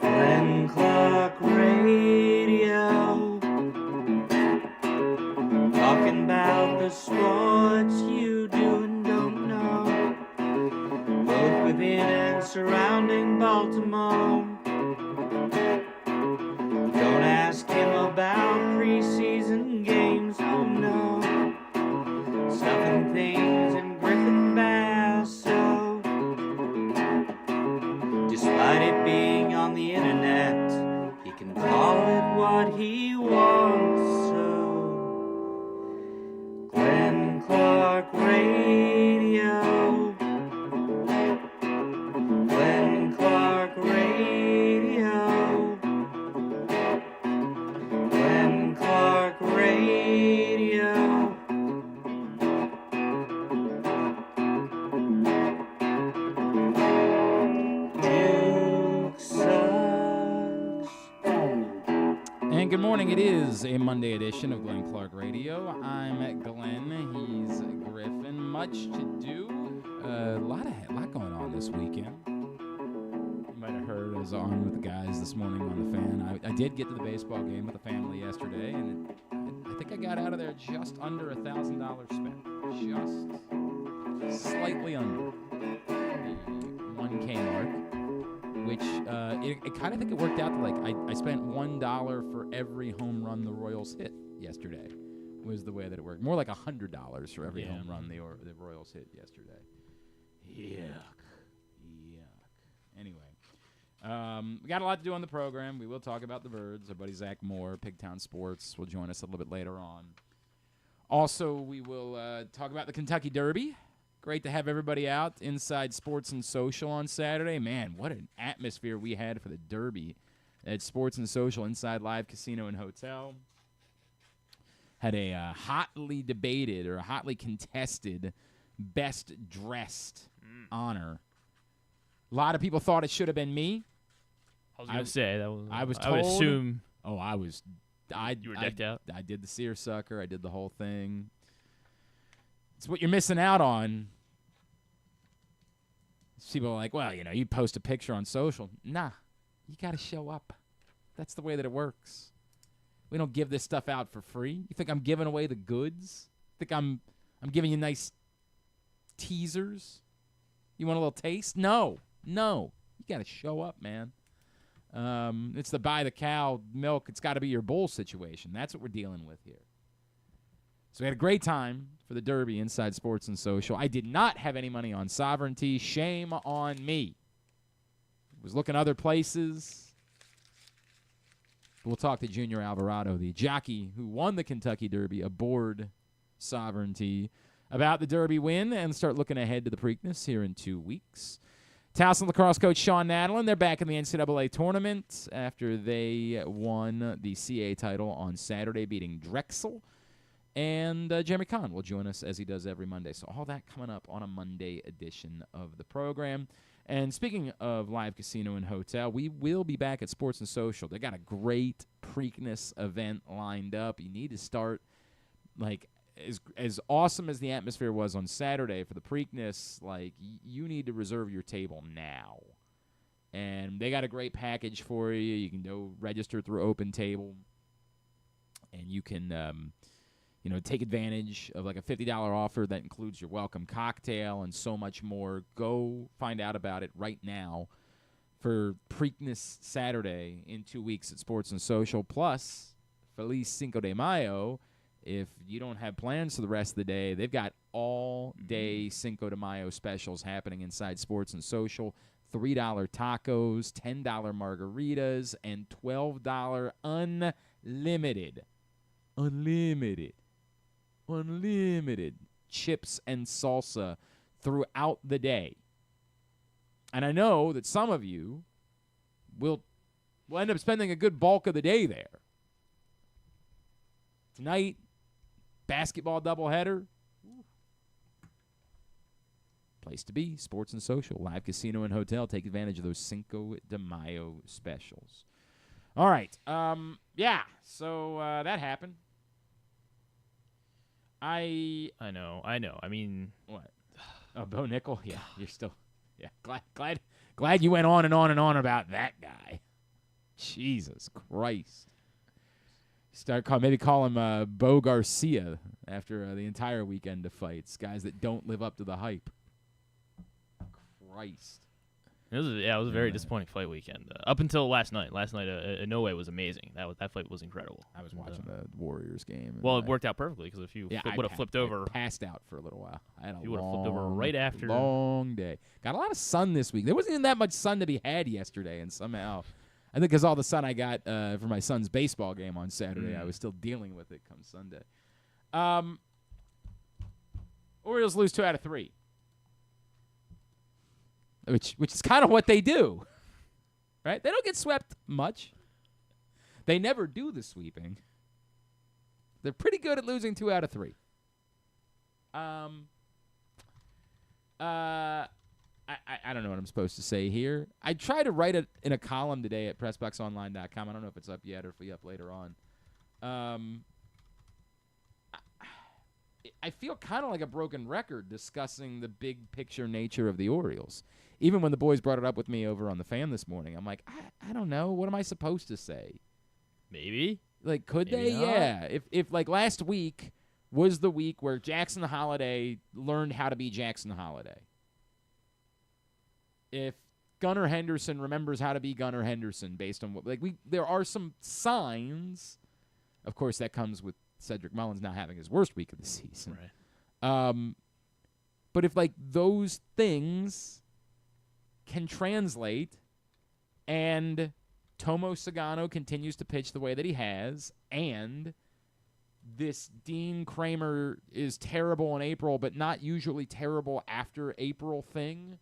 Glenn Clark Radio, talking about the sports you do and don't know, both within and surrounding Baltimore. Don't ask him about preseason games, oh no, stuff and things in Griffin Basso. Despite it being on the internet, he can call it what he wants, so Glenn Clark Radio, Glenn Clark Radio, Glenn Clark Radio. Duke sucks. And good morning. It is a Monday edition of Glenn Clark Radio. I'm Glenn. He's Griffin. Much to do. A lot going on this weekend. You might have heard I was on with the guys this morning on the fan. I did get to the baseball game with the family yesterday, and I think I got out of there just under $1,000 spent. Just slightly under the 1K mark. Which I kind of think it worked out to, like, I spent $1 for every home run the Royals hit yesterday, was the way that it worked. More like $100 for every home run the Royals hit yesterday. Yuck. Anyway, we got a lot to do on the program. We will talk about the birds. Our buddy Zach Moore, Pigtown Sports, will join us a little bit later on. Also, we will talk about the Kentucky Derby. Great to have everybody out inside Sports and Social on Saturday. Man, what an atmosphere we had for the Derby at Sports and Social inside Live Casino and Hotel. Had a hotly debated or hotly contested best dressed honor. A lot of people thought it should have been me. I was going to say that was. I was I would told- assume. Oh, I was. You were decked out. I did the seersucker. I did the whole thing. It's what you're missing out on. People are like, well, you post a picture on social. Nah, you got to show up. That's the way that it works. We don't give this stuff out for free. You think I'm giving away the goods? Think I'm giving you nice teasers? You want a little taste? No. You got to show up, man. It's the buy the cow milk. It's got to be your bull situation. That's what we're dealing with here. So we had a great time for the Derby inside Sports and Social. I did not have any money on Sovereignty. Shame on me. Was looking other places. We'll talk to Junior Alvarado, the jockey who won the Kentucky Derby aboard Sovereignty, about the Derby win and start looking ahead to the Preakness here in 2 weeks. Towson lacrosse coach Shawn Nadelen, they're back in the NCAA tournament after they won the CAA title on Saturday, beating Drexel. And Jeremy Conn will join us as he does every Monday. So all that coming up on a Monday edition of the program. And speaking of Live Casino and Hotel, we will be back at Sports and Social. They got a great Preakness event lined up. You need to start, like, as awesome as the atmosphere was on Saturday for the Preakness, like, you need to reserve your table now. And they got a great package for you. You can go register through Open Table, and you can take advantage of like a $50 offer that includes your welcome cocktail and so much more. Go find out about it right now for Preakness Saturday in 2 weeks at Sports and Social. Plus, Feliz Cinco de Mayo. If you don't have plans for the rest of the day, they've got all-day Cinco de Mayo specials happening inside Sports and Social. $3 tacos, $10 margaritas, and $12 unlimited chips and salsa throughout the day. And I know that some of you will end up spending a good bulk of the day there. Tonight, basketball doubleheader. Place to be, Sports and Social, Live Casino and Hotel. Take advantage of those Cinco de Mayo specials. All right. So that happened. I know. I mean, what? Oh, Bo Nickel? Yeah, you're still. Yeah, glad you went on and on and on about that guy. Jesus Christ. Maybe call him Bo Garcia after the entire weekend of fights. Guys that don't live up to the hype. Christ. It was a very disappointing fight weekend. Up until last night. Last night, Inoue was amazing. That fight was incredible. I was watching the Warriors game. Well, it worked out perfectly because if you would have flipped over, I passed out for a little while. I had a you would have flipped over right after. Long day. Got a lot of sun this week. There wasn't even that much sun to be had yesterday, and somehow, I think because all the sun I got for my son's baseball game on Saturday, I was still dealing with it come Sunday. Orioles lose 2 out of 3. Which is kind of what they do, right? They don't get swept much. They never do the sweeping. They're pretty good at losing 2 out of 3. I don't know what I'm supposed to say here. I tried to write it in a column today at PressBoxOnline.com. I don't know if it's up yet or if it'll be up later on. I feel kind of like a broken record discussing the big picture nature of the Orioles. Even when the boys brought it up with me over on the Fan this morning, I'm like, I don't know. What am I supposed to say? Maybe. Like, could Maybe they? not. Yeah. If like last week was the week where Jackson Holiday learned how to be Jackson Holiday. If Gunnar Henderson remembers how to be Gunnar Henderson based on what there are some signs. Of course, that comes with Cedric Mullins not having his worst week of the season. Right. But if like those things can translate and Tomo Sagano continues to pitch the way that he has and this Dean Kramer is terrible in April but not usually terrible after April thing,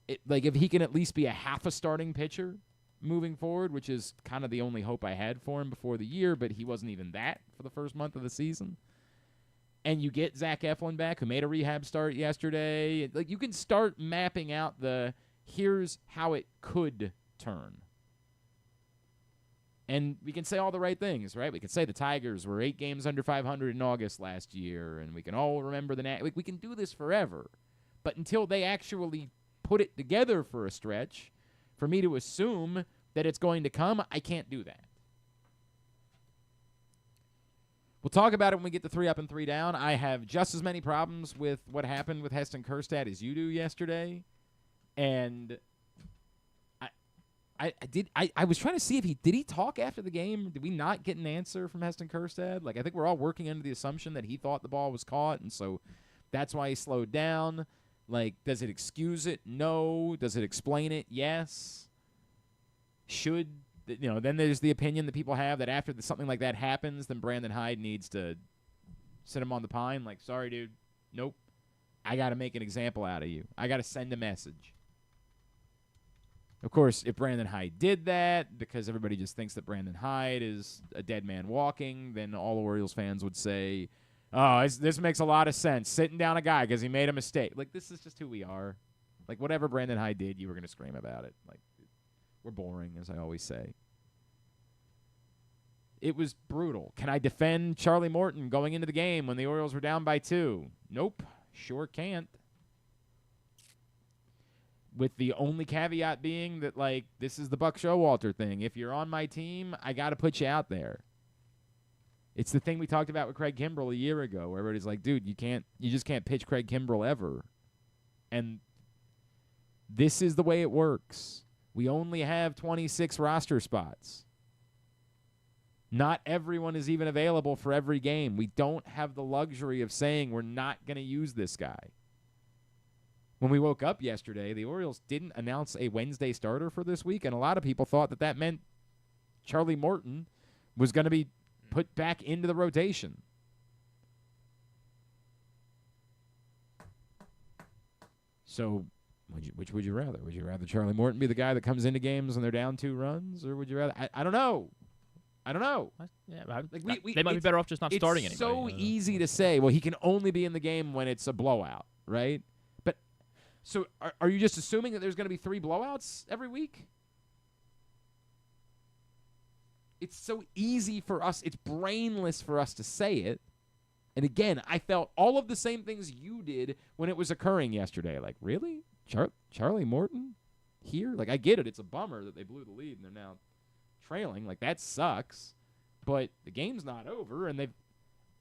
if he can at least be a half a starting pitcher moving forward, which is kind of the only hope I had for him before the year, but he wasn't even that for the first month of the season. And you get Zach Eflin back, who made a rehab start yesterday. Like, you can start mapping out here's how it could turn. And we can say all the right things, right? We can say the Tigers were 8 games under 500 in August last year, and we can all remember we can do this forever. But until they actually put it together for a stretch, for me to assume that it's going to come, I can't do that. We'll talk about it when we get to 3 up and 3 down. I have just as many problems with what happened with Heston Kjerstad as you do yesterday. And I was trying to see if did he talk after the game? Did we not get an answer from Heston Kjerstad? Like, I think we're all working under the assumption that he thought the ball was caught, and so that's why he slowed down. Like, does it excuse it? No. Does it explain it? Yes. Then there's the opinion that people have that after something like that happens, then Brandon Hyde needs to sit him on the pine. Like, sorry, dude. Nope. I got to make an example out of you. I got to send a message. Of course, if Brandon Hyde did that, because everybody just thinks that Brandon Hyde is a dead man walking, then all Orioles fans would say, oh, this makes a lot of sense. Sitting down a guy because he made a mistake. Like, this is just who we are. Like, whatever Brandon Hyde did, you were going to scream about it. Like, we're boring, as I always say. It was brutal. Can I defend Charlie Morton going into the game when the Orioles were down by 2? Nope. Sure can't. With the only caveat being that, like, this is the Buck Showalter thing. If you're on my team, I got to put you out there. It's the thing we talked about with Craig Kimbrell a year ago, where everybody's like, dude, you just can't pitch Craig Kimbrell ever. And this is the way it works. We only have 26 roster spots. Not everyone is even available for every game. We don't have the luxury of saying we're not going to use this guy. When we woke up yesterday, the Orioles didn't announce a Wednesday starter for this week, and a lot of people thought that meant Charlie Morton was going to be put back into the rotation. So, which would you rather? Would you rather Charlie Morton be the guy that comes into games when they're down 2 runs, or would you rather? I don't know. I don't know. Yeah, they might be better off just not starting anybody. It's so easy to say, well, he can only be in the game when it's a blowout, right? But so are you just assuming that there's going to be 3 blowouts every week? It's so easy for us. It's brainless for us to say it. And again, I felt all of the same things you did when it was occurring yesterday. Like, really? Charlie Morton here? Like, I get it. It's a bummer that they blew the lead and they're now trailing. Like, that sucks. But the game's not over, and they've,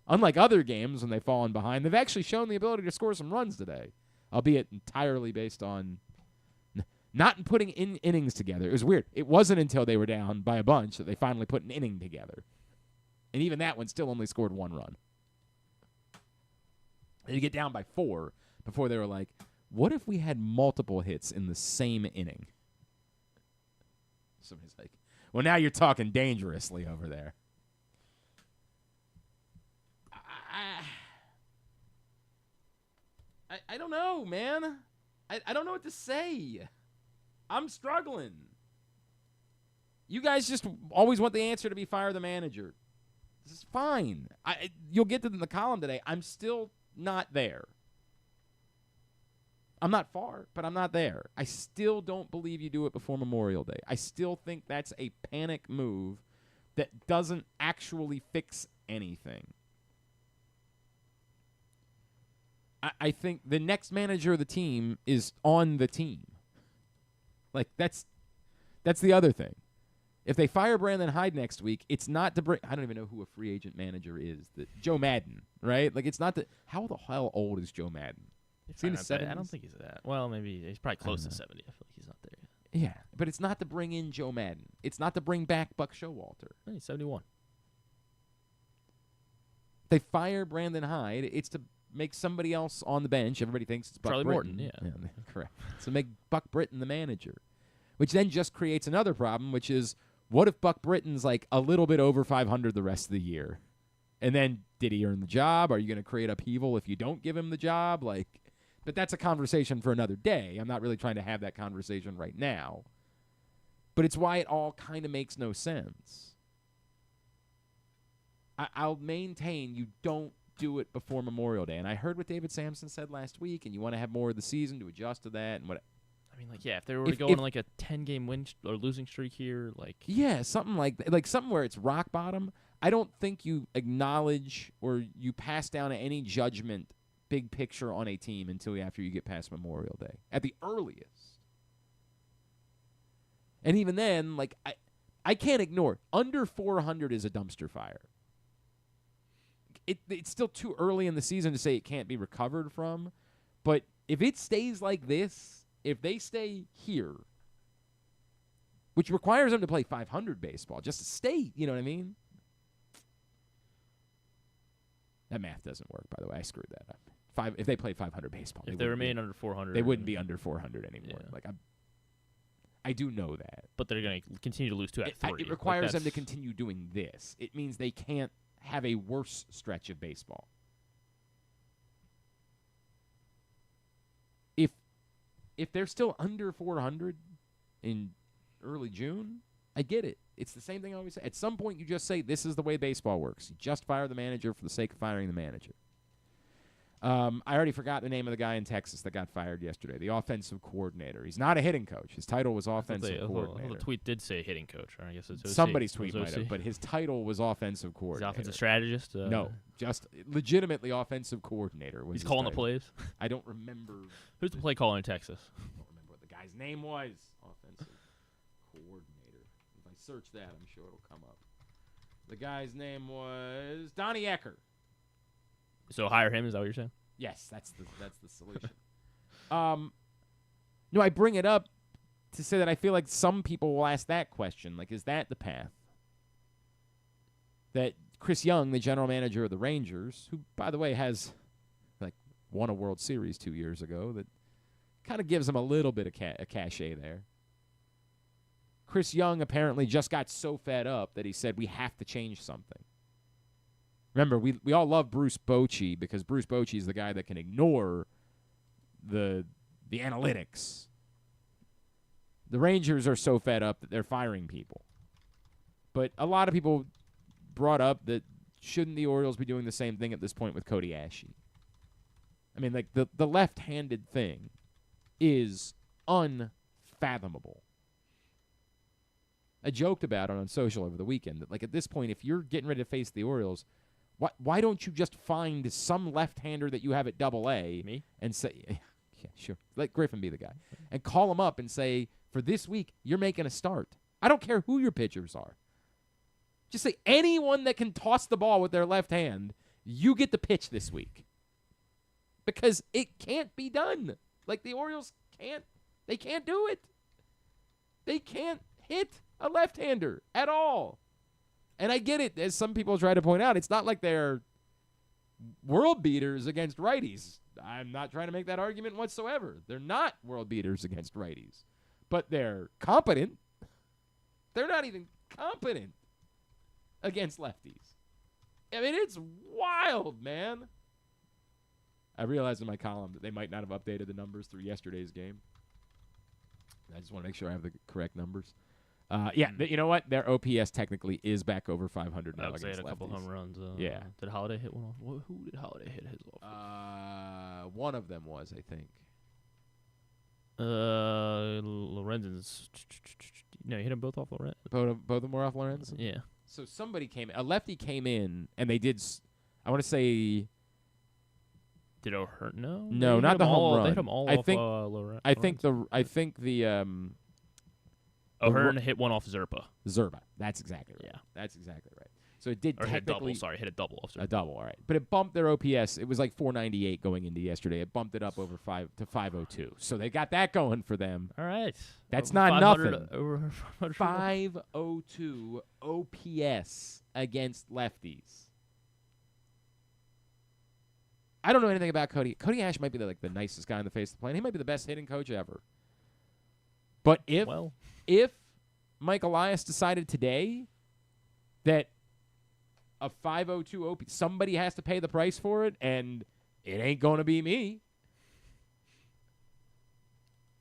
unlike other games when they've fallen behind, they've actually shown the ability to score some runs today, albeit entirely based on not putting innings together. It was weird. It wasn't until they were down by a bunch that they finally put an inning together. And even that one still only scored 1 run. They get down by 4 before they were like, what if we had multiple hits in the same inning? Somebody's like, well, now you're talking dangerously over there. I don't know, man. I don't know what to say. I'm struggling. You guys just always want the answer to be fire the manager. This is fine. You'll get to the column today. I'm still not there. I'm not far, but I'm not there. I still don't believe you do it before Memorial Day. I still think that's a panic move that doesn't actually fix anything. I think the next manager of the team is on the team. Like, that's the other thing. If they fire Brandon Hyde next week, it's not to bring – I don't even know who a free agent manager is. Joe Madden, right? Like, it's not – how the hell old is Joe Madden? Is he in his 70s? I don't think he's that. Well, maybe he's probably close to 70. I feel like he's not there yet. Yeah, but it's not to bring in Joe Madden. It's not to bring back Buck Showalter. No, he's 71. They fire Brandon Hyde. It's to make somebody else on the bench. Everybody thinks it's Buck Charlie Britton. Morton, yeah. Correct. So make Buck Britton the manager, which then just creates another problem, which is what if Buck Britton's like a little bit over 500 the rest of the year? And then did he earn the job? Are you going to create upheaval if you don't give him the job? Like, but that's a conversation for another day. I'm not really trying to have that conversation right now. But it's why it all kind of makes no sense. I'll maintain you don't do it before Memorial Day. And I heard what David Sampson said last week, and you want to have more of the season to adjust to that. And what I mean, like, yeah, if they were to go on like a 10-game win or losing streak here, like... Yeah, something like that. Like something where it's rock bottom. I don't think you acknowledge or you pass down any judgment, big picture on a team until after you get past Memorial Day, at the earliest. And even then, like, I can't ignore, under 400 is a dumpster fire. It's still too early in the season to say it can't be recovered from, but if it stays like this, if they stay here, which requires them to play 500 baseball, just to stay, you know what I mean? That math doesn't work, by the way. I screwed that up. If they played 500 baseball, if they remain under 400, they wouldn't be under 400 anymore. Yeah. Like I do know that, but they're going to continue to lose 2 out of 3. It requires them to continue doing this. It means they can't have a worse stretch of baseball. If they're still under 400 in early June, I get it. It's the same thing I always say. At some point, you just say, this is the way baseball works. You just fire the manager for the sake of firing the manager. I already forgot the name of the guy in Texas that got fired yesterday, the offensive coordinator. He's not a hitting coach. His title was offensive coordinator. The tweet did say hitting coach. Or I guess it's OC. Somebody's tweet might have, but his title was offensive coordinator. He's offensive strategist? No, just legitimately offensive coordinator. He's calling the plays? I don't remember. Who's the play caller in Texas? I don't remember what the guy's name was. Offensive coordinator. If I search that, I'm sure it'll come up. The guy's name was Donnie Ecker. So hire him, is that what you're saying? Yes, that's the solution. No, I bring it up to say that I feel like some people will ask that question. Like, is that the path? That Chris Young, the general manager of the Rangers, who, by the way, has like won a World Series 2 years ago, that kind of gives him a little bit of a cachet there. Chris Young apparently just got so fed up that he said, we have to change something. Remember, we all love Bruce Bochy because Bruce Bochy is the guy that can ignore the analytics. The Rangers are so fed up that they're firing people. But a lot of people brought up that shouldn't the Orioles be doing the same thing at this point with Cody Ashe? I mean, like, the left-handed thing is unfathomable. I joked about it on social over the weekend that, like, at this point, if you're getting ready to face the Orioles, Why don't you just find some left-hander that you have at AA Me? and say, yeah, sure, let Griffin be the guy, and call him up and say, for this week, you're making a start. I don't care who your pitchers are. Just say anyone that can toss the ball with their left hand, you get the pitch this week. Because it can't be done. Like the Orioles they can't do it. They can't hit a left-hander at all. And I get it, as some people try to point out, it's not like they're world beaters against righties. I'm not trying to make that argument whatsoever. They're not world beaters against righties. But they're competent. They're not even competent against lefties. I mean, it's wild, man. I realized in my column that they might not have updated the numbers through yesterday's game. I just want to make sure I have the correct numbers. You know what? Their OPS technically is back over 500 now against They had a couple lefties. home runs. Yeah. Did Holiday hit one off? Who did Holiday hit his off? One of them was, I think. Lorenzen's. No, he hit them both off Lorenzen. Both of them were off Lorenzen? Yeah. So a lefty came in, and they did, I want to say. Did O'Hearn? No. No, not the home run. They hit them all off Lorenzen. I think the O'Hearn hit one off Zerpa. Zerba. That's exactly right. Yeah. That's exactly right. So it did Or hit a double. technically Sorry, hit a double off Zerpa. a double, all right. But it bumped their OPS. It was like 498 going into yesterday. It bumped it up over 502. So they got that going for them. All right. That's Over not 500 nothing. Over 502 OPS against lefties. I don't know anything about Cody. Cody Ash might be the nicest guy on the face of the planet. He might be the best hitting coach ever. But if Mike Elias decided today that a 502 OP, somebody has to pay the price for it, and it ain't going to be me.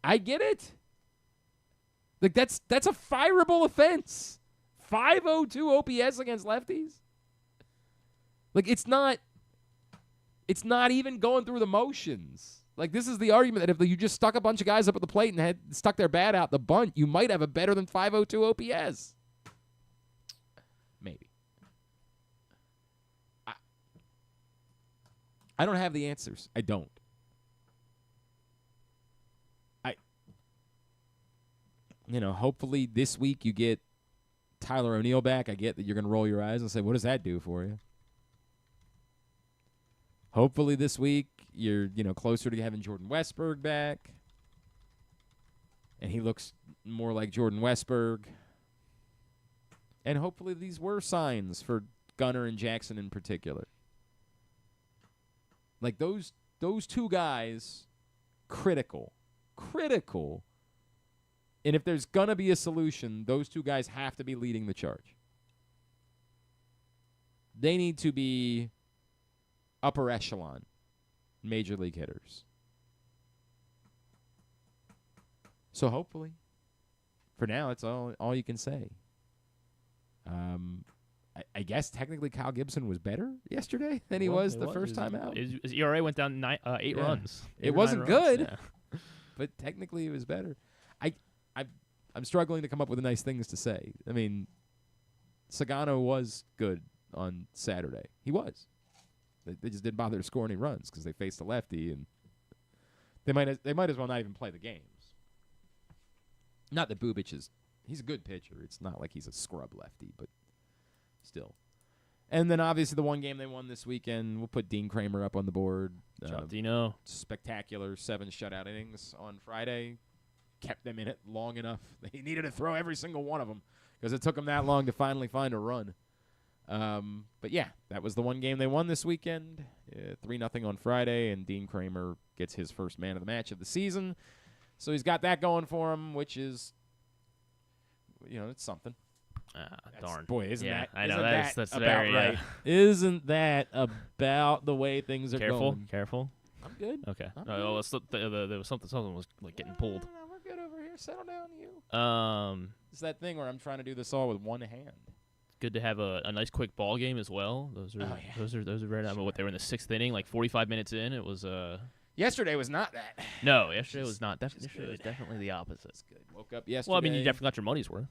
I get it. Like that's a fireable offense. 502 OPS against lefties. Like it's not even going through the motions. Like, this is the argument that if you just stuck a bunch of guys up at the plate and had stuck their bat out the bunt, you might have a better than 502 OPS. Maybe. I don't have the answers. I don't. Hopefully this week you get Tyler O'Neill back. I get that you're going to roll your eyes and say, what does that do for you? Hopefully this week you're, closer to having Jordan Westberg back. And he looks more like Jordan Westberg. And hopefully these were signs for Gunnar and Jackson in particular. Like those two guys, critical. And if there's going to be a solution, those two guys have to be leading the charge. They need to be upper echelon major league hitters. So hopefully, for now, it's all you can say. I guess technically Kyle Gibson was better yesterday than he was the first time out. His ERA went down 8 runs. It wasn't good, but technically it was better. I'm struggling to come up with nice things to say. I mean, Sagano was good on Saturday. He was. They just didn't bother to score any runs because they faced a lefty, and they might as well not even play the games. Not that Bubic he's a good pitcher. It's not like he's a scrub lefty, but still. And then obviously the one game they won this weekend, we'll put Dean Kramer up on the board. Dino. Spectacular 7 shutout innings on Friday. Kept them in it long enough. They needed to throw every single one of them because it took them that long to finally find a run. But yeah, that was the one game they won this weekend. 3-0 on Friday, and Dean Kramer gets his first man of the match of the season. So he's got that going for him, which is, it's something. Darn. Boy, isn't that I know isn't that's that very about right? Isn't that about the way things are going? Careful. I'm good. Okay. I'm There was something was like getting pulled. No, we're good over here. Settle down, you. It's that thing where I'm trying to do this all with one hand. Good to have a nice quick ball game as well. Those are very nice. What they were in the 6th inning, like 45 minutes in. It was Yesterday was not that. No, yesterday was not. Yesterday was definitely the opposite. Good. Woke up yesterday. Well, I mean, you definitely got your money's worth.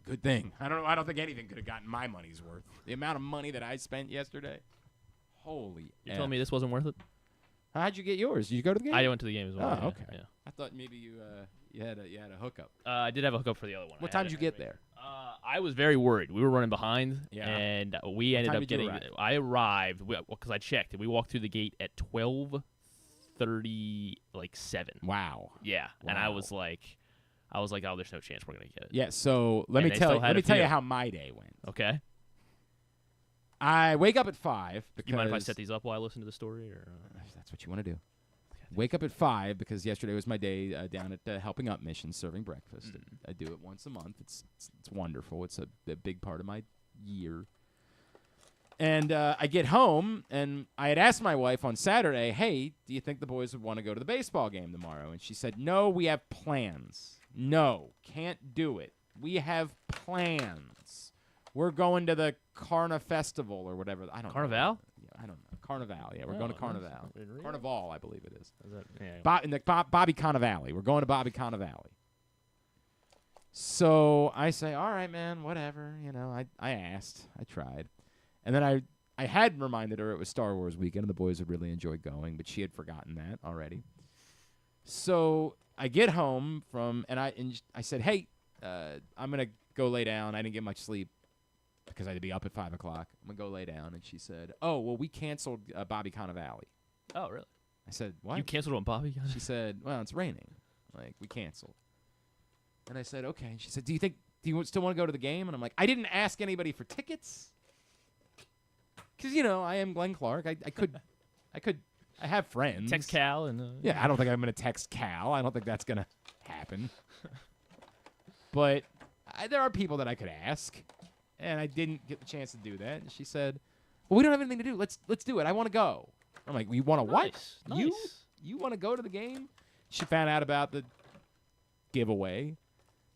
Good thing. I don't think anything could have gotten my money's worth. The amount of money that I spent yesterday. Holy. You told me this wasn't worth it? How'd you get yours? Did you go to the game? I went to the game as well. Oh, okay. Yeah. I thought maybe you had a hookup. I did have a hookup for the other one. What time did you get there? I was very worried. We were running behind, Yeah. and we ended time up did you getting. arrive? I arrived because I checked, and we walked through the gate at 12:37. Wow. Yeah, and I Wow. was like, oh, there's no chance we're gonna get it. Yeah. So let And me they tell still had a you few. how my day went. Okay. I wake up at 5 because You mind if I set these up while I listen to the story, or? If that's what you want to do. Wake up at 5 because yesterday was my day down at Helping Up Mission serving breakfast. I do it once a month. It's wonderful. It's a big part of my year. And I get home, and I had asked my wife on Saturday, hey, do you think the boys would want to go to the baseball game tomorrow? And she said, no, we have plans. No, can't do it. We have plans. We're going to the Carna Festival or whatever. I don't know. Carnival? Yeah, I don't know. Carnival. Yeah, we're Oh, going to nice. Carnival. Really? Carnival, I believe it is. Is that, yeah. Bobby Cannavale. We're going to Bobby Cannavale. So I say, all right, man, whatever. You know, I asked. I tried. And then I had reminded her it was Star Wars weekend and the boys would really enjoy going, but she had forgotten that already. So I get home and I said, hey, I'm going to go lay down. I didn't get much sleep because I had to be up at 5 o'clock. I'm going to go lay down. And she said, oh, well, we canceled Bobby Cannavale. Oh, really? I said, what? You canceled on Bobby? She said, well, it's raining. Like, we canceled. And I said, okay. And she said, do you still want to go to the game? And I'm like, I didn't ask anybody for tickets. Because, you know, I am Glenn Clark. I have friends. Text Cal and Yeah, I don't think I'm going to text Cal. I don't think that's going to happen. But there are people that I could ask. And I didn't get the chance to do that. And she said, well, we don't have anything to do. Let's do it. I want to go. I'm like, you want to what? Nice. You want to go to the game? She found out about the giveaway.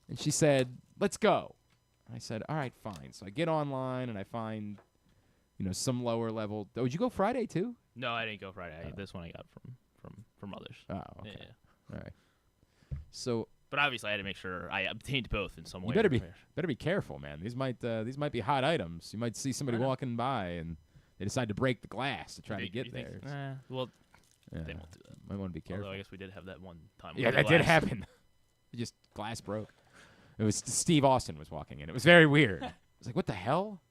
And she said, let's go. I said, all right, fine. So I get online and I find, you know, some lower level. Oh, did you go Friday too? No, I didn't go Friday. This one I got from others. Oh, okay. Yeah. All right. So, But obviously, I had to make sure I obtained both in some way. you better be careful, man. These might be hot items. You might see somebody I know. walking by and they decide to break the glass to try to get there. Well, Yeah. they won't do that. Might want to be careful. Although I guess we did have that one time. Yeah, with that the did glass. happen. Just glass broke. It was Steve Austin was walking in. It was very weird. I was like, what the hell?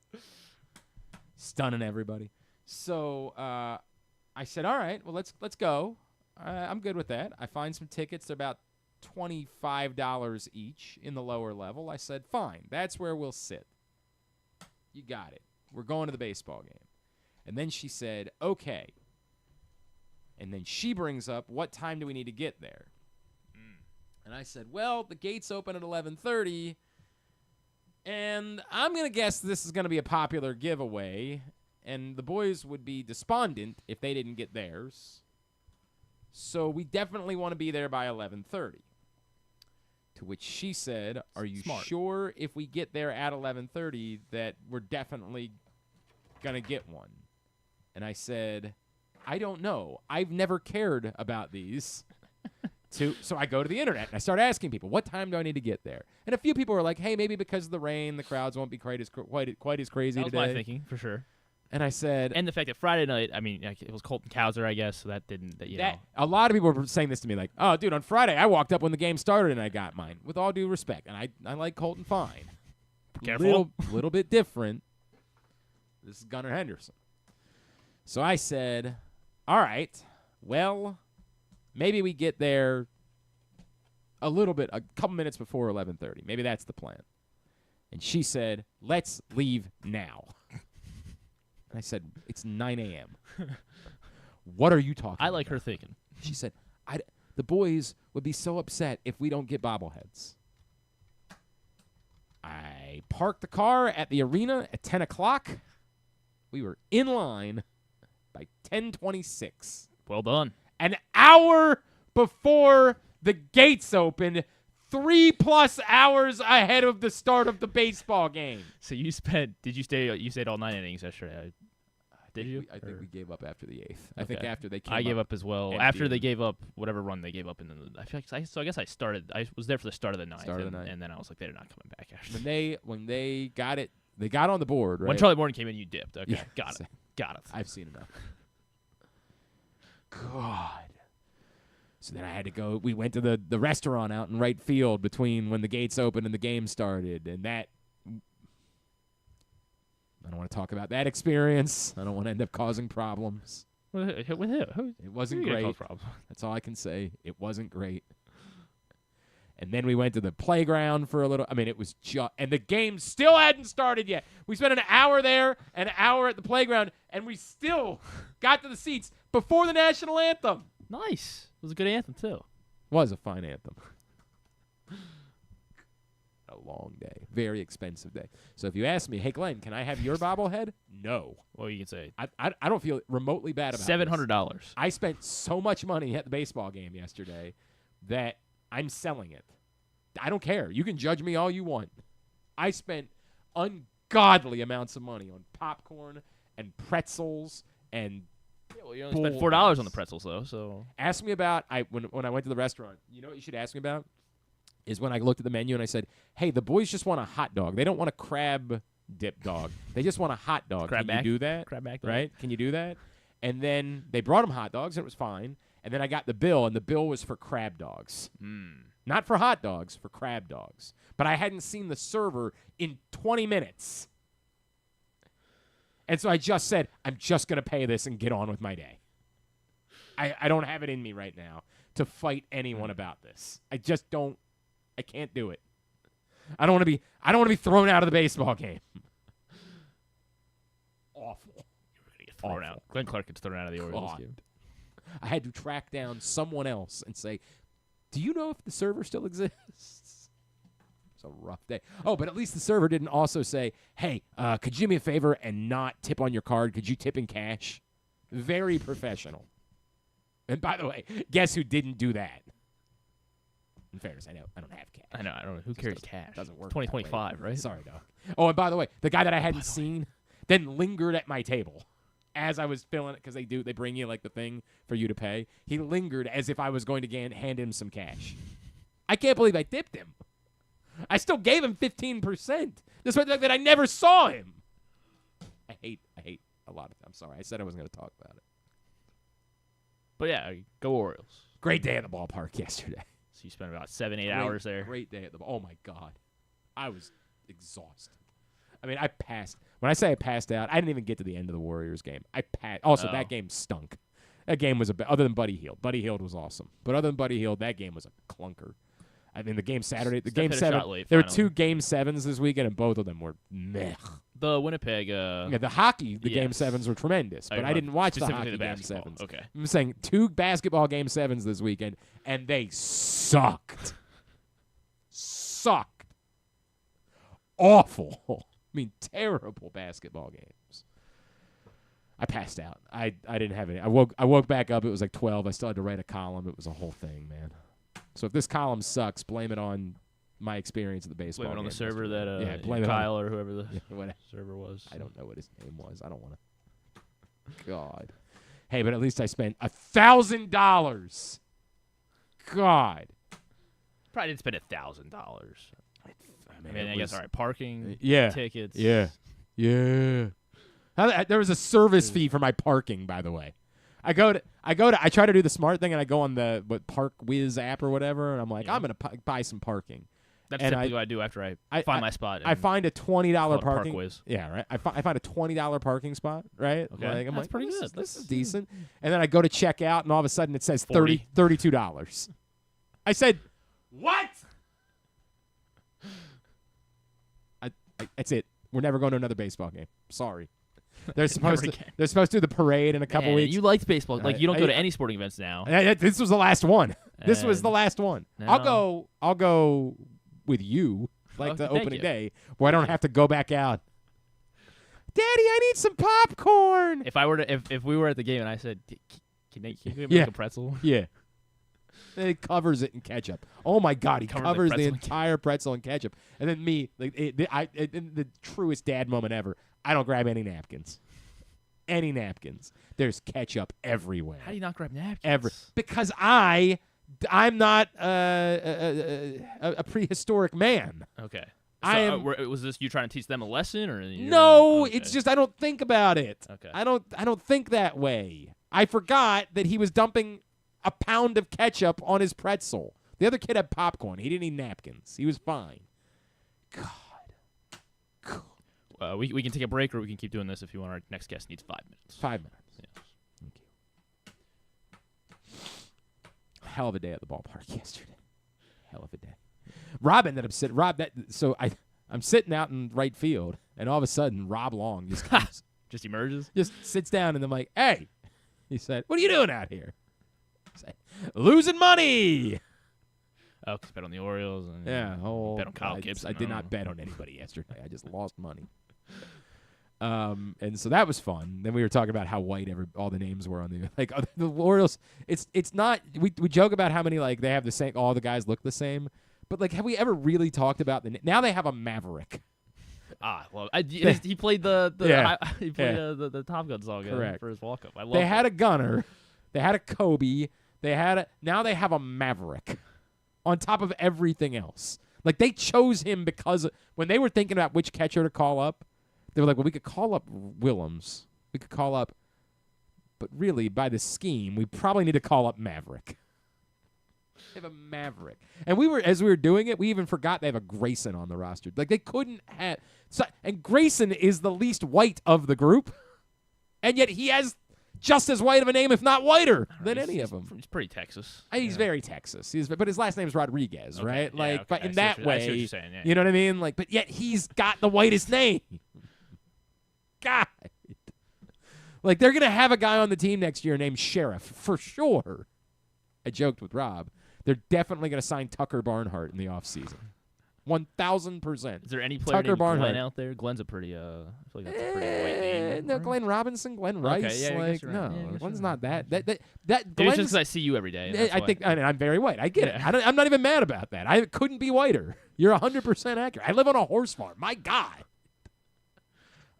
Stunning everybody. So I said, all right, well, let's go. I'm good with that. I find some tickets. They're about $25 each in the lower level. I said, fine. That's where we'll sit. You got it. We're going to the baseball game. And then she said, okay. And then she brings up, what time do we need to get there? And I said, well, the gates open at 11:30, and I'm going to guess this is going to be a popular giveaway, and the boys would be despondent if they didn't get theirs. So we definitely want to be there by 11:30. To which she said, are you Smart. sure if we get there at 11:30 that we're definitely going to get one? And I said, I don't know. I've never cared about these. So I go to the internet and I start asking people, what time do I need to get there? And a few people were like, hey, maybe because of the rain, the crowds won't be quite as crazy That was today. my thinking for sure. And I said, And the fact that Friday night, I mean, like, it was Colton Cowser, I guess, so that didn't, you know. a lot of people were saying this to me, like, oh, dude, on Friday I walked up when the game started and I got mine. With all due respect, and I like Colton fine. Careful. Little bit different. This is Gunnar Henderson. So I said, all right, well, maybe we get there a couple minutes before 11:30. Maybe that's the plan. And she said, let's leave now. And I said, it's 9 a.m. What are you talking about? I like her thinking. She said, the boys would be so upset if we don't get bobbleheads. I parked the car at the arena at 10 o'clock. We were in line by 10:26. Well done. An hour before the gates opened, 3+ hours ahead of the start of the baseball game. So you stayed all 9 innings yesterday. Did you? I think we gave up after the 8th. I Okay. think after they came I gave up as well. empty After they and- gave up whatever run they gave up in the. I feel like I guess I started. I was there for the start of the 9th. Start of the 9th. And then I was like, they're not coming back after. when they got it, they got on the board, right? When Charlie Morton came in, you dipped. Okay, Yeah, got it. Got it. I've seen enough. God. So then I had to go. We went to the restaurant out in right field between when the gates opened and the game started, and that. I don't want to talk about that experience. I don't want to end up causing problems. With who? It wasn't Who you gonna great. cause problems? That's all I can say. It wasn't great. And then we went to the playground for a little. I mean, it was just. And the game still hadn't started yet. We spent an hour there, an hour at the playground, and we still got to the seats before the national anthem. Nice. It was a good anthem too. Was a fine anthem. A long day. Very expensive day. So if you ask me, hey, Glenn, can I have your bobblehead? No. Well, you can say I don't feel remotely bad about $700. this. I spent so much money at the baseball game yesterday that I'm selling it. I don't care. You can judge me all you want. I spent ungodly amounts of money on popcorn and pretzels and Yeah, well, you only spent $4 on the pretzels though. So ask me about when I went to the restaurant. You know what you should ask me about? Is when I looked at the menu and I said, hey, the boys just want a hot dog. They don't want a crab dip dog. They just want a hot dog. Crab Can back? you do that? Crab back dog? Right? Can you do that? And then they brought them hot dogs and it was fine. And then I got the bill and the bill was for crab dogs. Not for hot dogs, for crab dogs. But I hadn't seen the server in 20 minutes. And so I just said, I'm just going to pay this and get on with my day. I don't have it in me right now to fight anyone about this. I just don't. I can't do it. I don't want to be thrown out of the baseball game. Awful. You're gonna get thrown out. Glenn Clark gets thrown out of the Orioles God. game. I had to track down someone else and say, do you know if the server still exists? It's a rough day. Oh, but at least the server didn't also say, hey, could you do me a favor and not tip on your card? Could you tip in cash? Very professional. And by the way, guess who didn't do that? In fairness, I don't have cash. I know. Who carries cash? Doesn't work. 2025, right? Sorry, dog. Oh, and by the way, the guy that I hadn't seen then lingered at my table as I was filling it because they bring you like the thing for you to pay. He lingered as if I was going to hand him some cash. I can't believe I tipped him. I still gave him 15%, despite the fact that I never saw him. I hate a lot of. I'm sorry. I said I wasn't going to talk about it. But yeah, go Orioles. Great day at the ballpark yesterday. So you spent about 7-8 hours there. Great day at the. Oh my God, I was exhausted. I mean, I passed. When I say I passed out, I didn't even get to the end of the Warriors game. I passed. Also, Oh. that game stunk. That game was other than Buddy Hield. Buddy Hield was awesome, but other than Buddy Hield, that game was a clunker. I mean, the game Saturday, the Steph game hit a 7. shot late, There were finally. 2 game 7s this weekend, and both of them were meh. The Winnipeg. Yeah, the hockey, the game yes. 7s were tremendous, but I didn't watch the specifically hockey the game basketball. 7s. Okay. I'm saying 2 basketball game 7s this weekend, and they sucked. Sucked. Awful. I mean, terrible basketball games. I passed out. I didn't have any. I woke back up. It was like 12. I still had to write a column. It was a whole thing, man. So if this column sucks, blame it on my experience at the baseball Blame it on the game server yesterday. that blame it on- Kyle or whoever the whatever. server was. I don't know what his name was. I don't want to. God. Hey, but at least I spent $1,000. God. Probably didn't spend $1,000. I mean, I guess all right, parking, Yeah. tickets. Yeah. There was a service fee for my parking, by the way. I try to do the smart thing, and I go on the Park Whiz app or whatever, and I'm like, Yeah. I'm gonna buy some parking. That's And typically what I do after I find my spot. I find a $20 call it parking. Parkways. Yeah, right. I find a $20 parking spot. Right. Okay. Like, I'm That's like, pretty this good. Is, this is That's- decent. And then I go to check out, and all of a sudden it says 40. $32. I said, what? That's it. We're never going to another baseball game. Sorry. They're supposed Never to. again. They're supposed to do the parade in a couple Man, weeks. You liked baseball. Like you don't go to I- any sporting events now. This was the last one. This was the And last one. now- I'll go with you, like the thank opening you. day, where I don't have to go back out. Daddy, I need some popcorn. If I were to, if we were at the game and I said, can you make Yeah. a pretzel? Yeah. It covers it in ketchup. Oh my God, he Covers the covers the pretzel in entire pretzel in ketchup. And then me, like in the truest dad moment ever. I don't grab any napkins. any napkins. There's ketchup everywhere. How do you not grab napkins? Because I'm not a prehistoric man. Okay. So, was this you trying to teach them a lesson, or no? Okay. It's just I don't think about it. Okay. I don't think that way. I forgot that he was dumping a pound of ketchup on his pretzel. The other kid had popcorn. He didn't need napkins. He was fine. God. We can take a break, or we can keep doing this if you want. Our next guest needs 5 minutes. 5 minutes. Yeah. Thank you. Hell of a day at the ballpark yesterday. Hell of a day. Rob ended up sitting. I'm sitting out in right field, and all of a sudden, Rob Long just comes, Just emerges. just sits down, and I'm like, "Hey," he said, "What are you doing out here?" I said, "Losing money." Oh, 'cause bet on the Orioles. And, Yeah. bet on Kyle Gibson. I did not bet on anybody yesterday. I just lost money. And so that was fun. Then we were talking about how white all the names were on the Orioles. It's not. We joke about how many they have the same. All the guys look the same. But have we ever really talked about now they have a Maverick? Well, he played the Top Gun song for his walk up. I love. They had a Gunnar, they had a Kobe, now they have a Maverick, on top of everything else. They chose him because when they were thinking about which catcher to call up, they were like, well, we could call up Willems, we could call up, but really by the scheme, we probably need to call up Maverick. They have a Maverick. And as we were doing it, we even forgot they have a Grayson on the roster. They couldn't have. And Grayson is the least white of the group, and yet he has just as white of a name, if not whiter, than any of them. He's pretty Texas. He's very Texas. But his last name's Rodriguez, right? Yeah, But in I that see what way, you're saying, yeah. you know what I mean? But yet he's got the whitest name. God. They're going to have a guy on the team next year named Sheriff, for sure. I joked with Rob. They're definitely going to sign Tucker Barnhart in the offseason. 1,000%. Is there any player Tucker named Barnhart Glenn out there? Glenn's a pretty, I feel like that's a pretty white name. No, Glenn Robinson, Glenn Rice. Okay, yeah, I guess you're right. No, Yeah, Glenn's right. not that. That Maybe it's Glenn's, just because I see you every day. That's I why. think I'm very white. I get it. Yeah. I'm not even mad about that. I couldn't be whiter. You're 100% accurate. I live on a horse farm. My God.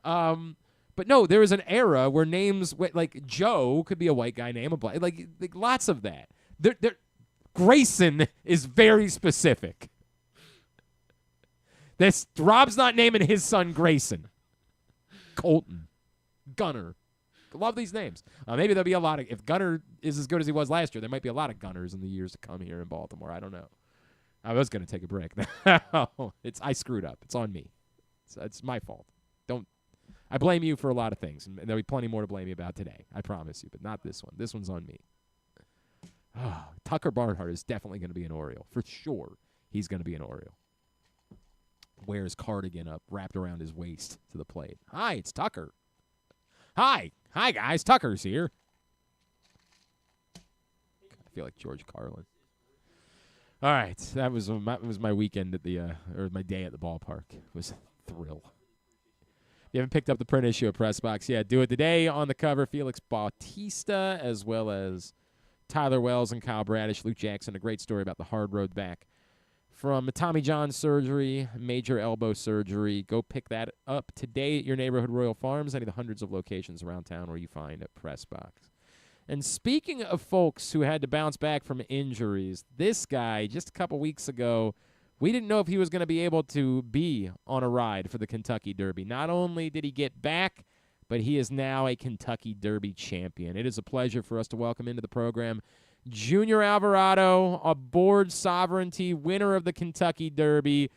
But no, there was an era where names like Joe could be a white guy name, a black, like lots of that. Grayson is very specific. Rob's not naming his son Grayson. Colton, Gunnar. Love these names. Maybe there'll be a lot of. If Gunnar is as good as he was last year, there might be a lot of Gunnars in the years to come here in Baltimore. I don't know. I was going to take a break. I screwed up. It's on me. It's my fault. I blame you for a lot of things, and there'll be plenty more to blame you about today. I promise you, but not this one. This one's on me. Oh, Tucker Barnhart is definitely going to be an Oriole. For sure, he's going to be an Oriole. Wears cardigan up, wrapped around his waist to the plate. Hi, it's Tucker. Hi, guys. Tucker's here. I feel like George Carlin. All right, that was my weekend at or my day at the ballpark. It was a thrill. If you haven't picked up the print issue of Press Box yet, do it today. On the cover, Felix Bautista, as well as Tyler Wells and Kyle Bradish, Luke Jackson, a great story about the hard road back from Tommy John surgery, major elbow surgery. Go pick that up today at your neighborhood Royal Farms, any of the hundreds of locations around town where you find a Press Box. And speaking of folks who had to bounce back from injuries, this guy, just a couple weeks ago, we didn't know if he was going to be able to be on a ride for the Kentucky Derby. Not only did he get back, but he is now a Kentucky Derby champion. It is a pleasure for us to welcome into the program Junior Alvarado, aboard Sovereignty, winner of the Kentucky Derby.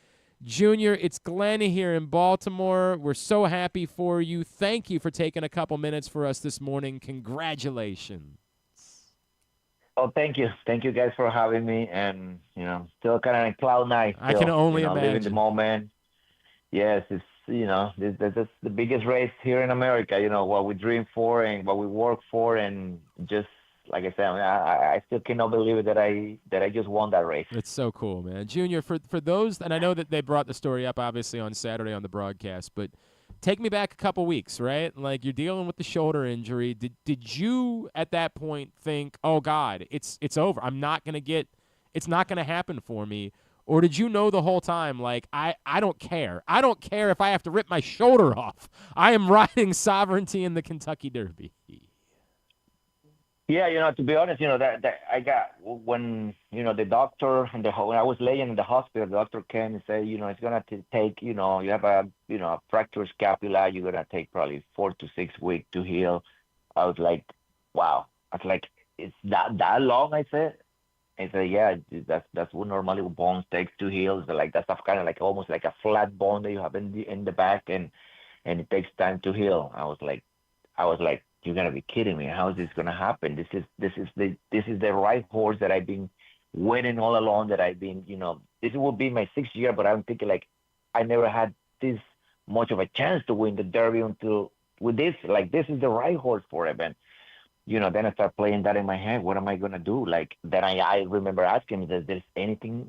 Junior, it's Glenn here in Baltimore. We're so happy for you. Thank you for taking a couple minutes for us this morning. Congratulations. Oh, thank you. Thank you guys for having me. And, still kind of in cloud nine. I can only imagine. Living the moment. Yes, it's, this is the biggest race here in America, what we dream for and what we work for. And just, like I said, I still cannot believe it that I just won that race. It's so cool, man. Junior, for those, and I know that they brought the story up, obviously, on Saturday on the broadcast, but take me back a couple weeks, right? Like, you're dealing with the shoulder injury. Did you at that point think, oh God, it's over. It's not going to happen for me? Or did you know the whole time, like, I don't care. I don't care if I have to rip my shoulder off. I am riding Sovereignty in the Kentucky Derby. Yeah, to be honest, that I got when the doctor and when I was laying in the hospital, the doctor came and said, it's gonna take, you have a fractured scapula, you're gonna take probably 4 to 6 weeks to heal. I was like, wow. I was like, it's that long? I said. I said, yeah, that's what normally bones takes to heal. So like that's kind of like almost like a flat bone that you have in the back, and it takes time to heal. I was like, you're gonna be kidding me. How is this gonna happen? This is the right horse that I've been waiting all along. That I've been, this will be my 6th year, but I'm thinking like I never had this much of a chance to win the Derby until with this. Like this is the right horse for it, and then I start playing that in my head. What am I gonna do? Like then I remember asking him, there's anything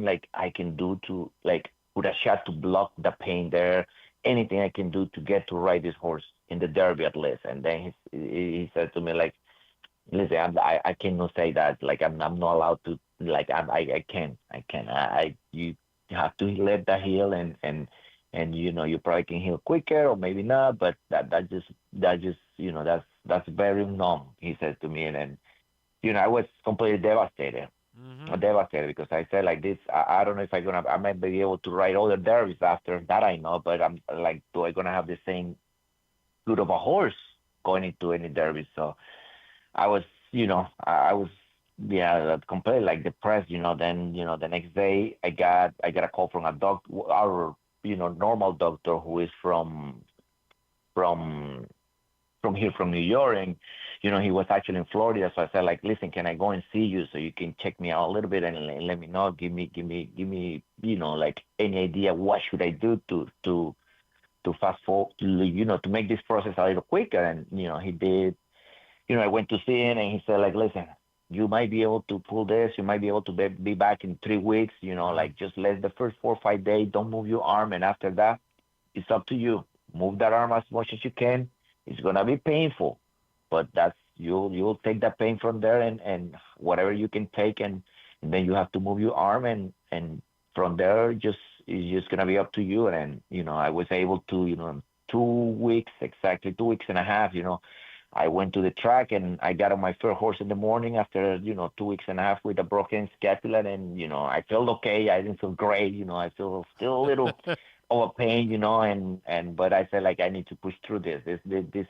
like I can do to like put a shot to block the pain there? Anything I can do to get to ride this horse in the Derby at least? And then he said to me like, listen, I cannot say that. Like I'm not allowed to. Like I can't. You have to let that heal, and you probably can heal quicker or maybe not, but that just that's very numb. He said to me, and I was completely devastated. Devastated because I said like this. I don't know if I might be able to ride other derbies after that. I know, but I'm like, do I gonna have the same good of a horse going into any derby? So I was, yeah, completely like depressed. Then the next day I got a call from a doctor, our normal doctor who is from here from New York, and he was actually in Florida. So I said like, listen, can I go and see you so you can check me out a little bit and let me know, give me like any idea what should I do to fast forward, to make this process a little quicker. And he did. I went to see him and he said like, listen, you might be able to pull this, you might be able to be back in 3 weeks, like just let the first 4 or 5 days, don't move your arm, and after that it's up to you. Move that arm as much as you can. It's gonna be painful, but that's you'll take that pain from there, and whatever you can take, and then you have to move your arm, and from there it's just gonna be up to you. And I was able to, in 2 weeks, exactly 2 weeks and a half, I went to the track and I got on my first horse in the morning after 2 weeks and a half with a broken scapula, and I felt okay. I didn't feel great, I feel still a little of a pain, but I said like I need to push through this. This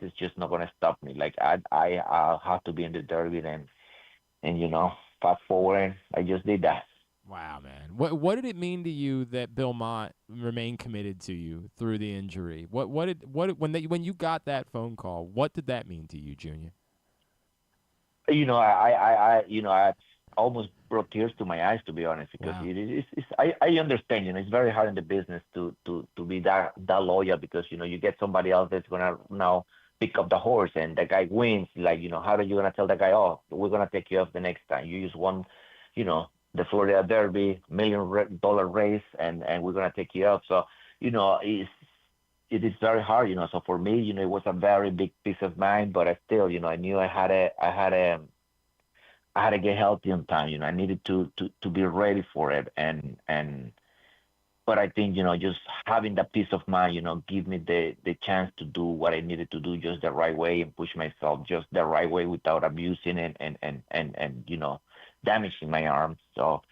is just not gonna stop me. Like I'll have to be in the Derby, and fast forward, I just did that. Wow, man. What did it mean to you that Bill Mott remained committed to you through the injury? When you got that phone call, what did that mean to you, Junior? I almost brought tears to my eyes, to be honest, because wow. I understand, it's very hard in the business to be that loyal, because you get somebody else that's gonna now pick up the horse and the guy wins. Like, how are you gonna tell the guy, oh, we're gonna take you off the next time? You just won, the Florida Derby, $1 million race, and we're gonna take you off. So, it is very hard, So for me, it was a very big peace of mind, but I still, I knew I had to get healthy on time. I needed to be ready for it, but I think just having that peace of mind, give me the chance to do what I needed to do just the right way and push myself just the right way without abusing it and damaging my arm. So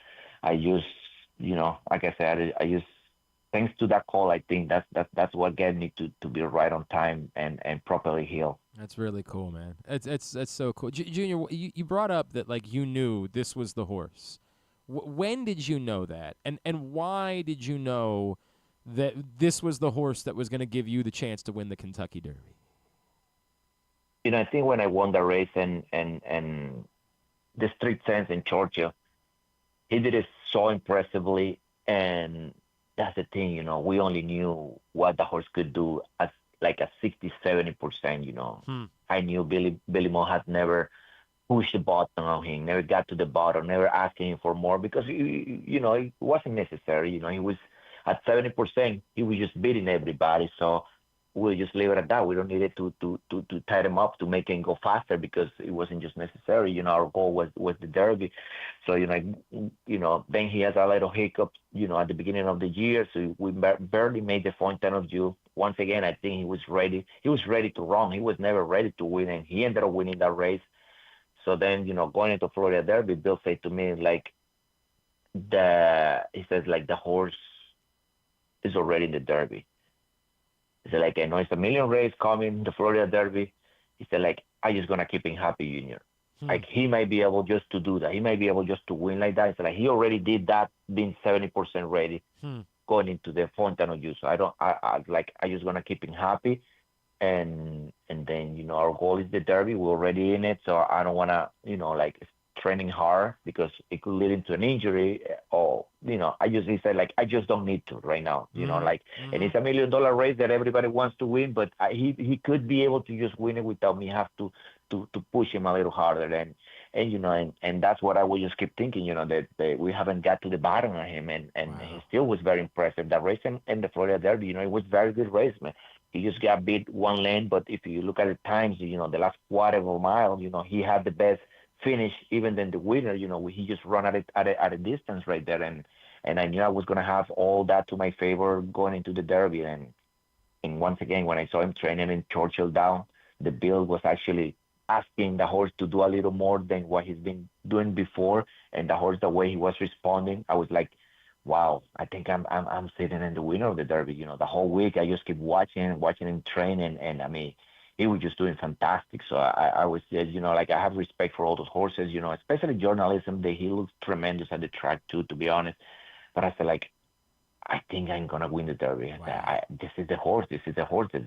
I just like I said, I just, thanks to that call, I think that's what get me to be right on time and properly heal. That's really cool, man. It's so cool. Junior, you brought up that like you knew this was the horse. When did you know that, and why did you know that this was the horse that was going to give you the chance to win the Kentucky Derby? I think when I won the race and the Street Sense in Churchill, he did it so impressively, and that's the thing, we only knew what the horse could do at like a 60-70%, I knew Billy Mo had never pushed the button on him, never got to the bottom, never asking him for more, because, it wasn't necessary. He was at 70%, he was just beating everybody. So we'll just leave it at that. We don't need it to tie him up to make him go faster because it wasn't just necessary. Our goal was the Derby. So, then he has a little hiccup, at the beginning of the year. So we barely made the Fountain of Youth. Once again, I think he was ready. He was ready to run. He was never ready to win, and he ended up winning that race. So then, going into Florida Derby, Bill said to me, like, he says, like, the horse is already in the Derby. He said, like, I know it's a million race coming, the Florida Derby. He said, like, I just going to keep him happy, Junior. Like, he might be able just to do that. He might be able just to win like that. He said, like, he already did that, being 70% ready going into the Fountain of Youth. So I just going to keep him happy. And then, our goal is the Derby. We're already in it. So I don't want to, like, training hard because it could lead into an injury or, he said, like, I just don't need to right now, and it's $1 million race that everybody wants to win, but he could be able to just win it without me have to push him a little harder. And that's what I would just keep thinking, that we haven't got to the bottom of him. And wow. He still was very impressive. That race in the Florida Derby, it was very good race, man. He just got beat one lane, but if you look at the times, the last quarter of a mile, he had the best finish even than the winner. He just run at a distance right there, and I knew I was gonna have all that to my favor going into the Derby. And once again, when I saw him training in Churchill Downs, the Bill was actually asking the horse to do a little more than what he's been doing before, and the horse, the way he was responding, I was like, wow, I think I'm sitting in the winner of the Derby. The whole week I just keep watching him train, and I mean, he was just doing fantastic. So I was, like, I have respect for all those horses, especially journalism. He looks tremendous at the track too, to be honest. But I said, like, I think I'm gonna win the Derby. Wow. This is the horse.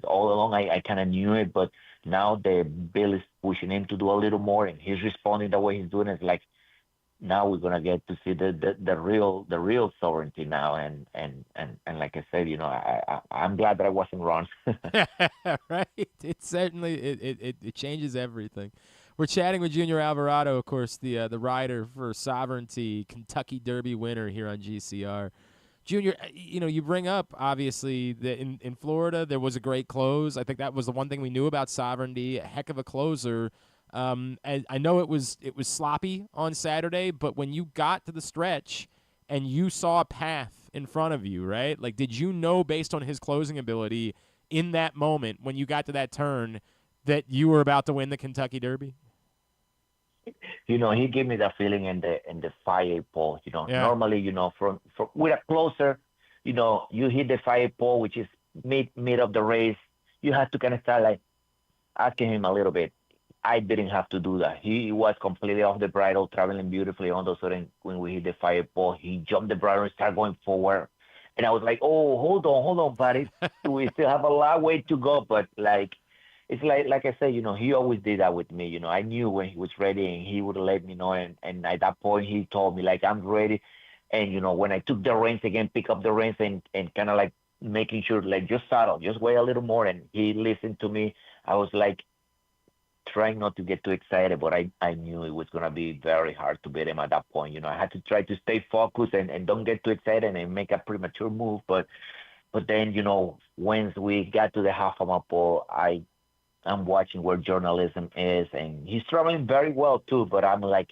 All along I kind of knew it, but now the Bill is pushing him to do a little more, and he's responding the way he's doing. It's like, now we're gonna get to see the real sovereignty now, and like I said, I'm glad that I wasn't wrong. Right? It certainly it changes everything. We're chatting with Junior Alvarado, of course, the rider for Sovereignty, Kentucky Derby winner here on GCR. Junior, you bring up, obviously, that in Florida there was a great close. I think that was the one thing we knew about Sovereignty, a heck of a closer. And I know it was sloppy on Saturday, but when you got to the stretch and you saw a path in front of you, right? Like, did you know, based on his closing ability in that moment when you got to that turn, that you were about to win the Kentucky Derby? He gave me that feeling in the 5/8 pole. Yeah. Normally, from with a closer, you hit the 5/8 pole, which is mid of the race. You have to kind of start like asking him a little bit. I didn't have to do that. He was completely off the bridle, traveling beautifully. All of a sudden, when we hit the 5/8 pole, he jumped the bridle and started going forward. And I was like, oh, hold on, buddy. We still have a long way to go. But, like, it's like I said, he always did that with me. I knew when he was ready, and he would let me know. And at that point, he told me, like, I'm ready. And, when I took the reins again, pick up the reins and kind of, like, making sure, like, just settle, just wait a little more. And he listened to me. I was like, trying not to get too excited, but I knew it was going to be very hard to beat him at that point. I had to try to stay focused and don't get too excited and make a premature move. But then, once we got to the half of my pole, I'm watching where journalism is, and he's traveling very well too, but I'm like,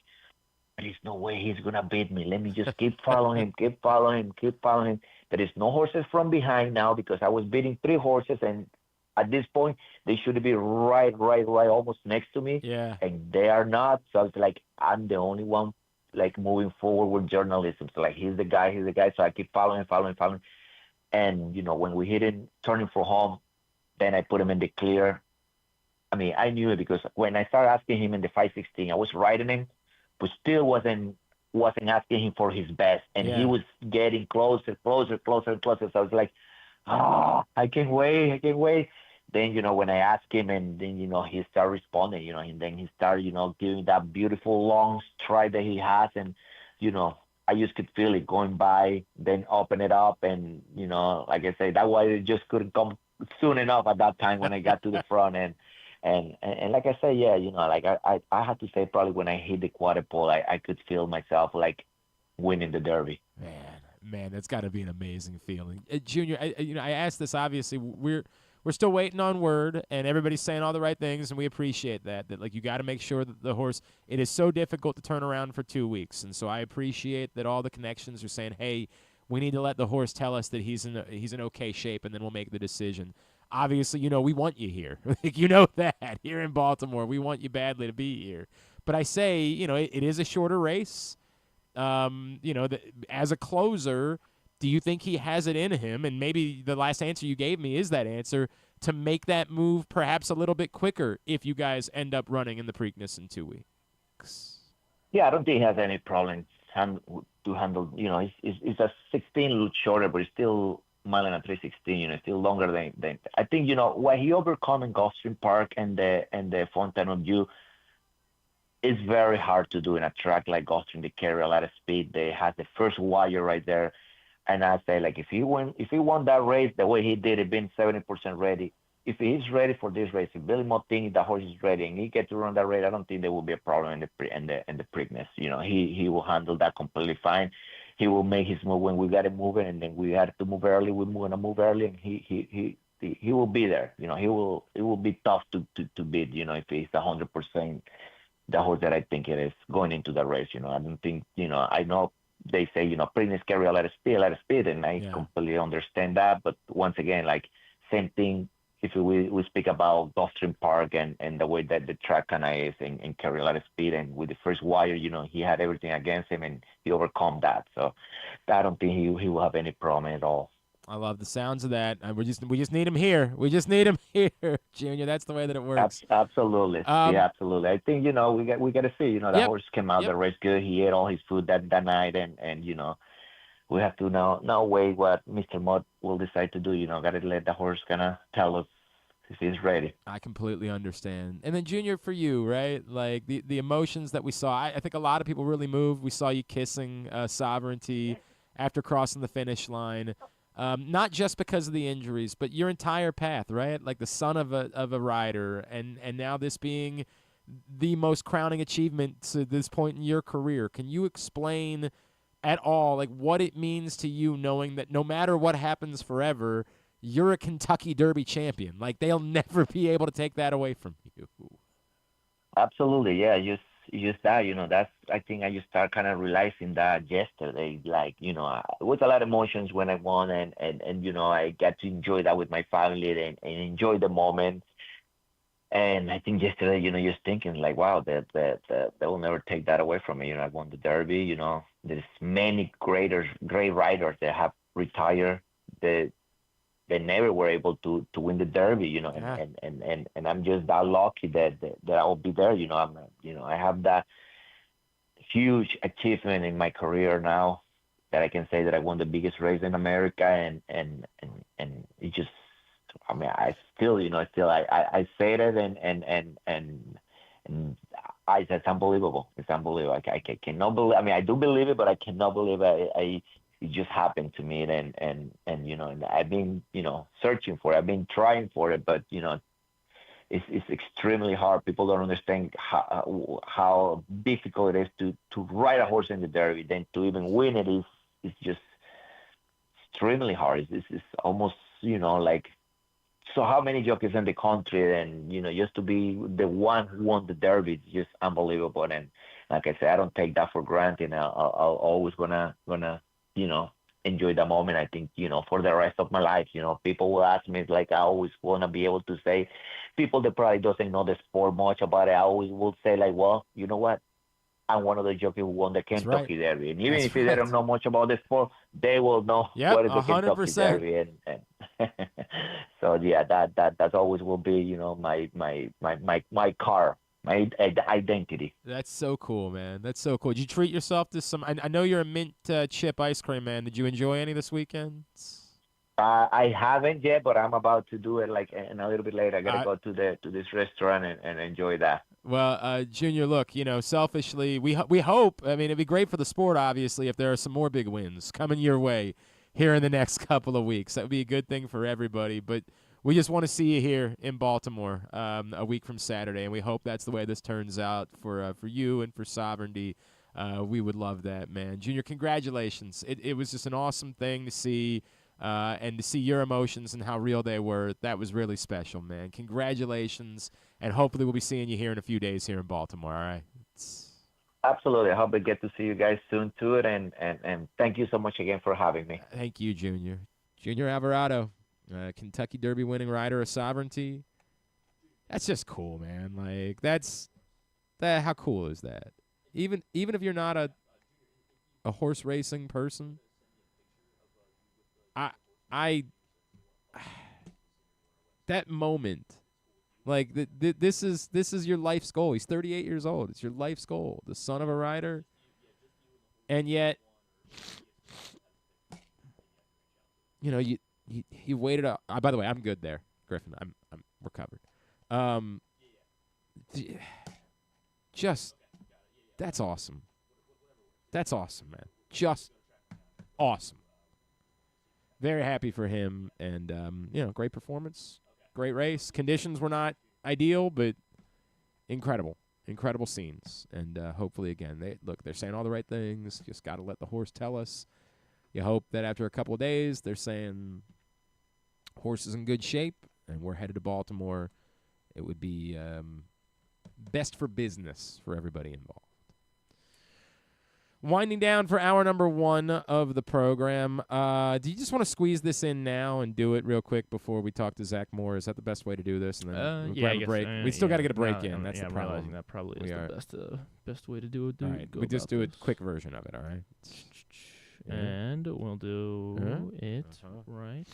there's no way he's going to beat me. Let me just keep following him, keep following him. There is no horses from behind now because I was beating 3 horses, and at this point, they should be right, almost next to me. Yeah. And they are not. So it's like, I'm the only one, like, moving forward with journalism. So, like, he's the guy. So I keep following. And, when we hit him, turning for home, then I put him in the clear. I mean, I knew it because when I started asking him in the 5:16, I was riding him, but still wasn't asking him for his best. And he was getting closer. So I was like, I can't wait. Then, when I asked him, and then, he started responding, and then he started, giving that beautiful long stride that he has. And, I just could feel it going by, then open it up. And, like I said, that way it just couldn't come soon enough at that time when I got to the front. And like I said, like I had to say probably when I hit the quarter pole, I could feel myself like winning the Derby. Man, that's got to be an amazing feeling. Junior, I asked this, obviously, we're still waiting on word, and everybody's saying all the right things, and we appreciate that. That like you got to make sure that the horse. It is so difficult to turn around for 2 weeks, and so I appreciate that all the connections are saying, hey, we need to let the horse tell us that he's in okay shape, and then we'll make the decision. Obviously, we want you here. Like, that here in Baltimore, we want you badly to be here. But I say, it is a shorter race. As a closer, do you think he has it in him? And maybe the last answer you gave me is that answer, to make that move perhaps a little bit quicker if you guys end up running in the Preakness in 2 weeks. Yeah, I don't think he has any problem to handle. It's a 16 a little shorter, but it's still mile and a 316. Still longer than. I think what he overcome in Gulfstream Park and the Fountain of Youth is very hard to do in a track like Gulfstream. They carry a lot of speed. They have the first wire right there. And I say, like, if he won that race the way he did it, being 70% ready, if he's ready for this race, if Billy Mott thinks the horse is ready and he gets to run that race, I don't think there will be a problem in the Preakness. He will handle that completely fine. He will make his move when we got to move it, and then we had to move early. We're going to move early, and he will be there. It will be tough to beat. If he's 100% the horse that I think it is going into the race. I don't think. I know. They say, Preakness carry a lot of speed, and I completely understand that. But once again, like, same thing if we speak about Gulfstream Park and the way that the track kind of is and carry a lot of speed. And with the first wire, he had everything against him, and he overcome that. So I don't think he will have any problem at all. I love the sounds of that. We just need him here. We just need him here, Junior. That's the way that it works. Absolutely. Yeah, absolutely. I think we got to see. The horse came out the race good. He ate all his food that night, and we have to now wait what Mr. Mott will decide to do. Got to let the horse kind of tell us if he's ready. I completely understand. And then Junior, for you, right? Like the emotions that we saw. I think a lot of people really moved. We saw you kissing Sovereignty after crossing the finish line. Not just because of the injuries, but your entire path, right? Like the son of a rider, and now this being the most crowning achievement to this point in your career. Can you explain at all, like, what it means to you knowing that no matter what happens forever, you're a Kentucky Derby champion? Like, they'll never be able to take that away from you. Absolutely, yeah. Just that, that's, I think I just start kind of realizing that yesterday. Like, it was a lot of emotions when I won, and I got to enjoy that with my family and enjoy the moment. And I think yesterday, just thinking like, wow, that they will never take that away from me. I won the Derby. There's many great riders that have retired. They never were able to win the Derby, and I'm just that lucky that I will be there. I have that huge achievement in my career now that I can say that I won the biggest race in America, and it just, I still, I say it, and it's unbelievable. It's unbelievable. I cannot believe. I do believe it, but I cannot believe it just happened to me, and I've been searching for it. I've been trying for it, but it's extremely hard. People don't understand how difficult it is to ride a horse in the Derby. Then to even win it is just extremely hard. It's almost like, so how many jockeys in the country, and just to be the one who won the Derby is just unbelievable. And like I said, I don't take that for granted. I'll always gonna enjoy the moment. I think, for the rest of my life, people will ask me, like, I always want to be able to say, people that probably doesn't know the sport much about it, I always will say, like, well, you know what? I'm one of the jockeys who won the Kentucky Derby. And even if they don't know much about the sport, they will know what is the 100%. Kentucky Derby. And so, yeah, that always will be, my car. My identity. That's so cool, man. That's so cool. Did you treat yourself to some? I know you're a mint chip ice cream man. Did you enjoy any this weekend? I haven't yet, but I'm about to do it. Like, and a little bit later, I gotta go to this restaurant and enjoy that. Well, Junior, look, selfishly, we hope. It'd be great for the sport, obviously, if there are some more big wins coming your way here in the next couple of weeks. That would be a good thing for everybody. But we just want to see you here in Baltimore a week from Saturday, and we hope that's the way this turns out for you and for Sovereignty. We would love that, man. Junior, congratulations. It was just an awesome thing to see. And to see your emotions and how real they were, that was really special, man. Congratulations, and hopefully we'll be seeing you here in a few days here in Baltimore, all right? Absolutely. I hope I get to see you guys soon too, and thank you so much again for having me. Thank you, Junior. Junior Alvarado, Kentucky Derby winning rider of Sovereignty. That's just cool, man. Like how cool is that? Even if you're not a horse racing person, I that moment, like this is your life's goal. He's 38 years old. It's your life's goal. The son of a rider, and yet, you waited up. By the way, I'm good there, Griffin. I'm recovered. Just that's awesome. That's awesome, man. Just awesome. Very happy for him, and great performance, great race. Conditions were not ideal, but incredible scenes. And hopefully, again, they're saying all the right things. Just got to let the horse tell us. You hope that after a couple of days, they're saying horse is in good shape, and we're headed to Baltimore. It would be best for business for everybody involved. Winding down for hour number 1 of the program. Do you just want to squeeze this in now and do it real quick before we talk to Zach Moore? Is that the best way to do this? And then we'll grab a break. We still got to get a break in. That's the problem. Realizing that probably is the best way to do it. All right, we just do a quick version of it. All right. And we'll do it right.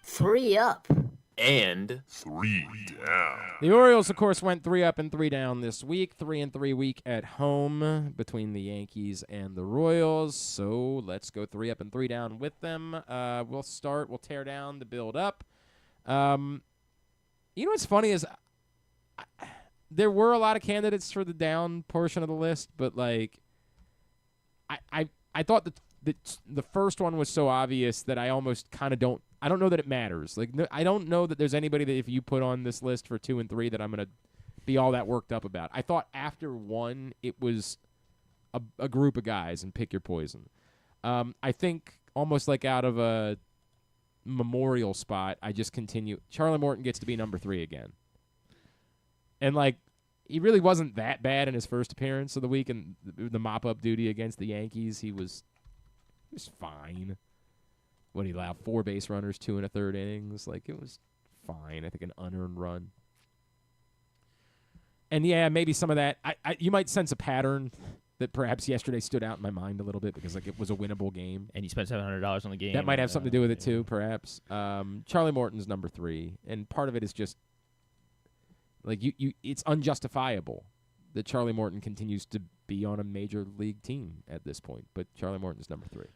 Three up. And 3 down. The Orioles, of course, went 3 up and 3 down this week. 3-3 week at home between the Yankees and the Royals. So let's go 3 up and 3 down with them. We'll tear down to build up. What's funny is there were a lot of candidates for the down portion of the list, but like I thought that the first one was so obvious that I almost kind of don't know that it matters. Like I don't know that there's anybody that if you put on this list for 2 and 3 that I'm going to be all that worked up about. I thought after 1 it was a group of guys and pick your poison. I think almost like out of a memorial spot, I just continue. Charlie Morton gets to be number 3 again. And like he really wasn't that bad in his first appearance of the week and the mop-up duty against the Yankees. He was fine. What, he allowed 4 base runners, 2 1/3 innings. Like, it was fine. I think an unearned run. And, yeah, maybe some of that. You might sense a pattern that perhaps yesterday stood out in my mind a little bit because, like, it was a winnable game. And you spent $700 on the game. That might have something to do with it, too, perhaps. Charlie Morton's number 3. And part of it is just, like, it's unjustifiable that Charlie Morton continues to be on a major league team at this point, but Charlie Morton's number 3.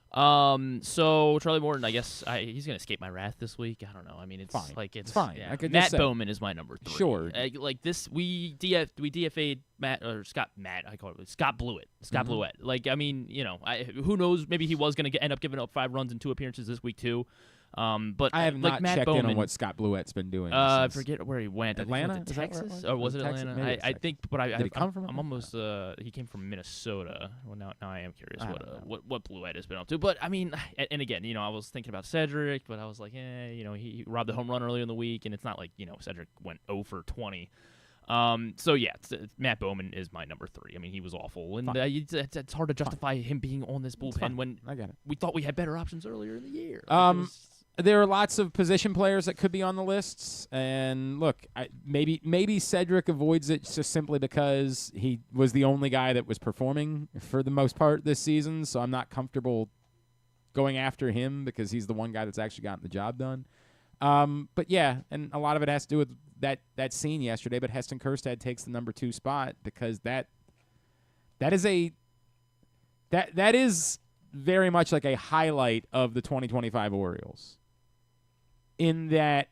So Charlie Morton, I guess he's gonna escape my wrath this week. I don't know. I mean, it's fine. like it's fine. Yeah. I could Matt just say, Bowman is my number 3. Sure. Like this, we DFA'd Scott Blewett. Scott Blewett. Like, I mean, who knows? Maybe he was gonna end up giving up 5 runs in 2 appearances this week too. But I have like not Matt checked Bowman, in on what Scott Blewett's been doing. I forget where he went. Atlanta? I think Is he that went where it to was? Texas, or was it Texas? Atlanta? Maybe it's I think, but Did he come from I'm almost. He came from Minnesota. Well, now I am curious what Blewett has been up to. But I mean, and again, I was thinking about Cedric, but I was like, he robbed the home run earlier in the week, and it's not like Cedric went 0 for 20. So yeah, Matt Bowman is my number 3. I mean, he was awful, and it's hard to justify him being on this bullpen when I get it. We thought we had better options earlier in the year. There are lots of position players that could be on the lists, and look, maybe Cedric avoids it just simply because he was the only guy that was performing for the most part this season, so I'm not comfortable going after him because he's the one guy that's actually gotten the job done. But yeah, and a lot of it has to do with that scene yesterday, but Heston Kjerstad takes the number 2 spot because that is very much like a highlight of the 2025 Orioles. In that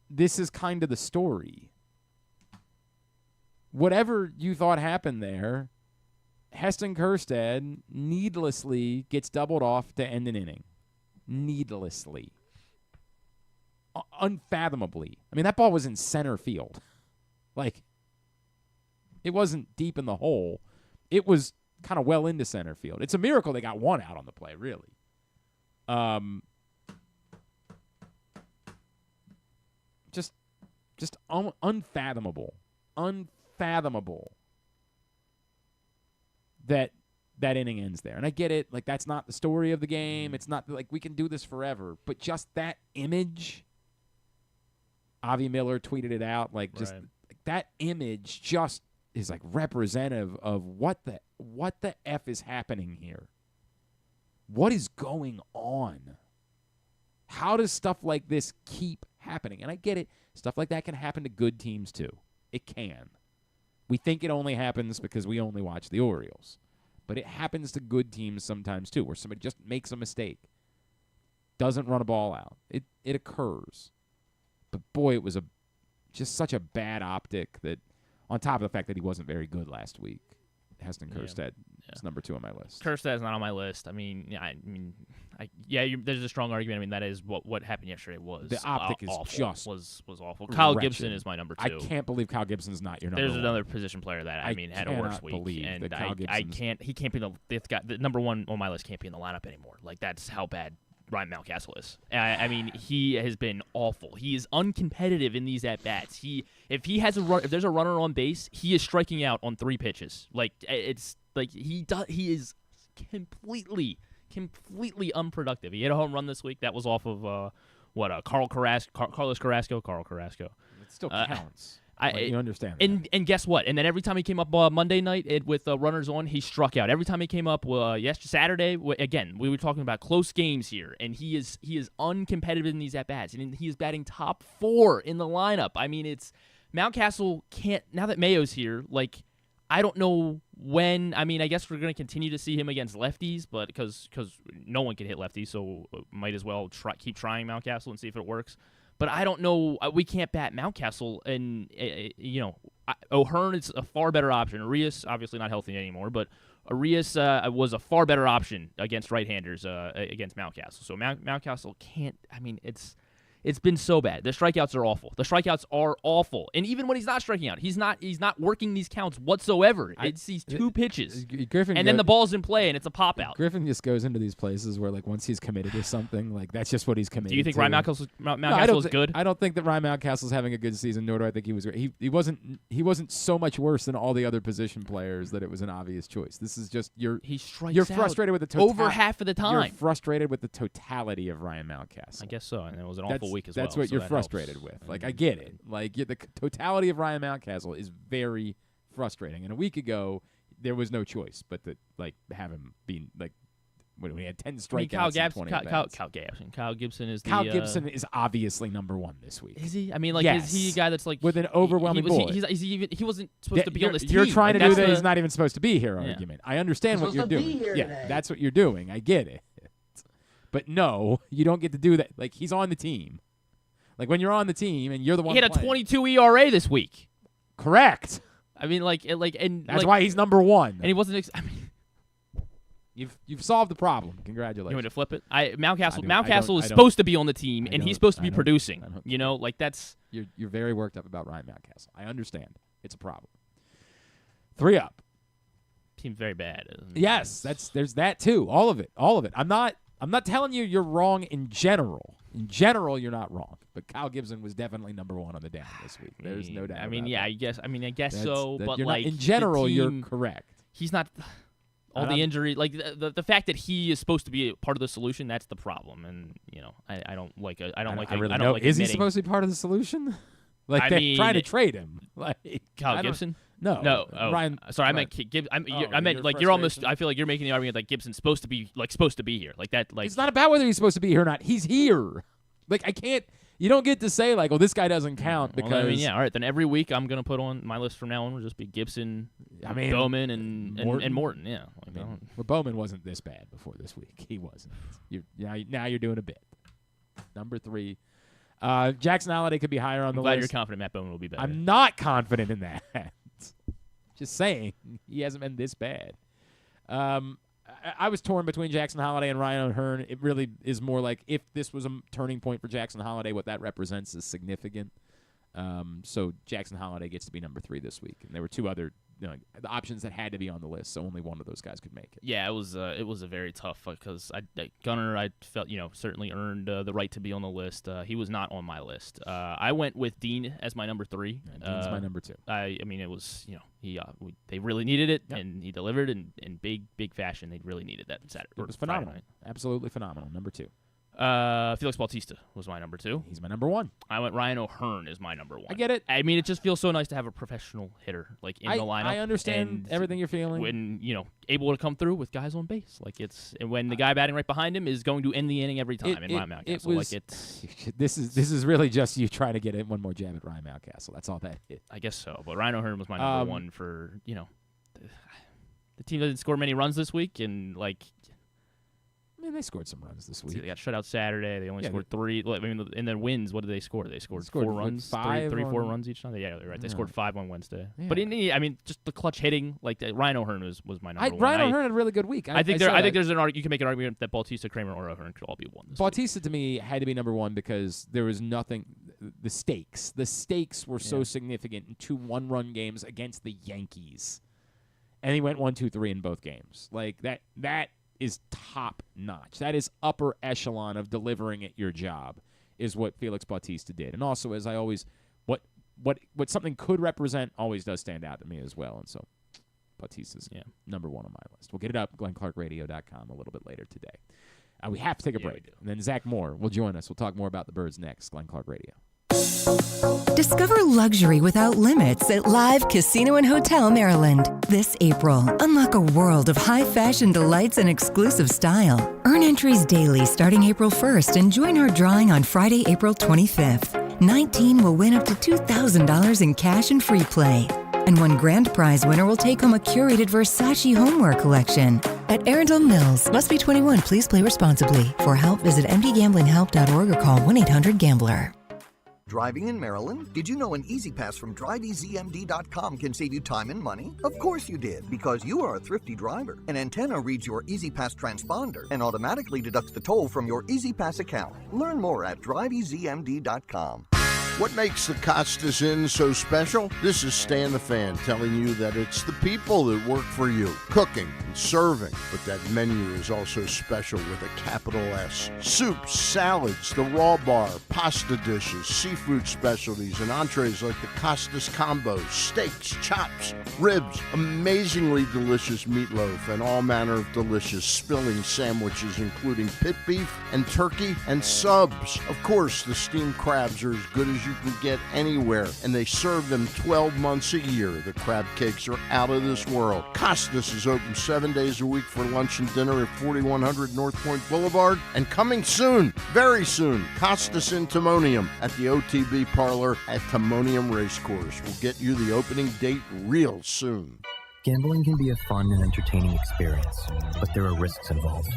this is kind of the story. Whatever you thought happened there, Heston Kjerstad needlessly gets doubled off to end an inning. Needlessly. Unfathomably. I mean, that ball was in center field. Like, It wasn't deep in the hole. It was kind of well into center field. It's a miracle they got one out on the play, really. Just unfathomable that inning ends there. And I get it. Like, that's not the story of the game. It's not like we can do this forever. But just that image, Avi Miller tweeted it out. Like, just like, that image just is like representative of what the F is happening here. What is going on? How does stuff like this keep happening? And I get it. Stuff like that can happen to good teams too. It can. We think it only happens because we only watch the Orioles. But it happens to good teams sometimes too, where somebody just makes a mistake, doesn't run a ball out. It occurs. But boy, it was just such a bad optic that, on top of the fact that he wasn't very good last week, Heston Kjerstad is number 2 on my list. Kjerstad's not on my list. I mean, there's a strong argument. I mean, that is what happened yesterday was the optic is awful. just was awful. Kyle wretched. Gibson is my number 2. I can't believe Kyle Gibson's not your number 1. There's another position player that had a worse week, and I can't. He can't be the number 1 on my list. Can't be in the lineup anymore. Like, that's how bad Ryan Mountcastle is. I mean, he has been awful. He is uncompetitive in these at bats. If there's a runner on base, he is striking out on 3 pitches. Like, it's like he is completely unproductive. He hit a home run this week. That was off of Carlos Carrasco. It still counts. You understand that. And guess what? And then every time he came up Monday night with runners on, he struck out. Every time he came up Saturday, again, we were talking about close games here, and he is uncompetitive in these at-bats, and he is batting top 4 in the lineup. I mean, it's Mountcastle can't, now that Mayo's here, like, I don't know when. I mean, I guess we're going to continue to see him against lefties, but because no one can hit lefties, so might as well keep trying Mountcastle and see if it works. But I don't know. We can't bat Mountcastle, and O'Hearn is a far better option. Arias obviously not healthy anymore, but Arias was a far better option against right-handers against Mountcastle. So Mountcastle can't. I mean, it's been so bad. The strikeouts are awful. And even when he's not striking out, he's not working these counts whatsoever. It's these 2 pitches. Griffin and then the ball's in play and it's a pop out. Griffin just goes into these places where, like, once he's committed to something, like, that's just what he's committed to. Do you think Ryan Mountcastle is good? I don't think that Ryan Mountcastle's having a good season, nor do I think he was great. He wasn't so much worse than all the other position players that it was an obvious choice. This is just you're frustrated with the over half of the time. You're frustrated with the totality of Ryan Mountcastle. I guess so, and it was an awful week as well. That's what you're frustrated helps. with. Like, I get it. Like, the totality of Ryan Mountcastle is very frustrating. And a week ago, there was no choice but to, like, have him be, like, when he had 10 strikeouts in 20 at-bats. Kyle Gibson is Gibson is obviously number 1 this week. Is he? I mean, like, yes. Is he a guy that's, like, with an overwhelming board? He wasn't supposed to be on this team. You're trying like, to do that he's not even supposed to be here argument. I understand what you're doing. Today. That's what you're doing. I get it. But no, you don't get to do that. Like, he's on the team. Like, when you're on the team and you're the one he had playing. a 22 ERA this week. Correct. I mean, and that's why he's number 1. And he wasn't. I mean, you've solved the problem. Congratulations. You want me to flip it? Mountcastle is supposed to be on the team, and he's supposed to be producing. Like, that's. You're very worked up about Ryan Mountcastle. I understand. It's a problem. 3 up. Team's very bad. Yes, there's that too. All of it. I'm not telling you you're wrong in general. In general, you're not wrong. But Kyle Gibson was definitely number 1 on the down this week. There's no doubt. I mean, about yeah, that. I guess so. But, like, in general, the team, you're correct. He's not. All the injury, like the fact that he is supposed to be part of the solution, that's the problem. And I don't like. I don't like. Is he supposed to be part of the solution? Like, they're trying to trade him. Like, Kyle Gibson. No. Oh, Ryan. Sorry, I meant Gibson. I meant like you're almost. I feel like you're making the argument that Gibson's supposed to be here, like that. Like, it's not about whether he's supposed to be here or not. He's here. Like, I can't. You don't get to say, like, oh, this guy doesn't count because. Well, I mean, all right. Then every week I'm gonna put on my list from now on will just be Gibson, Bowman, and Morton. Yeah. Well, Bowman wasn't this bad before this week. He wasn't. Now you're doing a bit. Number 3. Jackson Holliday could be higher on the list. I'm glad you're confident Matt Bowman will be better. I'm not confident in that. Just saying, he hasn't been this bad. I was torn between Jackson Holliday and Ryan O'Hearn. It really is more like, if this was a turning point for Jackson Holliday, what that represents is significant. So Jackson Holliday gets to be number 3 this week. And there were 2 other the options that had to be on the list, so only one of those guys could make it. Yeah, it was a very tough because Gunnar, I felt certainly earned the right to be on the list. He was not on my list. I went with Dean as my number 3. Dean's my number 2. I mean, it was they really needed it, and he delivered in big fashion. They really needed that Saturday. It was phenomenal, absolutely phenomenal. Number 2. Felix Bautista was my number 2. He's my number 1. I went Ryan O'Hearn as my number 1. I get it. I mean, it just feels so nice to have a professional hitter in the lineup. I understand everything you're feeling. When able to come through with guys on base, and when the guy batting right behind him is going to end the inning every time in Ryan Mountcastle. This is really just you trying to get in one more jab at Ryan Mountcastle. That's all that is. I guess so. But Ryan O'Hearn was my number 1 for the team didn't score many runs this week, and I mean, they scored some runs this week. They got shut out Saturday. They only scored 3. I mean, in their wins, what did they score? They scored 4 runs, 4 runs each time. Yeah, they're right. They scored 5 on Wednesday. Yeah. But just the clutch hitting, Ryan O'Hearn was my number 1. Ryan O'Hearn had a really good week. I think there's an argument. You can make an argument that Bautista, Kramer, or O'Hearn could all be 1. Bautista to me had to be number 1 because there was nothing. The stakes were so significant in 2 1-run games against the Yankees, and he went 1, 2, 3 in both games. That is top notch. That is upper echelon of delivering at your job, is what Felix Bautista did. And also, as I always, what something could represent always does stand out to me as well. And so, Bautista's number 1 on my list. We'll get it up GlennClarkRadio.com a little bit later today. We have to take a break. And then Zach Moore will join us. We'll talk more about the Birds next. Glenn Clark Radio. Discover luxury without limits at Live Casino and Hotel Maryland. This April, unlock a world of high-fashion delights and exclusive style. Earn entries daily starting April 1st and join our drawing on Friday, April 25th. 19 will win up to $2,000 in cash and free play. And one grand prize winner will take home a curated Versace homeware collection. At Arundel Mills, must be 21. Please play responsibly. For help, visit mdgamblinghelp.org or call 1-800-GAMBLER. Driving in Maryland? Did you know an Easy Pass from driveeasymd.com can save you time and money? Of course you did, because you are a thrifty driver. An antenna reads your Easy Pass transponder and automatically deducts the toll from your Easy Pass account. Learn more at driveeasymd.com. What makes the Costas Inn so special? This is Stan the Fan telling you that it's the people that work for you, cooking and serving. But that menu is also special with a capital S. Soups, salads, the raw bar, pasta dishes, seafood specialties, and entrees like the Costas combos, steaks, chops, ribs, amazingly delicious meatloaf, and all manner of delicious spilling sandwiches, including pit beef and turkey and subs. Of course, the steamed crabs are as good as you can get anywhere, and they serve them 12 months a year. The crab cakes are out of this world. Costas is open 7 days a week for lunch and dinner at 4100 North Point Boulevard, and coming soon, very soon, Costas in Timonium at the OTB Parlor at Timonium Racecourse. We'll get you the opening date real soon. Gambling can be a fun and entertaining experience, but there are risks involved.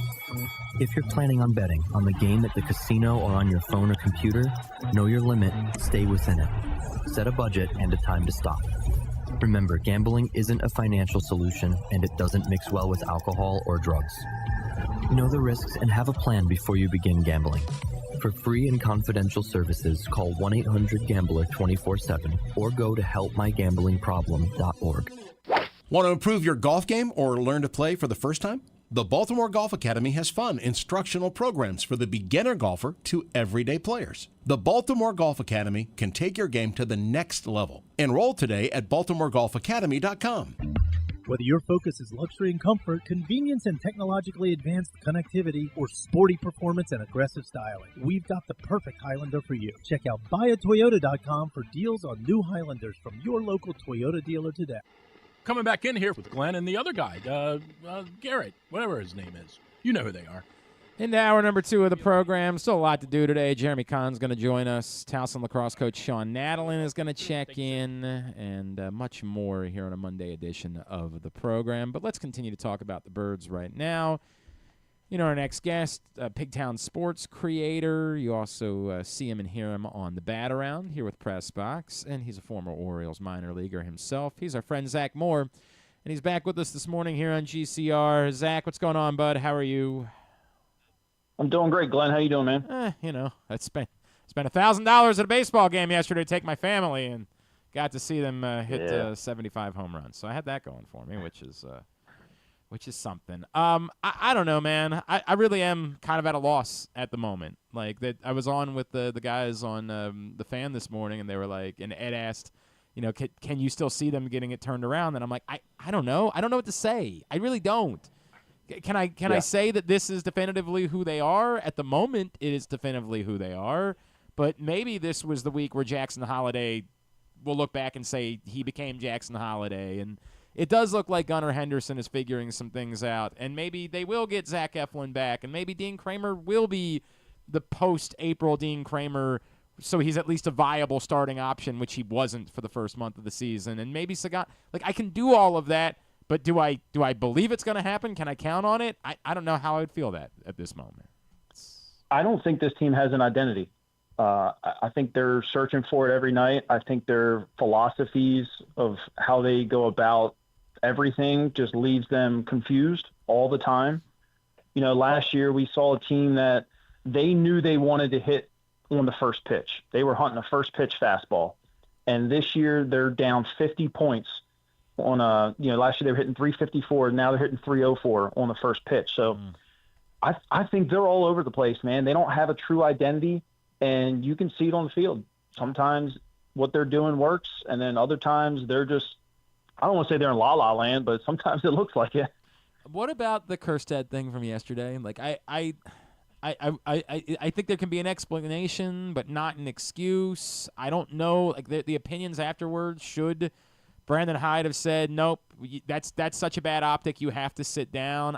If you're planning on betting on the game at the casino or on your phone or computer, know your limit, stay within it. Set a budget and a time to stop. Remember, gambling isn't a financial solution, and it doesn't mix well with alcohol or drugs. Know the risks and have a plan before you begin gambling. For free and confidential services, call 1-800-GAMBLER 24/7 or go to helpmygamblingproblem.org. Want to improve your golf game or learn to play for the first time? The Baltimore Golf Academy has fun, instructional programs for the beginner golfer to everyday players. The Baltimore Golf Academy can take your game to the next level. Enroll today at baltimoregolfacademy.com. Whether your focus is luxury and comfort, convenience and technologically advanced connectivity, or sporty performance and aggressive styling, we've got the perfect Highlander for you. Check out buyatoyota.com for deals on new Highlanders from your local Toyota dealer today. Coming back in here with Glenn and the other guy, Garrett, whatever his name is. You know who they are. Into hour number 2 of the program. Still a lot to do today. Jeremy Conn's going to join us. Towson lacrosse coach Shawn Nadelen is going to check in, and much more here on a Monday edition of the program. But let's continue to talk about the Birds right now. You know, our next guest, Pigtown Sports creator. You also see him and hear him on the Bat Around here with Press Box, and he's a former Orioles minor leaguer himself. He's our friend Zach Moore, and he's back with us this morning here on GCR. Zach, what's going on, bud? How are you? I'm doing great, Glenn. How you doing, man? You know, I spent $1,000 at a baseball game yesterday to take my family, and got to see them hit 75 home runs. So I had that going for me, which is something. I don't know, man. I really am kind of at a loss at the moment. Like that, I was on with the guys on the Fan this morning, and they were like, and Ed asked, can you still see them getting it turned around? And I'm like, I don't know. I don't know what to say. I really don't. Can I say that this is definitively who they are? At the moment, it is definitively who they are. But maybe this was the week where Jackson Holliday will look back and say he became Jackson Holliday. And it does look like Gunnar Henderson is figuring some things out. And maybe they will get Zach Eflin back. And maybe Dean Kramer will be the post-April Dean Kramer, so he's at least a viable starting option, which he wasn't for the first month of the season. And maybe Sagan, I can do all of that. But do I believe it's going to happen? Can I count on it? I don't know how I would feel that at this moment. I don't think this team has an identity. I think they're searching for it every night. I think their philosophies of how they go about everything just leaves them confused all the time. Last year we saw a team that they knew they wanted to hit on the first pitch. They were hunting a first pitch fastball. And this year they're down 50 points on last year they were hitting 354, now they're hitting 304 on the first pitch. So I think they're all over the place, man. They don't have a true identity, and you can see it on the field. Sometimes what they're doing works, and then other times they're just, I don't want to say they're in la-la land, but sometimes it looks like it. What about the Kerstead thing from yesterday? Like, I think there can be an explanation, but not an excuse. I don't know. Like, the opinions afterwards should – Brandon Hyde have said, nope, that's such a bad optic, you have to sit down.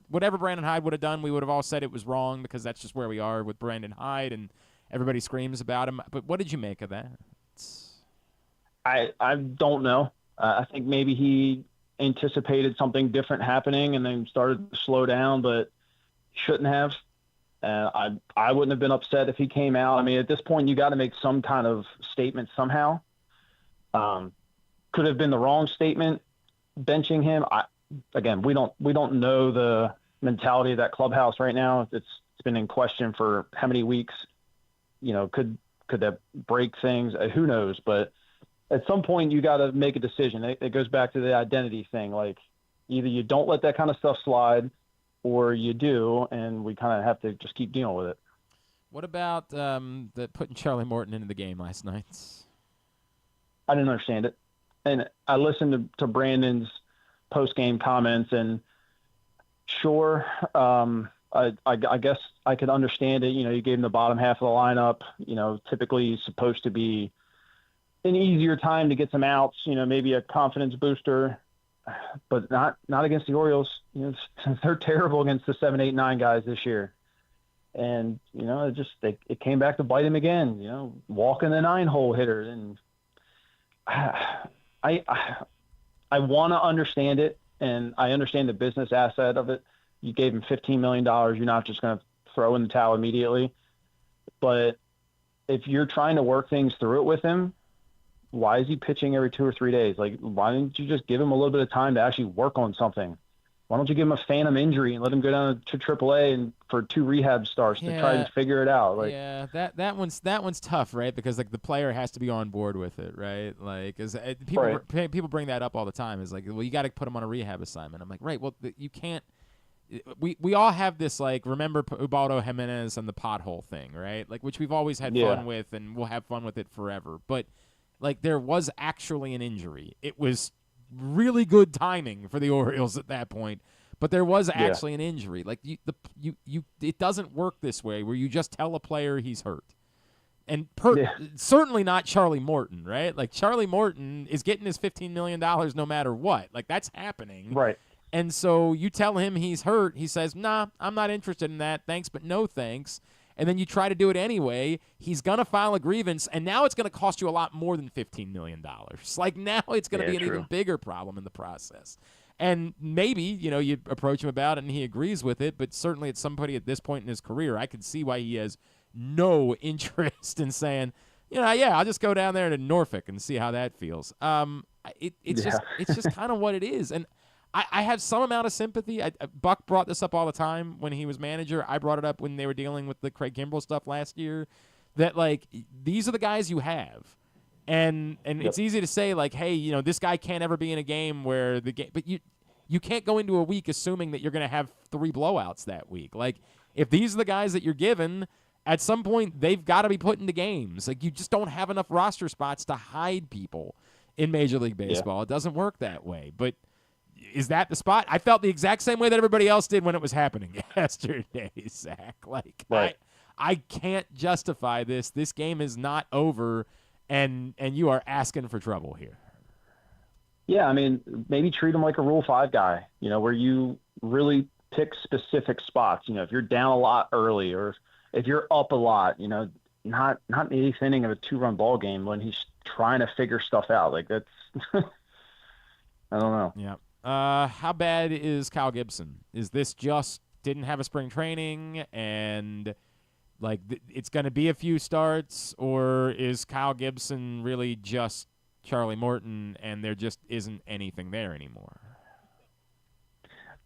Whatever Brandon Hyde would have done, we would have all said it was wrong because that's just where we are with Brandon Hyde, and everybody screams about him. But what did you make of that? I don't know. I think maybe he anticipated something different happening and then started to slow down, but shouldn't have. I wouldn't have been upset if he came out. I mean, at this point, you got to make some kind of statement somehow. Could have been the wrong statement benching him. We don't know the mentality of that clubhouse right now. It's been in question for how many weeks. Could that break things? Who knows? But at some point you got to make a decision. It goes back to the identity thing. Like, either you don't let that kind of stuff slide or you do, and we kind of have to just keep dealing with it. What about putting Charlie Morton into the game last night? I didn't understand it. And I listened to Brandon's post-game comments, and sure, I guess I could understand it. You gave him the bottom half of the lineup. Typically he's supposed to be an easier time to get some outs, maybe a confidence booster, but not against the Orioles. They're terrible against the 7, 8, 9 guys this year. And, it came back to bite him again, walking the 9-hole hitter. And I want to understand it, and I understand the business asset of it. You gave him $15 million. You're not just going to throw in the towel immediately. But if you're trying to work things through it with him, why is he pitching every 2 or 3 days? Like, why don't you just give him a little bit of time to actually work on something? Why don't you give him a phantom injury and let him go down to AAA and for 2 rehab starts to try to figure it out? Like, yeah, that one's tough, right? Because the player has to be on board with it, right? Like, people bring that up all the time. Is like, well, you got to put him on a rehab assignment. I'm like, right? Well, you can't. We all have this, like, remember Ubaldo Jimenez and the pothole thing, right? Like, which we've always had fun with, and we'll have fun with it forever. But like, there was actually an injury. It was really good timing for the Orioles at that point, but there was actually an injury. Like, it doesn't work this way where you just tell a player he's hurt. And certainly not Charlie Morton, right? Like, Charlie Morton is getting his $15 million no matter what. Like, that's happening. Right. And so you tell him he's hurt. He says, nah, I'm not interested in that. Thanks, but no thanks. And then you try to do it anyway. He's going to file a grievance, and now it's going to cost you a lot more than $15 million. Like, now it's going to be an even bigger problem in the process. And maybe, you approach him about it and he agrees with it, but certainly it's somebody at this point in his career, I could see why he has no interest in saying, I'll just go down there to Norfolk and see how that feels. It's just kind of what it is. And I have some amount of sympathy. Buck brought this up all the time when he was manager. I brought it up when they were dealing with the Craig Kimbrell stuff last year, that, like, these are the guys you have. And it's easy to say, like, hey, you know, this guy can't ever be in a game where the game – but you can't go into a week assuming that you're going to have 3 blowouts that week. Like, if these are the guys that you're given, at some point they've got to be put into games. Like, you just don't have enough roster spots to hide people in Major League Baseball. It doesn't work that way. But is that the spot? I felt the exact same way that everybody else did when it was happening yesterday, Zach. Like, right. I can't justify this. This game is not over, and you are asking for trouble here. Yeah, I mean, maybe treat him like a Rule 5 guy, you know, where you really pick specific spots. You know, if you're down a lot early or if you're up a lot, you know, not in the 8th inning of a 2-run ball game when he's trying to figure stuff out. Like, that's I don't know. Yeah. How bad is Kyle Gibson? Is this just didn't have a spring training and like it's going to be a few starts, or is Kyle Gibson really just Charlie Morton and there just isn't anything there anymore?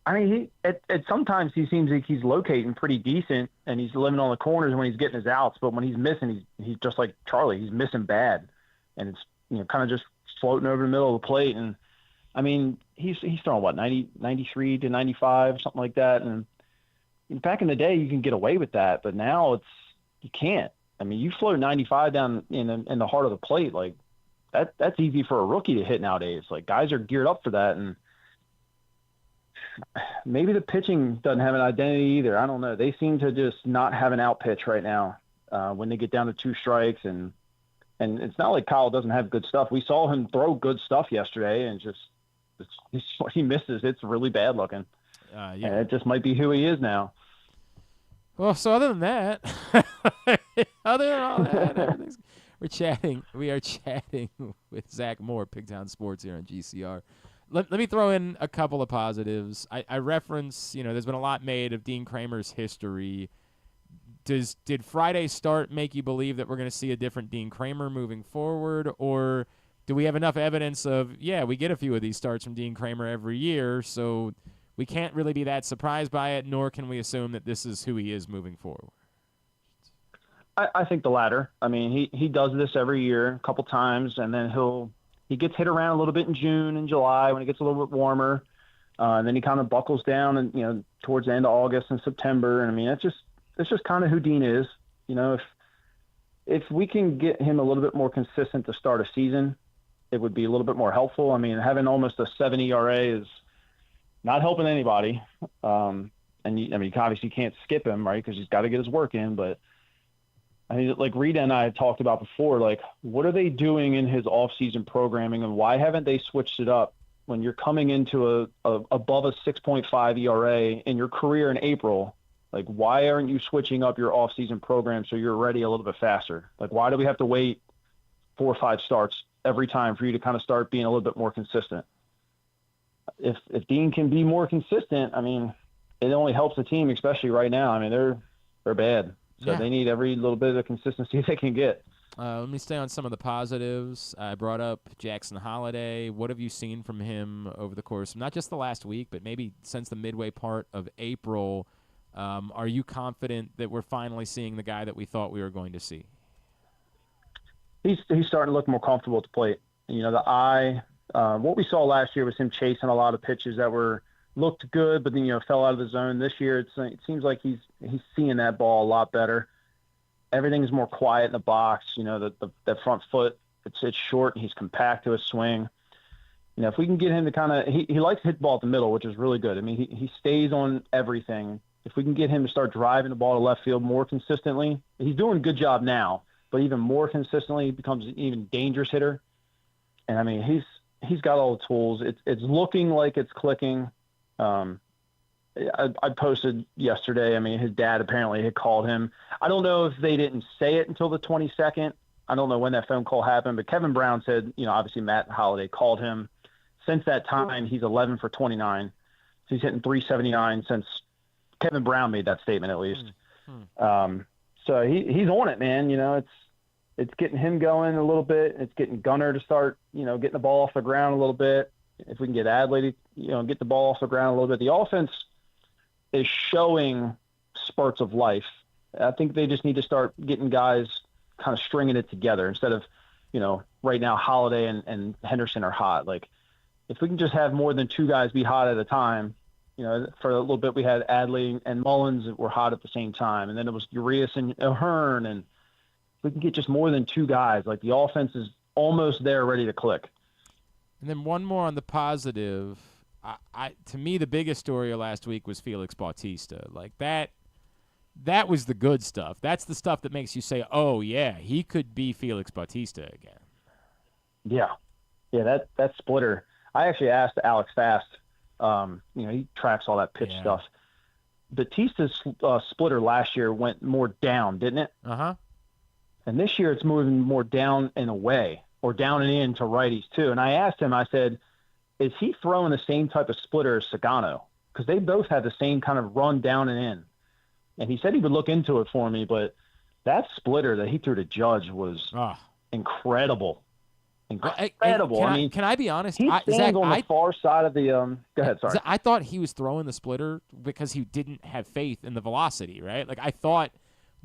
I mean, at sometimes he seems like he's locating pretty decent and he's living on the corners when he's getting his outs, but when he's missing, he's just like Charlie. He's missing bad, and it's, you know, kind of just floating over the middle of the plate. And I mean, he's throwing what, 93 to 95, something like that. And back in the day, you can get away with that, but now you can't. I mean, you float 95 down in the heart of the plate, like that's easy for a rookie to hit nowadays. Like, guys are geared up for that, and maybe the pitching doesn't have an identity either. I don't know. They seem to just not have an out pitch right now when they get down to 2 strikes, and it's not like Kyle doesn't have good stuff. We saw him throw good stuff yesterday, and what he misses, it's really bad looking. And it just might be who he is now. Well, so other than that, other than all that, we are chatting with Zach Moore, Pigtown Sports here on GCR. Let me throw in a couple of positives. I reference, you know, there's been a lot made of Dean Kramer's history. Did Friday's start make you believe that we're going to see a different Dean Kramer moving forward, or do we have enough evidence of, we get a few of these starts from Dean Kramer every year, so we can't really be that surprised by it, nor can we assume that this is who he is moving forward? I think the latter. I mean, he does this every year a couple times, and then he gets hit around a little bit in June and July when it gets a little bit warmer. And then he kind of buckles down, and, you know, towards the end of August and September. And I mean, that's just kind of who Dean is. You know, if we can get him a little bit more consistent to start a season, it would be a little bit more helpful. I mean, having almost a 7 ERA is not helping anybody. And you obviously can't skip him, right? Because he's got to get his work in. But I mean, like Rita and I had talked about before, like, what are they doing in his off-season programming, and why haven't they switched it up when you're coming into above a 6.5 ERA in your career in April? Like, why aren't you switching up your off-season program so you're ready a little bit faster? Like, why do we have to wait 4 or 5 starts every time for you to kind of start being a little bit more consistent? If Dean can be more consistent, I mean, it only helps the team, especially right now. I mean, they're bad. So they need every little bit of consistency they can get. Let me stay on some of the positives. I brought up Jackson Holliday. What have you seen from him over the course of not just the last week, but maybe since the midway part of April? Are you confident that we're finally seeing the guy that we thought we were going to see? He's starting to look more comfortable at the plate. You know, the eye, what we saw last year was him chasing a lot of pitches that looked good, but then, you know, fell out of the zone. This year, it seems like he's seeing that ball a lot better. Everything's more quiet in the box. You know, that front foot, it's short, and he's compact to his swing. You know, if we can get him to kind of, he likes to hit the ball at the middle, which is really good. I mean, he stays on everything. If we can get him to start driving the ball to left field more consistently, he's doing a good job now, but even more consistently, he becomes an even dangerous hitter. And I mean, he's got all the tools. It's looking like it's clicking. I posted yesterday, I mean, his dad apparently had called him. I don't know if they didn't say it until the 22nd. I don't know when that phone call happened, but Kevin Brown said, you know, obviously Matt Holliday called him. Since that time, he's 11 for 29. So he's hitting 379 since Kevin Brown made that statement, at least. So he's on it, man. You know, it's getting him going a little bit. It's getting Gunnar to start, you know, getting the ball off the ground a little bit. If we can get Adley to, you know, get the ball off the ground a little bit. The offense is showing spurts of life. I think they just need to start getting guys kind of stringing it together instead of, you know, right now Holiday and Henderson are hot. Like, if we can just have more than two guys be hot at a time, you know, for a little bit we had Adley and Mullins that were hot at the same time, and then it was Urias and Ahern, and if we can get just more than two guys, like the offense is almost there, ready to click. And then one more on the positive. To me, the biggest story of last week was Felix Bautista. Like that was the good stuff. That's the stuff that makes you say, "Oh yeah, he could be Felix Bautista again." Yeah, that splitter. I actually asked Alex Fast. He tracks all that pitch stuff. Batista's splitter last year went more down, didn't it? Uh-huh. And this year it's moving more down and away, or down and in to righties too. And I asked him, I said, is he throwing the same type of splitter as Sagano? Because they both have the same kind of run down and in. And he said he would look into it for me, but that splitter that he threw to Judge was incredible. Incredible. Can I be honest? He stands on the far side of the go ahead, sorry. I thought he was throwing the splitter because he didn't have faith in the velocity, right? Like, I thought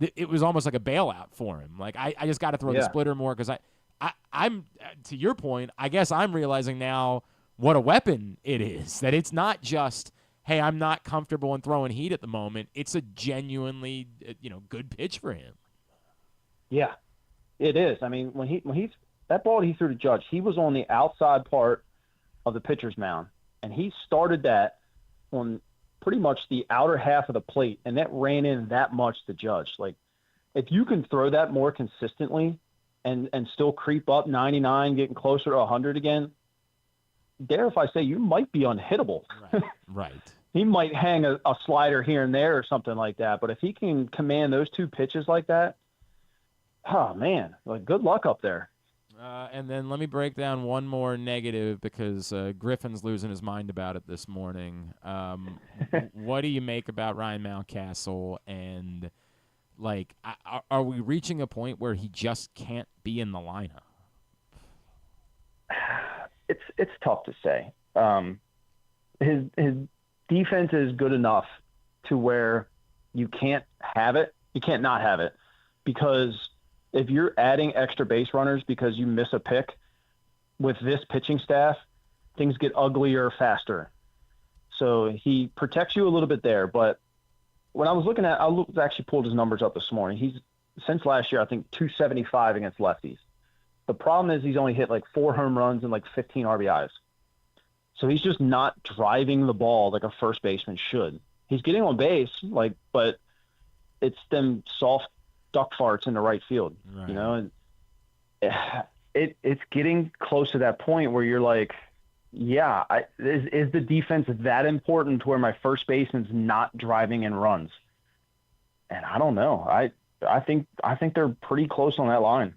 it was almost like a bailout for him. Like, I just got to throw the splitter more because I'm to your point, I guess I'm realizing now what a weapon it is. That it's not just, hey, I'm not comfortable in throwing heat at the moment. It's a genuinely good pitch for him. Yeah, it is. I mean, when he's that ball he threw to Judge, he was on the outside part of the pitcher's mound, and he started that on pretty much the outer half of the plate, and that ran in that much to Judge. Like, if you can throw that more consistently and still creep up 99, getting closer to 100 again, dare if I say you might be unhittable. Right. He might hang a slider here and there or something like that, but if he can command those two pitches like that, oh, man, like, good luck up there. And then let me break down one more negative because Griffin's losing his mind about it this morning. What do you make about Ryan Mountcastle? And, like, are we reaching a point where he just can't be in the lineup? It's tough to say. His defense is good enough to where you can't have it. You can't not have it, because if you're adding extra base runners because you miss a pick with this pitching staff, things get uglier faster. So he protects you a little bit there. But when I was looking at, actually pulled his numbers up this morning. He's, since last year, I think 275 against lefties. The problem is he's only hit like 4 home runs and like 15 RBIs. So he's just not driving the ball like a first baseman should. He's getting on base, but it's them soft duck farts in the right field, and it's getting close to that point where you're like, is the defense that important to where my first baseman's not driving in runs? And I don't know. I think they're pretty close on that line.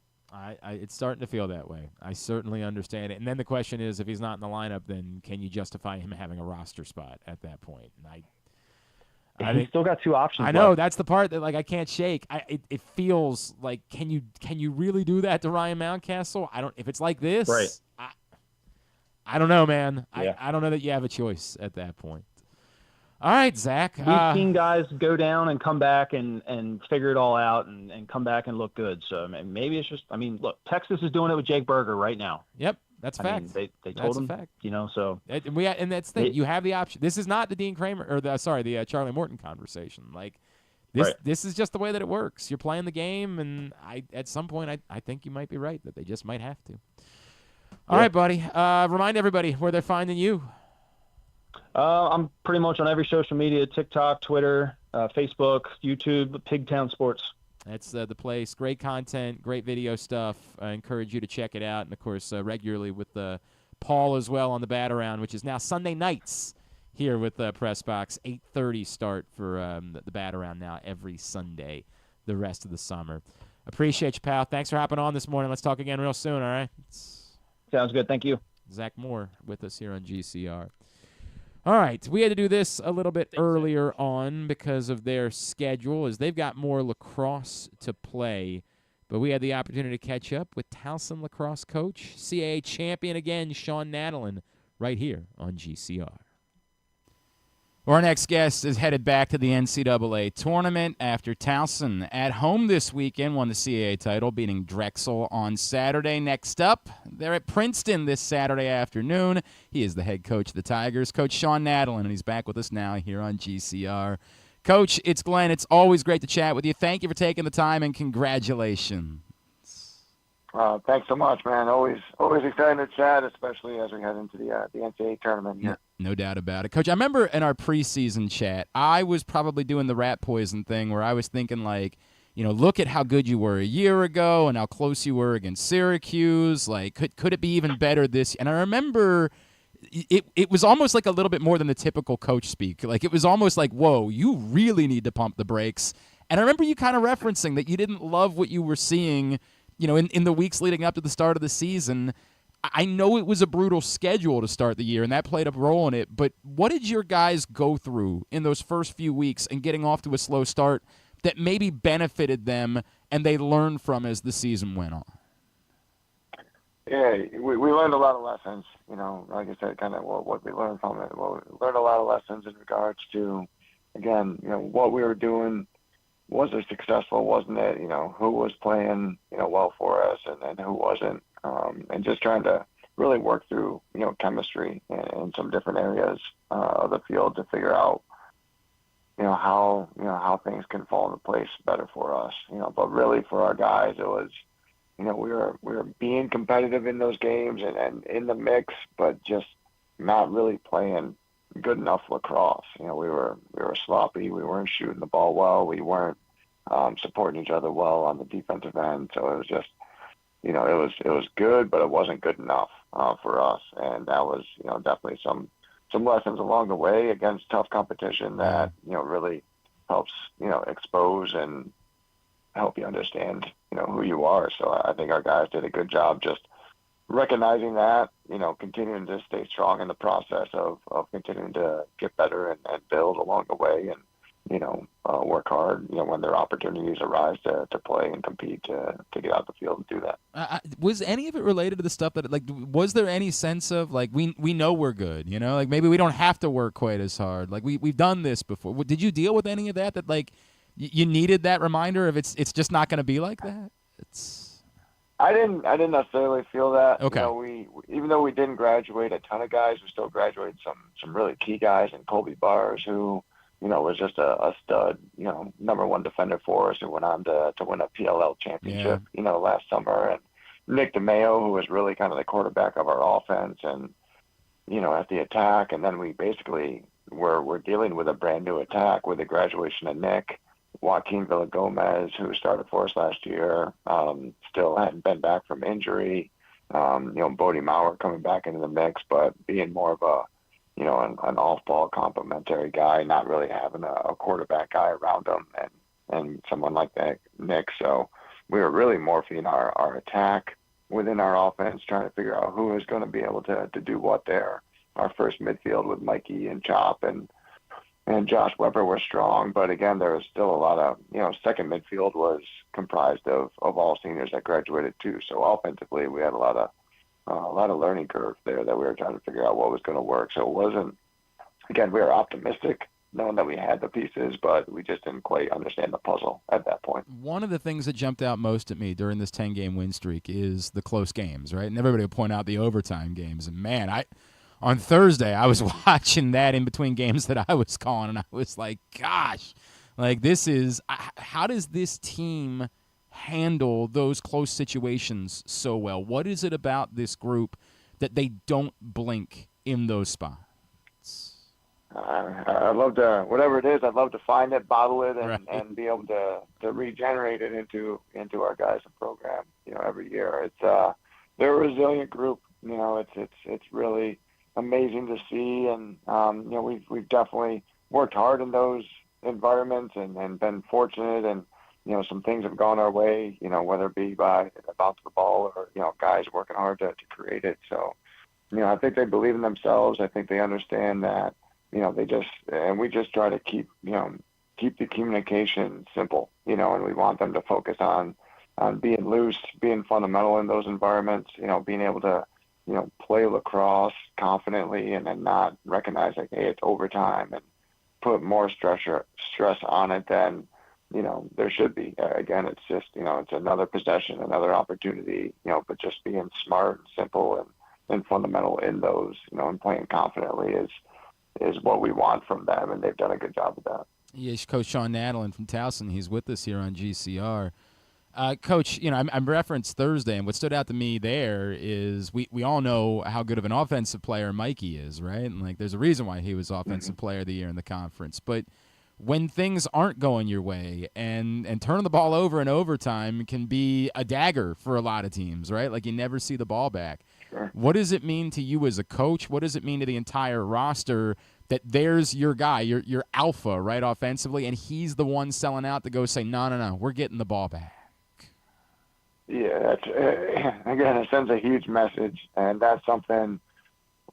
It's starting to feel that way. I certainly understand it. And then the question is, if he's not in the lineup, then can you justify him having a roster spot at that point? And He's still got 2 options. I know that's the part that I can't shake. It feels like can you really do that to Ryan Mountcastle? If it's like this, right? I don't know, man. Yeah. I don't know that you have a choice at that point. All right, Zach. We've seen guys go down and come back and figure it all out and come back and look good. So maybe it's just, look, Texas is doing it with Jake Berger right now. Yep. That's a fact. They told him, fact. So and that's the thing. You have the option. This is not the Dean Kramer or the Charlie Morton conversation. Like this is just the way that it works. You're playing the game, and at some point I think you might be right that they just might have to. All right, buddy. Remind everybody where they're finding you. I'm pretty much on every social media: TikTok, Twitter, Facebook, YouTube, Pigtown Sports. That's the place. Great content, great video stuff. I encourage you to check it out. And, of course, regularly with Paul as well on the Bat Around, which is now Sunday nights here with Press Box. 8:30 start for the Bat Around now every Sunday the rest of the summer. Appreciate you, pal. Thanks for hopping on this morning. Let's talk again real soon, all right? Sounds good. Thank you. Zach Moore with us here on GCR. All right, we had to do this a little bit earlier on because of their schedule, as they've got more lacrosse to play. But we had the opportunity to catch up with Towson lacrosse coach, CAA champion again, Shawn Nadelen, right here on GCR. Our next guest is headed back to the NCAA tournament after Towson at home this weekend won the CAA title, beating Drexel on Saturday. Next up, they're at Princeton this Saturday afternoon. He is the head coach of the Tigers, Coach Shawn Nadelen, and he's back with us now here on GCR. Coach, it's Glenn. It's always great to chat with you. Thank you for taking the time, and congratulations. Thanks so much, man. Always excited to chat, especially as we head into the NCAA tournament. Yeah. No doubt about it. Coach, I remember in our preseason chat, I was probably doing the rat poison thing where I was thinking like, look at how good you were a year ago and how close you were against Syracuse. Like, could it be even better this? And I remember it was almost like a little bit more than the typical coach speak. Like, it was almost like, whoa, you really need to pump the brakes. And I remember you kind of referencing that you didn't love what you were seeing in the weeks leading up to the start of the season. I know it was a brutal schedule to start the year, and that played a role in it, but what did your guys go through in those first few weeks and getting off to a slow start that maybe benefited them and they learned from as the season went on? Yeah, we learned a lot of lessons, like I said, kind of what we learned from it. Well, we learned a lot of lessons in regards to, again, what we were doing. Was it successful? Wasn't it? Who was playing, well for us and who wasn't? And just trying to really work through, chemistry in some different areas of the field to figure out, how things can fall into place better for us. But really for our guys, it was, we were being competitive in those games and in the mix, but just not really playing good enough lacrosse. We were sloppy. We weren't shooting the ball well. We weren't supporting each other well on the defensive end. So it was just, it was good, but it wasn't good enough for us. And that was, definitely some lessons along the way against tough competition that, really helps, expose and help you understand, who you are. So I think our guys did a good job just recognizing that, continuing to stay strong in the process of continuing to get better and build along the way and, work hard, when their opportunities arise to play and compete to get out the field and do that. Was any of it related to the stuff that, was there any sense of, we know we're good, maybe we don't have to work quite as hard. We've done this before. Did you deal with any of that you needed that reminder of it's just not going to be like that? I didn't necessarily feel that. Okay. We even though we didn't graduate a ton of guys, we still graduated some really key guys, and Colby Bars, who was just a stud, number one defender for us, who went on to win a PLL championship, last summer, and Nick DeMeo, who was really kind of the quarterback of our offense, and at the attack, and then we basically we're dealing with a brand new attack with the graduation of Nick. Joaquin Villagomez, who started for us last year, still hadn't been back from injury. Bodie Maurer coming back into the mix, but being more of an off-ball complementary guy, not really having a quarterback guy around him and someone like that, Nick. So we were really morphing our attack within our offense, trying to figure out who is going to be able to do what there. Our first midfield with Mikey and Chop and Josh Weber were strong, but again, there was still a lot of, second midfield was comprised of all seniors that graduated too. So offensively, we had a lot of learning curve there that we were trying to figure out what was going to work. So it wasn't, again, we were optimistic knowing that we had the pieces, but we just didn't quite understand the puzzle at that point. One of the things that jumped out most at me during this 10-game win streak is the close games, right? And everybody will point out the overtime games. And man, on Thursday, I was watching that in between games that I was calling, and I was like, gosh, this is – how does this team handle those close situations so well? What is it about this group that they don't blink in those spots? I'd love to – whatever it is, I'd love to find it, bottle it, and be able to regenerate it into our guys and program, every year. They're a resilient group. It's really – amazing to see, and we've definitely worked hard in those environments and been fortunate, and some things have gone our way, whether it be by the bounce of the ball or guys working hard to create it. So I think they believe in themselves. I think they understand that we just try to keep the communication simple, and we want them to focus on being loose, being fundamental in those environments, being able to play lacrosse confidently and then not recognize hey, it's overtime and put more stress on it than, there should be. Again, it's just, it's another possession, another opportunity, but just being smart and simple and fundamental in those, and playing confidently is what we want from them, and they've done a good job of that. Yes, Coach Shawn Nadelen from Towson. He's with us here on GCR. Coach, I referenced Thursday, and what stood out to me there is we all know how good of an offensive player Mikey is, right? And, there's a reason why he was Offensive Player of the Year in the conference. But when things aren't going your way and turning the ball over in overtime can be a dagger for a lot of teams, right? You never see the ball back. Sure. What does it mean to you as a coach? What does it mean to the entire roster that there's your guy, your alpha, right, offensively, and he's the one selling out to go say, no, we're getting the ball back? Yeah, that's, again, it sends a huge message, and that's something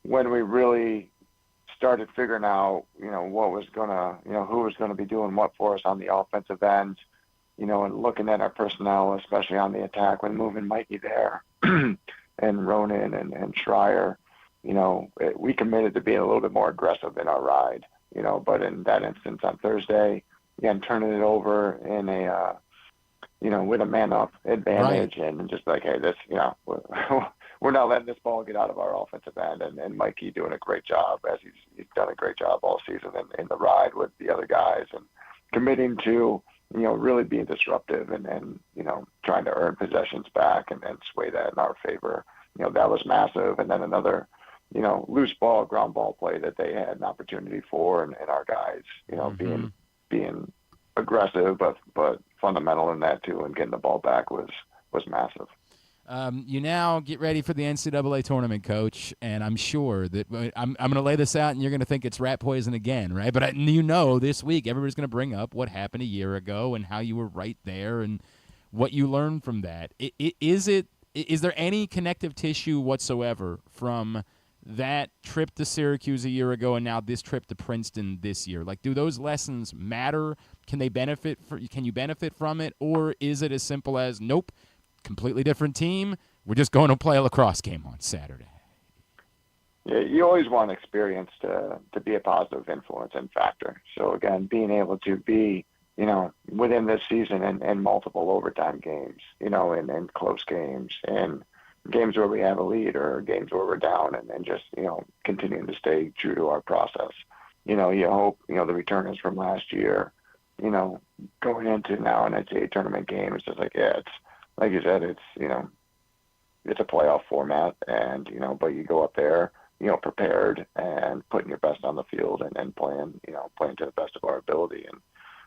when we really started figuring out, what was gonna, who was gonna be doing what for us on the offensive end, and looking at our personnel, especially on the attack, when moving Mikey there and Ronan and Schreier, we committed to being a little bit more aggressive in our ride, but in that instance on Thursday, again, turning it over in a, with a man-up advantage, right, and just hey, this, we're not letting this ball get out of our offensive end, and Mikey doing a great job, as he's done a great job all season in the ride with the other guys, and committing to, really being disruptive and trying to earn possessions back and sway that in our favor. That was massive. And then another, loose ball, ground ball play that they had an opportunity for, and our guys, being aggressive, but fundamental in that too, and getting the ball back was massive. You now get ready for the NCAA tournament, Coach, and I'm sure that I'm going to lay this out, and you're going to think it's rat poison again, right? But this week everybody's going to bring up what happened a year ago and how you were right there and what you learned from that. Is there any connective tissue whatsoever from that trip to Syracuse a year ago and now this trip to Princeton this year? Do those lessons matter? Can you benefit from it, or is it as simple as nope? Completely different team. We're just going to play a lacrosse game on Saturday. Yeah, you always want experience to be a positive influence and factor. So again, being able to be, within this season and multiple overtime games, and close games and games where we have a lead or games where we're down, and just, continuing to stay true to our process. You hope, the returners from last year, going into now an NCAA tournament game, it's just it's, like you said, it's, it's a playoff format, and, but you go up there, prepared and putting your best on the field and playing to the best of our ability,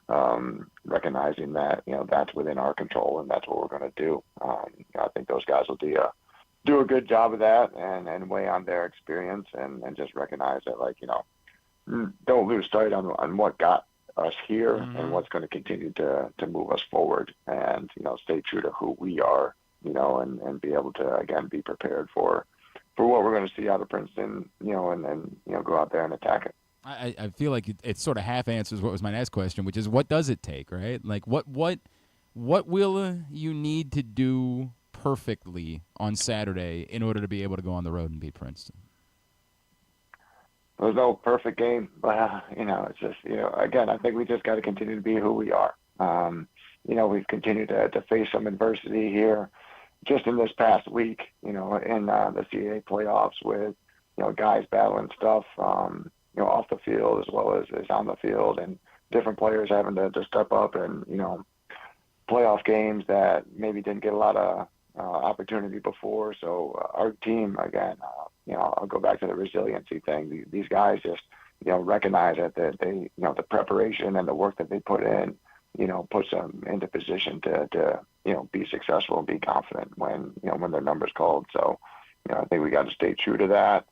and recognizing that, that's within our control and that's what we're going to do. I think those guys will do a good job of that and weigh on their experience and just recognize that, don't lose sight on what got us here and what's going to continue to move us forward, and stay true to who we are, and be able to again be prepared for what we're going to see out of Princeton, and then go out there and attack it. I feel like it sort of half answers what was my next question, which is what does it take, right? What will you need to do perfectly on Saturday in order to be able to go on the road and beat Princeton? There's no perfect game, but, it's just, again, I think we just got to continue to be who we are. We've continued to face some adversity here just in this past week, in the CAA playoffs with, guys battling stuff, off the field as well as on the field, and different players having to step up and, playoff games that maybe didn't get a lot of opportunity before. So our team, again, I'll go back to the resiliency thing. These guys just, recognize that they, the preparation and the work that they put in, puts them into position to be successful and be confident when their number's called. So, I think we got to stay true to that,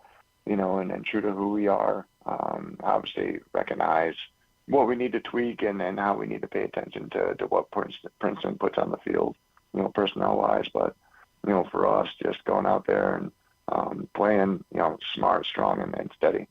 and true to who we are. Obviously recognize what we need to tweak and how we need to pay attention to what Princeton puts on the field, personnel-wise. But, for us, just going out there and playing, smart, strong, and steady.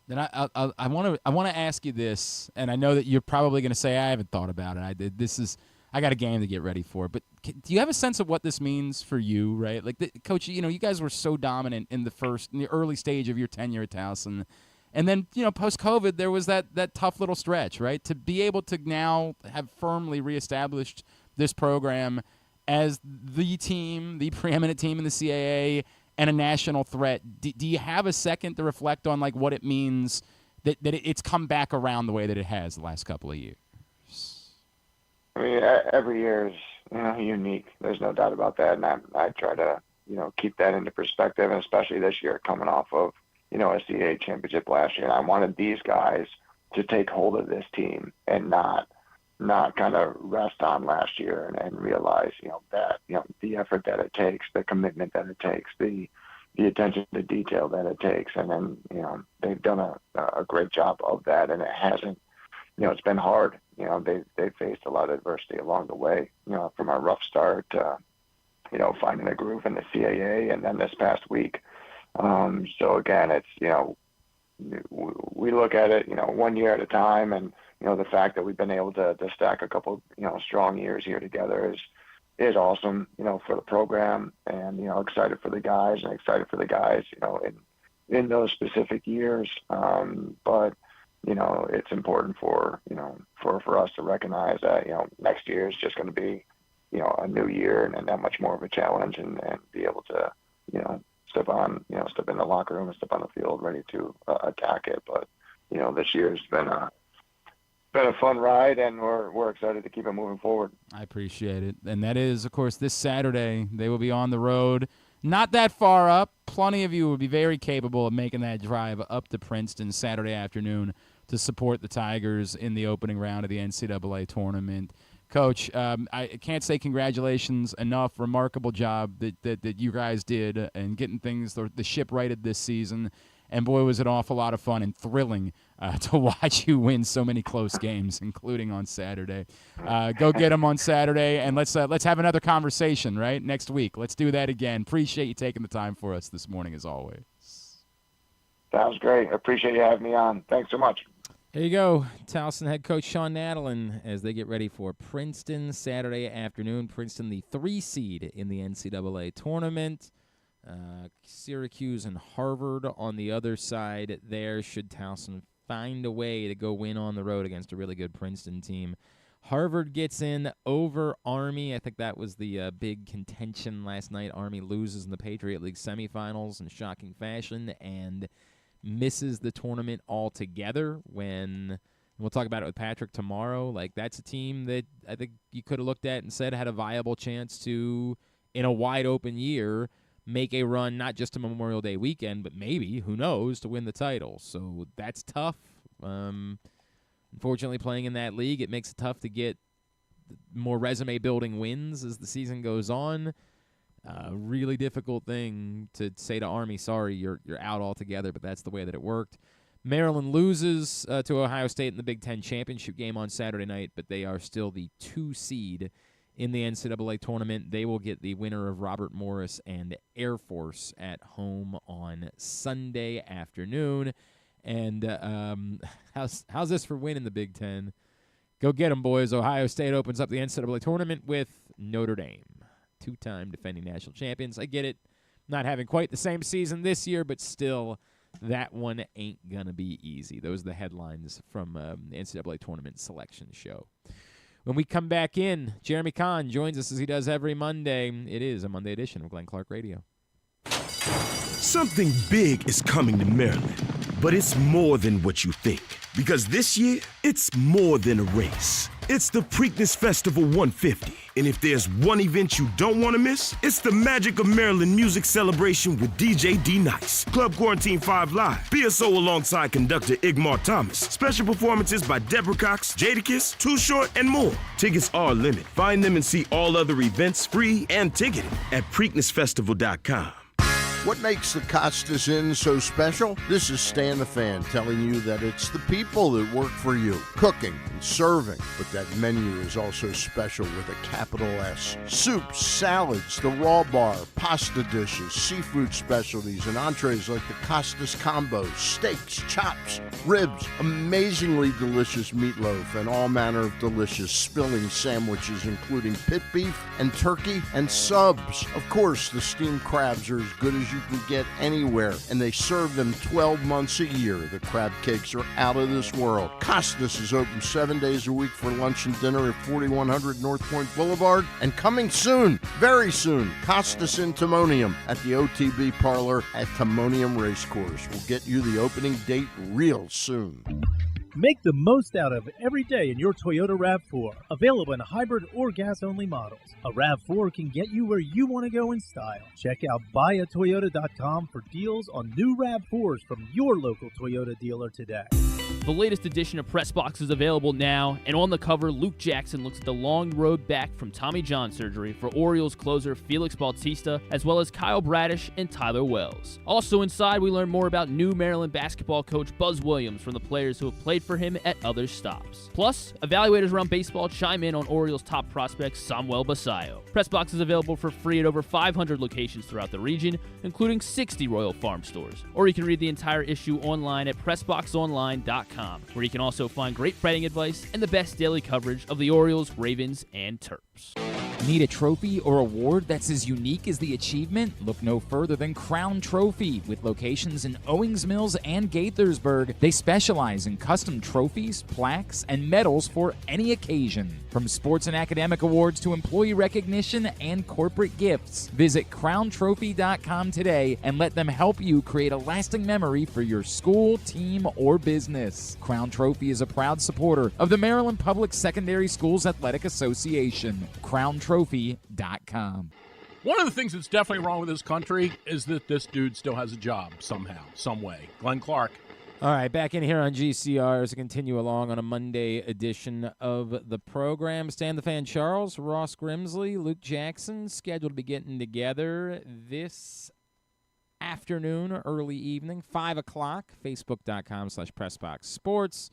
Then I want to ask you this, and I know that you're probably going to say I haven't thought about it. I got a game to get ready for. But do you have a sense of what this means for you, right? Coach, you guys were so dominant in the early stage of your tenure at Towson, And then, post-COVID, there was that tough little stretch, right? To be able to now have firmly reestablished this program as the team, the preeminent team in the CAA, and a national threat. Do you have a second to reflect on like what it means that it's come back around the way that it has the last couple of years? I mean, every year is unique. There's no doubt about that, and I try to keep that into perspective, and especially this year coming off of a CAA championship last year. And I wanted these guys to take hold of this team and not kind of rest on last year and realize, that, the effort that it takes, the commitment that it takes, the attention to detail that it takes. And then, they've done a great job of that. And it hasn't, it's been hard. They faced a lot of adversity along the way, from a rough start to, finding a groove in the CAA and then this past week. So again, it's, we look at it, 1 year at a time, and, the fact that we've been able to stack a couple, strong years here together is awesome, for the program, and, excited for the guys in those specific years. But, it's important for us to recognize that, next year is just going to be, a new year and that much more of a challenge, and be able to, step in the locker room and step on the field ready to attack it. But, this year's been a fun ride, and we're excited to keep it moving forward. I appreciate it. And that is, of course, this Saturday. They will be on the road. Not that far up. Plenty of you will be very capable of making that drive up to Princeton Saturday afternoon to support the Tigers in the opening round of the NCAA tournament. Coach, I can't say congratulations enough. Remarkable job that you guys did in getting things, the ship righted this season. And, boy, was it an awful lot of fun and thrilling to watch you win so many close games, including on Saturday. Go get them on Saturday, and let's have another conversation, right, next week. Let's do that again. Appreciate you taking the time for us this morning, as always. Sounds great. Appreciate you having me on. Thanks so much. There you go. Towson head coach Shawn Nadelen as they get ready for Princeton Saturday afternoon. Princeton, the 3 seed in the NCAA tournament. Syracuse and Harvard on the other side there. Should Towson find a way to go win on the road against a really good Princeton team. Harvard gets in over Army. I think that was the big contention last night. Army loses in the Patriot League semifinals in shocking fashion and misses the tournament altogether. When we'll talk about it with Patrick tomorrow. Like, that's a team that I think you could have looked at and said had a viable chance to, in a wide open year, make a run not just to Memorial Day weekend, but maybe, who knows, to win the title. So that's tough. Unfortunately, playing in that league, it makes it tough to get more resume-building wins as the season goes on. Really difficult thing to say to Army, sorry, you're out altogether, but that's the way that it worked. Maryland loses to Ohio State in the Big Ten championship game on Saturday night, but they are still the 2 seed in the NCAA tournament. They will get the winner of Robert Morris and Air Force at home on Sunday afternoon. And how's this for winning the Big Ten? Go get them, boys. Ohio State opens up the NCAA tournament with Notre Dame, 2-time defending national champions. I get it, not having quite the same season this year, but still, that one ain't going to be easy. Those are the headlines from the NCAA tournament selection show. When we come back in, Jeremy Conn joins us as he does every Monday. It is a Monday edition of Glenn Clark Radio. Something big is coming to Maryland, but it's more than what you think. Because this year, it's more than a race. It's the Preakness Festival 150. And if there's one event you don't want to miss, it's the Magic of Maryland music celebration with DJ D-Nice, Club Quarantine 5 Live, BSO alongside conductor Igmar Thomas, special performances by Deborah Cox, Jadakiss, Too Short, and more. Tickets are limited. Find them and see all other events free and ticketed at PreaknessFestival.com. What makes the Costas Inn so special? This is Stan the Fan telling you that it's the people that work for you, cooking and serving. But that menu is also special with a capital S. Soups, salads, the raw bar, pasta dishes, seafood specialties, and entrees like the Costas combos, steaks, chops, ribs, amazingly delicious meatloaf, and all manner of delicious spilling sandwiches, including pit beef and turkey and subs. Of course, the steamed crabs are as good as you can get anywhere, and they serve them 12 months a year. The crab cakes are out of this world. Costas is open 7 days a week for lunch and dinner at 4100 North Point Boulevard. And coming soon, very soon, Costas in Timonium at the OTB Parlor at Timonium Racecourse. We'll get you the opening date real soon. Make the most out of every day in your Toyota RAV4. Available in hybrid or gas-only models. A RAV4 can get you where you want to go in style. Check out buyatoyota.com for deals on new RAV4s from your local Toyota dealer today. The latest edition of Press Box is available now, and on the cover, Luke Jackson looks at the long road back from Tommy John surgery for Orioles closer Felix Bautista, as well as Kyle Bradish and Tyler Wells. Also inside, we learn more about new Maryland basketball coach Buzz Williams from the players who have played for him at other stops. Plus, evaluators around baseball chime in on Orioles top prospect Samuel Basayo. Press Box is available for free at over 500 locations throughout the region, including 60 Royal Farm stores. Or you can read the entire issue online at PressBoxOnline.com, where you can also find great betting advice and the best daily coverage of the Orioles, Ravens, and Terps. Need a trophy or award that's as unique as the achievement? Look no further than Crown Trophy. With locations in Owings Mills and Gaithersburg, they specialize in custom trophies, plaques, and medals for any occasion. From sports and academic awards to employee recognition and corporate gifts, visit crowntrophy.com today and let them help you create a lasting memory for your school, team, or business. Crown Trophy is a proud supporter of the Maryland Public Secondary Schools Athletic Association. crowntrophy.com. One of the things that's definitely wrong with this country is that this dude still has a job somehow, some way. Glenn Clark. All right, back in here on GCR as we continue along on a Monday edition of the program. Stan the Fan Charles, Ross Grimsley, Luke Jackson, scheduled to be getting together this afternoon, early evening, 5 o'clock, facebook.com/PressBoxSports.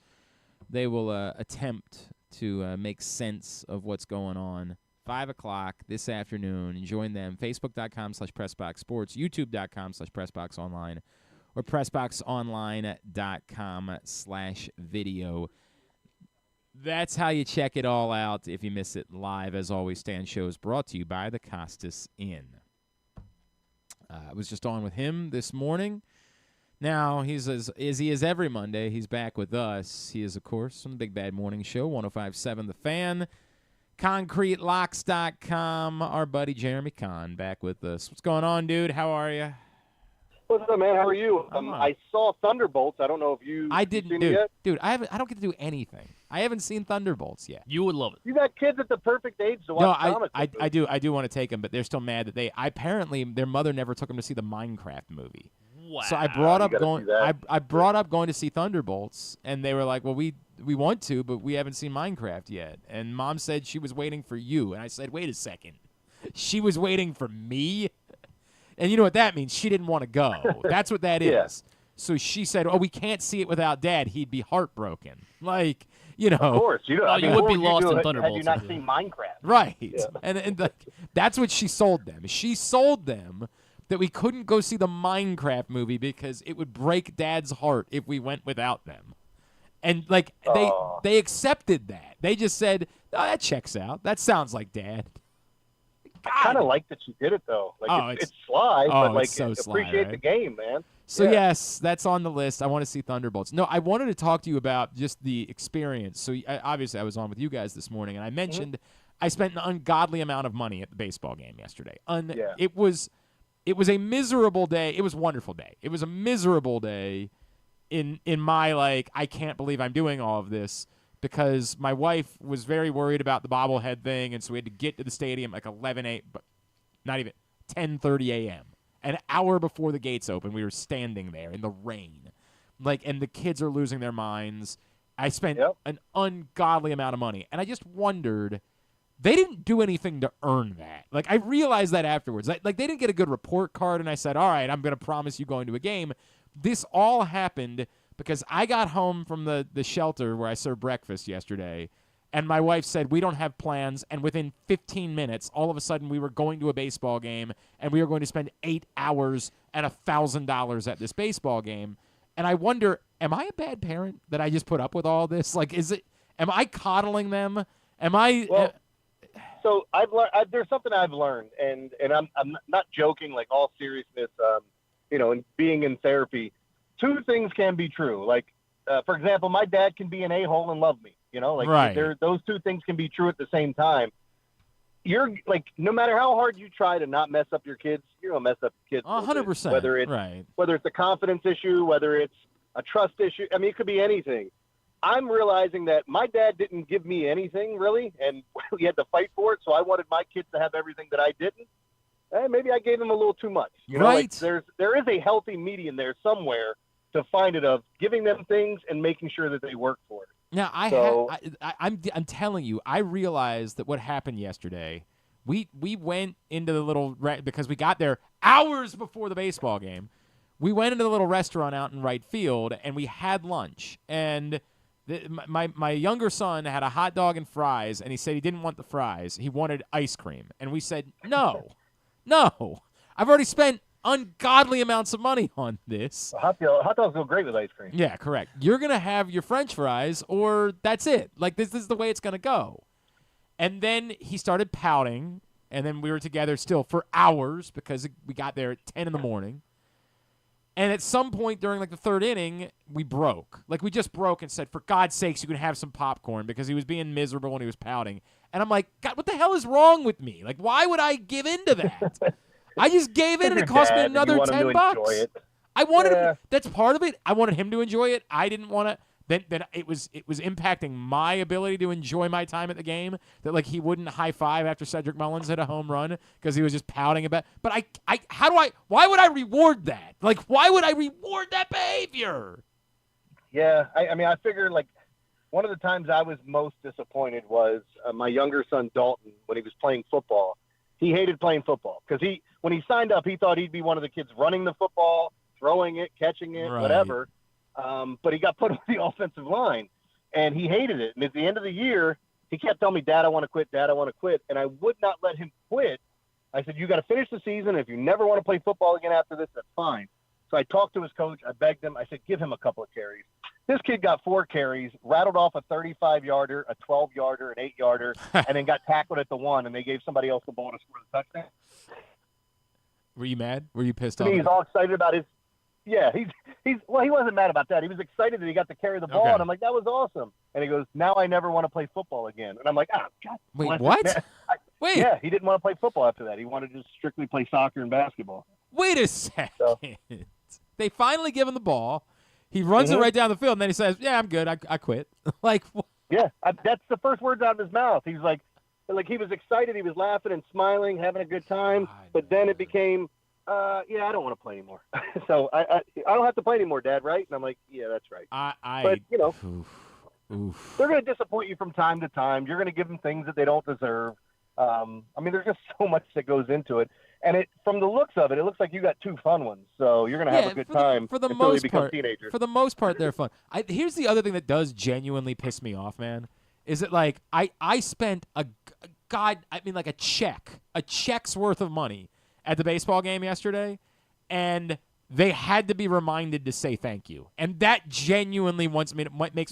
They will attempt to make sense of what's going on. 5 o'clock this afternoon. Join them, facebook.com/PressBoxSports, youtube.com/PressBoxOnline, or PressBoxOnline.com/video. That's how you check it all out if you miss it live. As always, Stan Show is brought to you by the Costas Inn. I was just on with him this morning. Now, he's as he is every Monday. He's back with us. He is, of course, on the Big Bad Morning Show, 105.7 The Fan. ConcreteLocks.com, our buddy Jeremy Conn back with us. What's going on, dude? How are you? What's up, man? How are you? I saw Thunderbolts. I don't know if you seen it yet. Dude, I don't get to do anything. I haven't seen Thunderbolts yet. You would love it. You got kids at the perfect age to watch comics. I do want to take them, but they're still mad that apparently their mother never took them to see the Minecraft movie. Wow. So I brought up going to see Thunderbolts, and they were like, "Well, we want to, but we haven't seen Minecraft yet." And Mom said she was waiting for you, and I said, "Wait a second, she was waiting for me." And you know what that means? She didn't want to go. That's what that is. So she said, "Oh, we can't see it without Dad. He'd be heartbroken." Like, you know. Of course. you would be lost in Thunderbolts. Had you not seen Minecraft. Right. Yeah. And that's what she sold them. She sold them that we couldn't go see the Minecraft movie because it would break Dad's heart if we went without them. And, like, they accepted that. They just said, "Oh, that checks out. That sounds like Dad." I kind of like that you did it, though. Like, it's sly, but, like, so appreciate sly, the game, man. So, yes, that's on the list. I want to see Thunderbolts. No, I wanted to talk to you about just the experience. So, obviously, I was on with you guys this morning, and I mentioned I spent an ungodly amount of money at the baseball game yesterday. It was a miserable day. It was a wonderful day. It was a miserable day in my, like, I can't believe I'm doing all of this, because my wife was very worried about the bobblehead thing, and so we had to get to the stadium like 10:30 a.m. An hour before the gates open, we were standing there in the rain. Like, and the kids are losing their minds. I spent an ungodly amount of money, and I just wondered, they didn't do anything to earn that. Like, I realized that afterwards. Like they didn't get a good report card, and I said, all right, I'm going to promise you going to a game. This all happened because I got home from the shelter where I served breakfast yesterday, and my wife said, we don't have plans, and within 15 minutes, all of a sudden, we were going to a baseball game, and we were going to spend 8 hours and $1,000 at this baseball game. And I wonder, am I a bad parent that I just put up with all this? Like, am I coddling them? Am I... So there's something I've learned, and I'm not joking. Like all seriousness, and being in therapy, two things can be true. Like, for example, my dad can be an a-hole and love me. Right. Those two things can be true at the same time. You're like, no matter how hard you try to not mess up your kids, you're gonna mess up your kids. 100%. Whether it's a confidence issue, whether it's a trust issue. I mean, it could be anything. I'm realizing that my dad didn't give me anything really, and we had to fight for it. So I wanted my kids to have everything that I didn't. And maybe I gave them a little too much. Right. There is a healthy median there somewhere to find it of giving them things and making sure that they work for it. Now, I'm telling you, I realized that what happened yesterday, we went into the little because we got there hours before the baseball game. We went into the little restaurant out in right field, and we had lunch. And my younger son had a hot dog and fries, and he said he didn't want the fries. He wanted ice cream. And we said, no, I've already spent ungodly amounts of money on this. Hot dogs go great with ice cream. Yeah, correct. You're going to have your French fries, or that's it. Like, this is the way it's going to go. And then he started pouting, and then we were together still for hours because we got there at 10 in the morning. And at some point during, like, the third inning, we broke. Like, we just broke and said, for God's sakes, you can have some popcorn, because he was being miserable and he was pouting. And I'm like, God, what the hell is wrong with me? Like, why would I give in to that? I just gave in, and it cost me another $10. I wanted him. That's part of it. I wanted him to enjoy it. I didn't want to. Then it was impacting my ability to enjoy my time at the game. That, like, he wouldn't high five after Cedric Mullins hit a home run because he was just pouting about. But why would I reward that? Like, why would I reward that behavior? Yeah, I mean, I figured, like, one of the times I was most disappointed was my younger son Dalton when he was playing football. He hated playing football because when he signed up, he thought he'd be one of the kids running the football, throwing it, catching it, whatever. But he got put on the offensive line, and he hated it. And at the end of the year, he kept telling me, Dad, I want to quit. Dad, I want to quit. And I would not let him quit. I said, you got to finish the season. If you never want to play football again after this, that's fine. So I talked to his coach. I begged him. I said, give him a couple of carries. This kid got 4 carries, rattled off a 35-yarder, a 12-yarder, an 8-yarder, and then got tackled at the 1, and they gave somebody else the ball to score the touchdown. Were you mad? Were you pissed off? He's all excited about his – yeah, he wasn't mad about that. He was excited that he got to carry the ball, and I'm like, that was awesome. And he goes, now I never want to play football again. And I'm like, God. Wait, what? Wait. Yeah, he didn't want to play football after that. He wanted to just strictly play soccer and basketball. Wait a second. So, they finally give him the ball. He runs it right down the field, and then he says, yeah, I'm good. I quit. Like, what? Yeah, that's the first words out of his mouth. He's like he was excited. He was laughing and smiling, having a good time. But then it became, I don't want to play anymore. So I don't have to play anymore, Dad, right? And I'm like, yeah, that's right. But, they're going to disappoint you from time to time. You're going to give them things that they don't deserve. I mean, there's just so much that goes into it. And from the looks of it, it looks like you got 2 fun ones. So you're going to have a good time until they become teenagers. For the most part, they're fun. Here's the other thing that does genuinely piss me off, man, is that, like, I spent a check's worth of money at the baseball game yesterday, and they had to be reminded to say thank you. And that genuinely makes me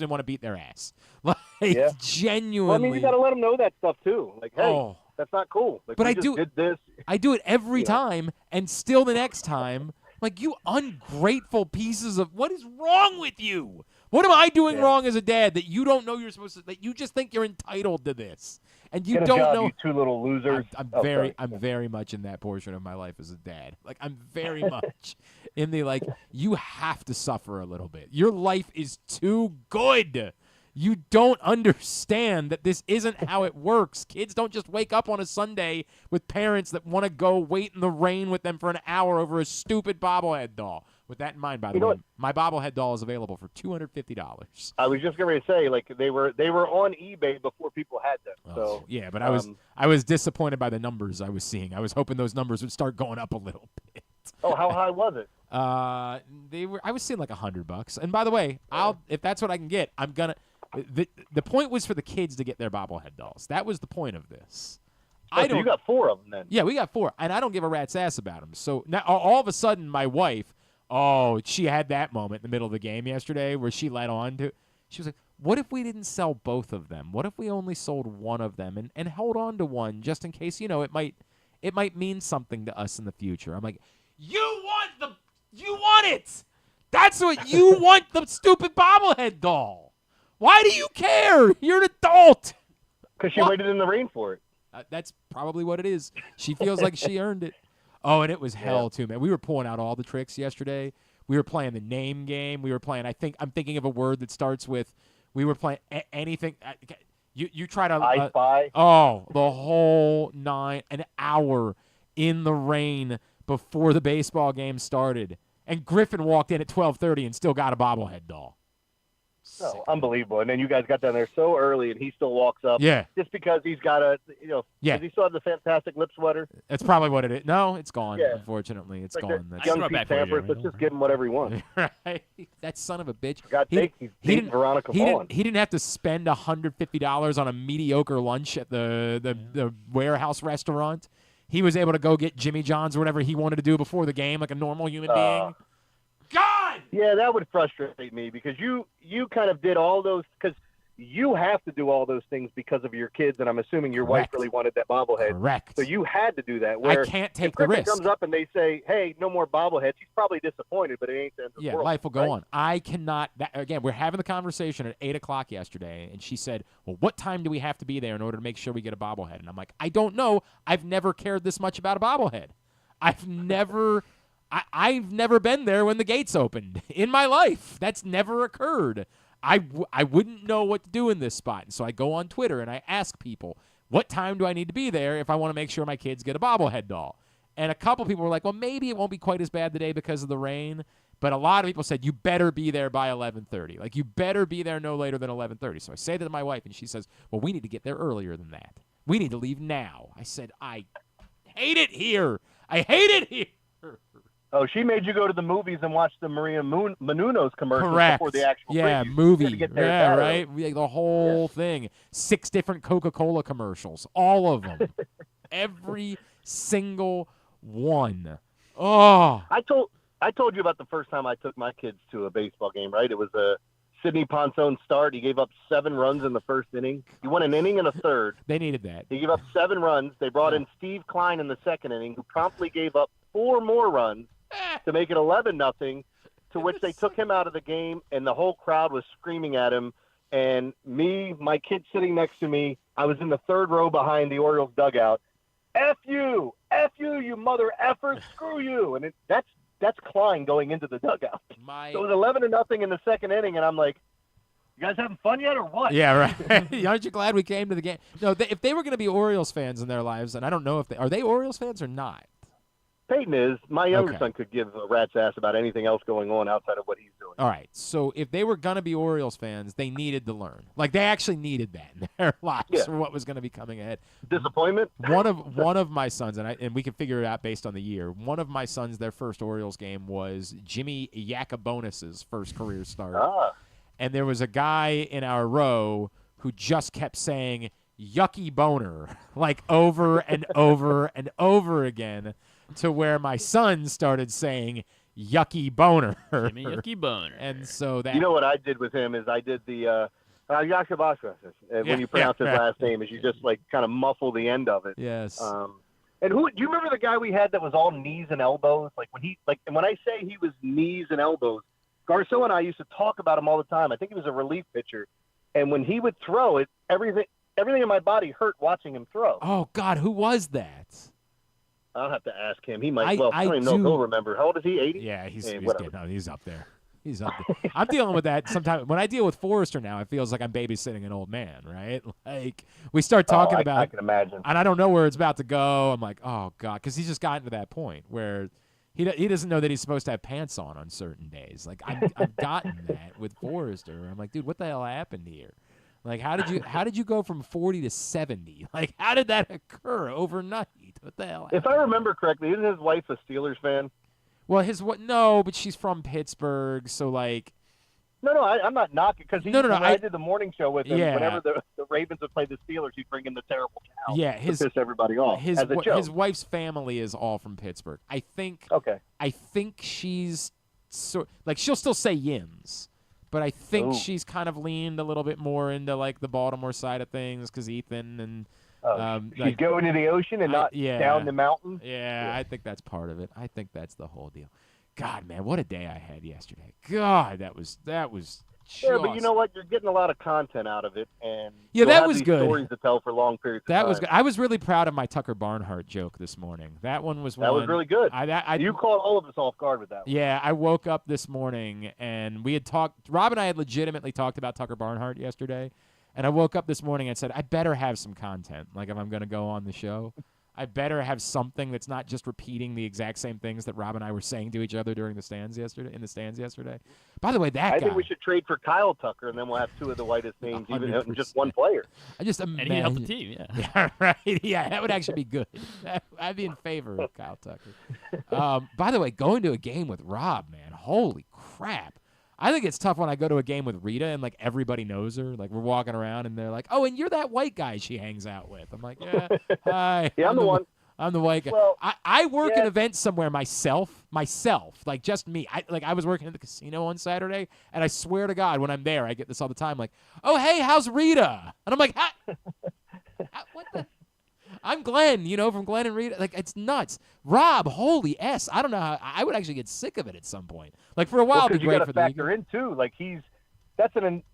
want to beat their ass. Like, genuinely. Well, I mean, you got to let them know that stuff, too. Like, hey. That's not cool. Like, but I did this. I do it every time, and still the next time, like, you ungrateful pieces of, what is wrong with you? What am I doing wrong as a dad that you don't know you're supposed to, that you just think you're entitled to this? And you Get a don't job, know. You 2 little losers. I'm very much in that portion of my life as a dad. Like, I'm very much in the, like, you have to suffer a little bit. Your life is too good. You don't understand that this isn't how it works. Kids don't just wake up on a Sunday with parents that want to go wait in the rain with them for an hour over a stupid bobblehead doll. With that in mind, by the way, my bobblehead doll is available for $250. I was just going to say, like, they were on eBay before people had them. So yeah, but I was disappointed by the numbers I was seeing. I was hoping those numbers would start going up a little bit. Oh, how high was it? I was seeing like $100. And by the way, if that's what I can get, I'm gonna. The point was for the kids to get their bobblehead dolls. That was the point of this. So you got 4 of them then? Yeah, we got 4, and I don't give a rat's ass about them. So now, all of a sudden, my wife, she had that moment in the middle of the game yesterday where she let on to. She was like, what if we didn't sell both of them? What if we only sold one of them and held on to one just in case, it might mean something to us in the future. I'm like, you want it. That's what you want, the stupid bobblehead doll. Why do you care? You're an adult. Because she waited in the rain for it. That's probably what it is. She feels like she earned it. Oh, and it was hell too, man. We were pulling out all the tricks yesterday. We were playing the name game. We were playing. I'm thinking of a word that starts with. We were playing anything. You try to. I spy. Oh, the whole an hour in the rain before the baseball game started, and Griffin walked in at 12:30 and still got a bobblehead doll. Oh, unbelievable. And then you guys got down there so early, and he still walks up. Yeah. Just because he's got does he still have the fantastic lip sweater? That's probably what it is. No, it's gone. Yeah. Unfortunately, it's Like gone. That's young Pete Sampras. Let's just give him whatever he wants. Right. That son of a bitch. For God's sake, he's dating Veronica Vaughn. He didn't have to spend $150 on a mediocre lunch at the warehouse restaurant. He was able to go get Jimmy John's or whatever he wanted to do before the game like a normal human being. God! Yeah, that would frustrate me because you kind of did all those because you have to do all those things because of your kids, and I'm assuming your wife really wanted that bobblehead. Correct. So you had to do that. Where I can't take if the Griffin risk. comes up and they say, "Hey, no more bobbleheads," he's probably disappointed, but it ain't the end of the world. Life will go right? on. I cannot. Again, we're having the conversation at 8:00 yesterday, and she said, "Well, what time do we have to be there in order to make sure we get a bobblehead?" And I'm like, "I don't know. I've never cared this much about a bobblehead. I've never been there when the gates opened in my life. That's never occurred. I wouldn't know what to do in this spot. And so I go on Twitter and I ask people, what time do I need to be there if I want to make sure my kids get a bobblehead doll? And a couple people were like, well, maybe it won't be quite as bad today because of the rain. But a lot of people said, you better be there by 11:30. Like, you better be there no later than 11:30. So I say that to my wife, and she says, well, we need to get there earlier than that. We need to leave now. I said, I hate it here. I hate it here. Oh, she made you go to the movies and watch the Maria Menounos commercials Correct. before the actual preview. Movie. You had to get there Yeah, that right? The whole thing. 6 different Coca-Cola commercials. All of them. Every single one. Oh. I told you about the first time I took my kids to a baseball game, right? It was a Sidney Ponson start. He gave up 7 runs in the first inning. He won an inning and a third. They needed that. He gave up 7 runs. They brought in Steve Klein in the second inning, who promptly gave up 4 more runs to make it 11-0, to which they took him out of the game, and the whole crowd was screaming at him. And me, my kid sitting next to me, I was in the third row behind the Orioles dugout. F you, you mother effers, screw you. And that's Klein going into the dugout. So it was 11-0 in the second inning, and I'm like, you guys having fun yet or what? Yeah, right. Aren't you glad we came to the game? No, if they were going to be Orioles fans in their lives, and I don't know if are they Orioles fans or not? Peyton is. My younger son could give a rat's ass about anything else going on outside of what he's doing. All right. So if they were going to be Orioles fans, they needed to learn. Like, they actually needed that in their lives for what was going to be coming ahead. Disappointment? One of my sons, and we can figure it out based on the year, one of my sons, their first Orioles game was Jimmy Yacobonis's first career start. And there was a guy in our row who just kept saying, yucky boner, like over and over and over again, to where my son started saying yucky boner. Jimmy yucky boner. And so that... You know what I did with him is I did the Yakabasha, when you pronounce his last name, is you just like kind of muffle the end of it. Yes. And do you remember the guy we had that was all knees and elbows? And when I say he was knees and elbows, Garceau and I used to talk about him all the time. I think he was a relief pitcher. And when he would throw it, everything in my body hurt watching him throw. Oh, God, who was that? I'll have to ask him. He might. I don't even know if he'll remember. How old is he? 80? Yeah, he's up there. He's up there. I'm dealing with that sometimes. When I deal with Forrester now, it feels like I'm babysitting an old man, right? Like, we start talking about... I can imagine. And I don't know where it's about to go. I'm like, oh, God, because he's just gotten to that point where he doesn't know that he's supposed to have pants on certain days. Like, I've gotten that with Forrester. I'm like, dude, what the hell happened here? Like, how did you go from 40 to 70? Like, how did that occur overnight? What the hell happened? If I remember correctly, isn't his wife a Steelers fan? Well, no, but she's from Pittsburgh, so like. No, I'm not knocking because I did the morning show with him. Yeah. Whenever the Ravens would play the Steelers, he'd bring in the terrible cow. Yeah, to piss everybody off. His as a joke. His wife's family is all from Pittsburgh. I think. Okay. I think she's she'll still say Yins, but I think Ooh. she's kind of leaned a little bit more into like the Baltimore side of things because Ethan and she's going to the ocean and not down the mountain. Yeah, I think that's part of it. I think that's the whole deal. God, man, what a day I had yesterday. God, that was. Yeah, but you know what? You're getting a lot of content out of it, and yeah, you'll that have was these good. Stories to tell for long periods of time. That was good. I was really proud of my Tucker Barnhart joke this morning. That one was That was really good. You caught all of us off guard with that one. Yeah, I woke up this morning and we had talked. Rob and I had legitimately talked about Tucker Barnhart yesterday, and I woke up this morning and said, I better have some content. Like if I'm going to go on the show, I better have something that's not just repeating the exact same things that Rob and I were saying to each other during the stands yesterday. By the way, I think we should trade for Kyle Tucker, and then we'll have two of the whitest names, even in just one player. I just And he'd help the team, yeah, right. Yeah, that would actually be good. I'd be in favor of Kyle Tucker. By the way, going to a game with Rob, man, holy crap. I think it's tough when I go to a game with Rita and, like, everybody knows her. Like, we're walking around, and they're like, oh, and you're that white guy she hangs out with. I'm like, yeah, hi. Yeah, I'm the one. I'm the white guy. Well, I work an event somewhere myself, like, just me. I was working at the casino on Saturday, and I swear to God, when I'm there, I get this all the time, like, oh, hey, how's Rita? And I'm like, what the? I'm Glenn, from Glenn and Rita. Like, it's nuts. Rob, holy S. I don't know how. I would actually get sick of it at some point. Like, for a while, it'd be great for the league. You got to factor in, too. Like,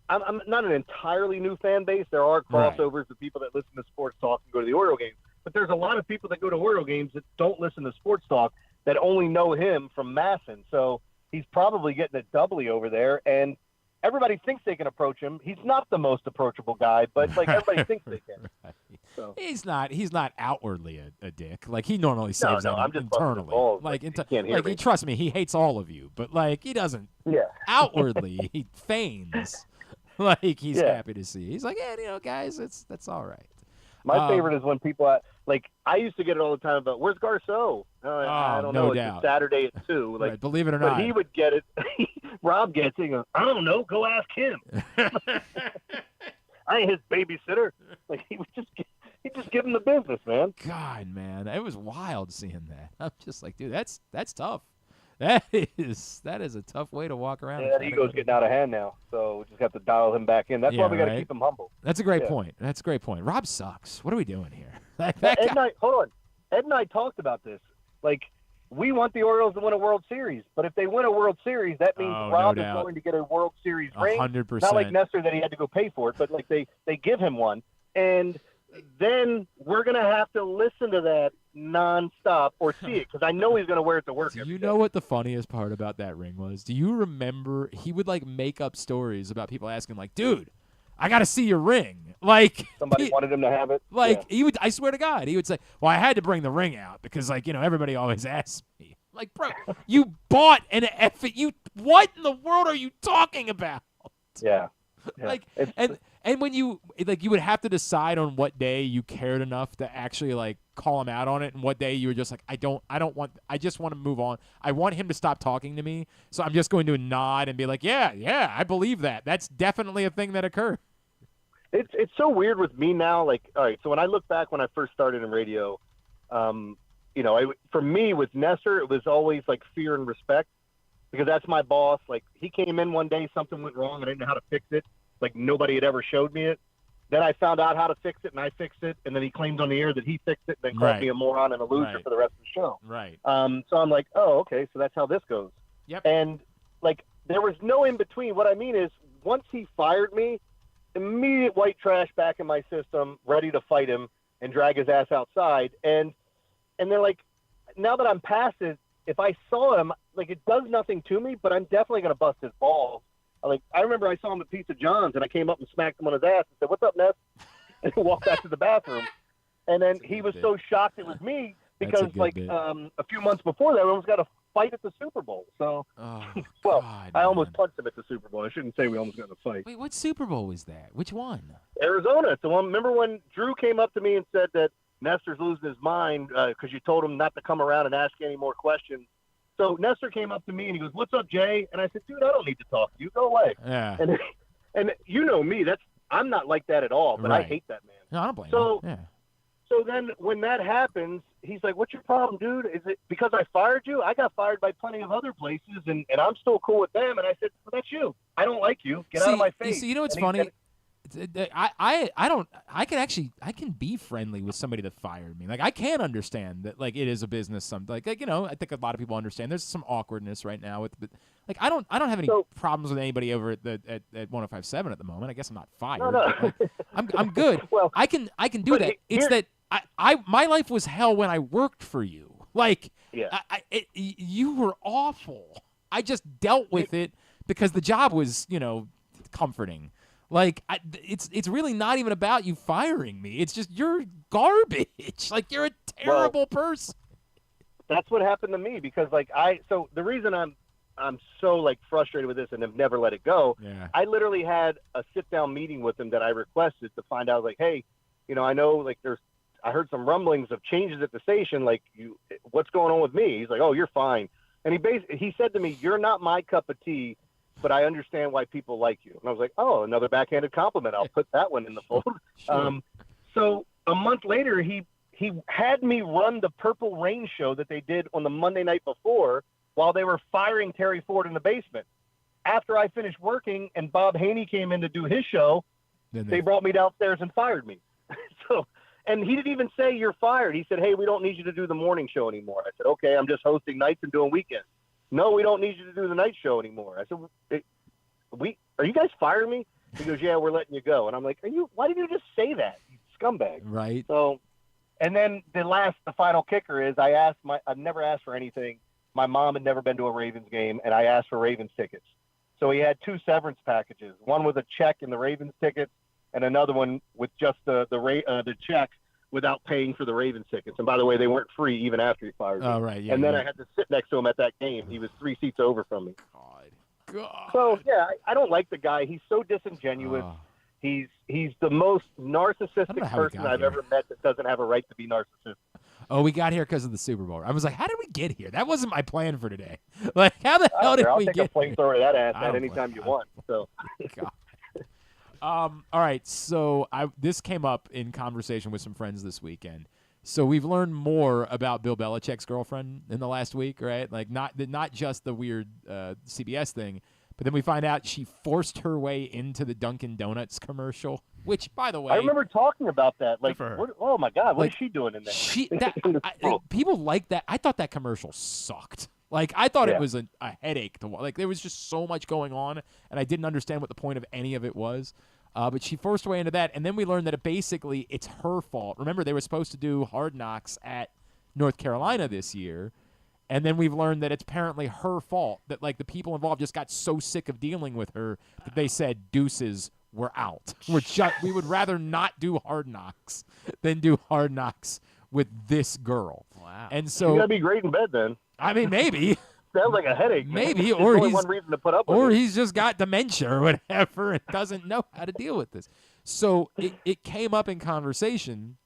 I'm not an entirely new fan base. There are crossovers of people that listen to sports talk and go to the Oriole games. But there's a lot of people that go to Oriole games that don't listen to sports talk that only know him from Masson. So he's probably getting it doubly over there. And everybody thinks they can approach him. He's not the most approachable guy, but like everybody thinks they can. Right. So. He's not outwardly a dick. Like he normally saves I'm just internally. balls. Like, he can't hear me. Trust me, he hates all of you. But like he doesn't. Yeah. Outwardly, he feigns like he's happy to see. He's like, yeah, guys, that's all right. My favorite is when people I used to get it all the time about where's Garceau? I don't know. Doubt. It's Saturday at 2. Like, right, believe it or but not, he would get it. Rob gets it. He goes, I don't know. Go ask him. I ain't his babysitter. Like he'd just give him the business, man. God, man, it was wild seeing that. I'm just like, dude, that's tough. That is a tough way to walk around. Yeah, that ego's getting out of hand now, so we just have to dial him back in. That's why we got to keep him humble. That's a great point. That's a great point. Rob sucks. What are we doing here? Hold on. Ed and I talked about this. Like, we want the Orioles to win a World Series, but if they win a World Series, that means Rob is going to get a World Series ring. 100%. Not like Nestor that he had to go pay for it, but like they give him one, and then we're going to have to listen to that nonstop or see it because I know he's going to wear it to work. Do you know what the funniest part about that ring was? Do you remember he would like make up stories about people asking like, dude, I got to see your ring. Like somebody wanted him to have it. Like he would, I swear to God, he would say, well, I had to bring the ring out because like, everybody always asks me. Like, bro, you bought an what in the world are you talking about? Yeah. Like, and when you would have to decide on what day you cared enough to actually like call him out on it, and what day you were just like, I just want to move on. I want him to stop talking to me, so I'm just going to nod and be like, yeah, I believe that. That's definitely a thing that occurred. It's so weird with me now. Like, all right, so when I look back when I first started in radio, for me with Nestor, it was always like fear and respect. Because that's my boss. Like, he came in one day, something went wrong, I didn't know how to fix it. Like, nobody had ever showed me it. Then I found out how to fix it, and I fixed it. And then he claimed on the air that he fixed it, and then called me a moron and a loser for the rest of the show. Right. So I'm like, oh, okay, so that's how this goes. Yep. And, like, there was no in between. What I mean is, once he fired me, immediate white trash back in my system, ready to fight him and drag his ass outside. And they're like, now that I'm past it, if I saw him, like, it does nothing to me, but I'm definitely going to bust his balls. Like, I remember I saw him at Pizza John's, and I came up and smacked him on his ass and said, what's up, Ness? And walked back to the bathroom. And then he was so shocked it was me because, like, a few months before that, we almost got a fight at the Super Bowl. So, I almost punched him at the Super Bowl. I shouldn't say we almost got in a fight. Wait, what Super Bowl was that? Which one? Arizona. So, remember when Drew came up to me and said that Nestor's losing his mind because you told him not to come around and ask any more questions? So Nestor came up to me and he goes, "What's up, Jay?" And I said, "Dude, I don't need to talk to you. Go away." Yeah. And you know me, I'm not like that at all, but I hate that man. No, I don't blame him. Yeah. So then when that happens, he's like, what's your problem, dude? Is it because I fired you? I got fired by plenty of other places, and I'm still cool with them. And I said, well, that's you. I don't like you. Get out of my face. You know what's funny? I can be friendly with somebody that fired me. Like, I can understand that, like, it is a business. Like, you know, I think a lot of people understand. There's some awkwardness right now but like, I don't have any problems with anybody over at 105.7 at the moment. I guess I'm not fired. No. But, like, I'm good. Well, I can do that. It's that my life was hell when I worked for you. Like, yeah. You were awful. I just dealt with it because the job was, you know, comforting. Like, it's really not even about you firing me. It's just you're garbage. Like, you're a terrible person. That's what happened to me because, like, so the reason I'm so, like, frustrated with this and have never let it go, I literally had a sit-down meeting with him that I requested to find out, like, hey, you know, I know, like, I heard some rumblings of changes at the station. Like, what's going on with me? He's like, oh, you're fine. And he said to me, you're not my cup of tea, but I understand why people like you. And I was like, oh, another backhanded compliment. I'll put that one in the fold. Sure. So a month later, he had me run the Purple Rain show that they did on the Monday night before while they were firing Terry Ford in the basement. After I finished working and Bob Haney came in to do his show, they brought me downstairs and fired me. And he didn't even say you're fired. He said, hey, we don't need you to do the morning show anymore. I said, okay, I'm just hosting nights and doing weekends. No, we don't need you to do the night show anymore. I said, are you guys firing me? He goes, yeah, we're letting you go. And I'm like, why did you just say that, you scumbag? Right. So, and then the final kicker is I've never asked for anything. My mom had never been to a Ravens game, and I asked for Ravens tickets. So he had 2 severance packages, one with a check and the Ravens tickets, and another one with just the check without paying for the Ravens tickets. And by the way, they weren't free even after he fired me. Oh, right. Yeah, and then I had to sit next to him at that game. He was 3 seats over from me. God. So, yeah, I don't like the guy. He's so disingenuous. He's the most narcissistic person I've ever met that doesn't have a right to be narcissistic. Oh, we got here because of the Super Bowl. I was like, how did we get here? That wasn't my plan for today. Like, how the hell did we get here? I'll take a flamethrower to that ass at any time you want. So. God. All right, so this came up in conversation with some friends this weekend. So we've learned more about Bill Belichick's girlfriend in the last week, right? Like not just the weird CBS thing, but then we find out she forced her way into the Dunkin' Donuts commercial, which, by the way, I remember talking about that. Like, oh my God, what is she doing in there? People like that. I thought that commercial sucked. Like, I thought it was a headache to watch. Like, there was just so much going on, and I didn't understand what the point of any of it was. But she forced her way into that, and then we learned that it's her fault. Remember, they were supposed to do Hard Knocks at North Carolina this year, and then we've learned that it's apparently her fault, that, like, the people involved just got so sick of dealing with her that they said, deuces, we're out. We would rather not do Hard Knocks than do Hard Knocks with this girl. Wow. And so you gotta be great in bed then. I mean, maybe. Sounds like a headache. Maybe, There's or only one reason to put up with it. he's just got dementia or whatever and doesn't know how to deal with this. So it came up in conversation.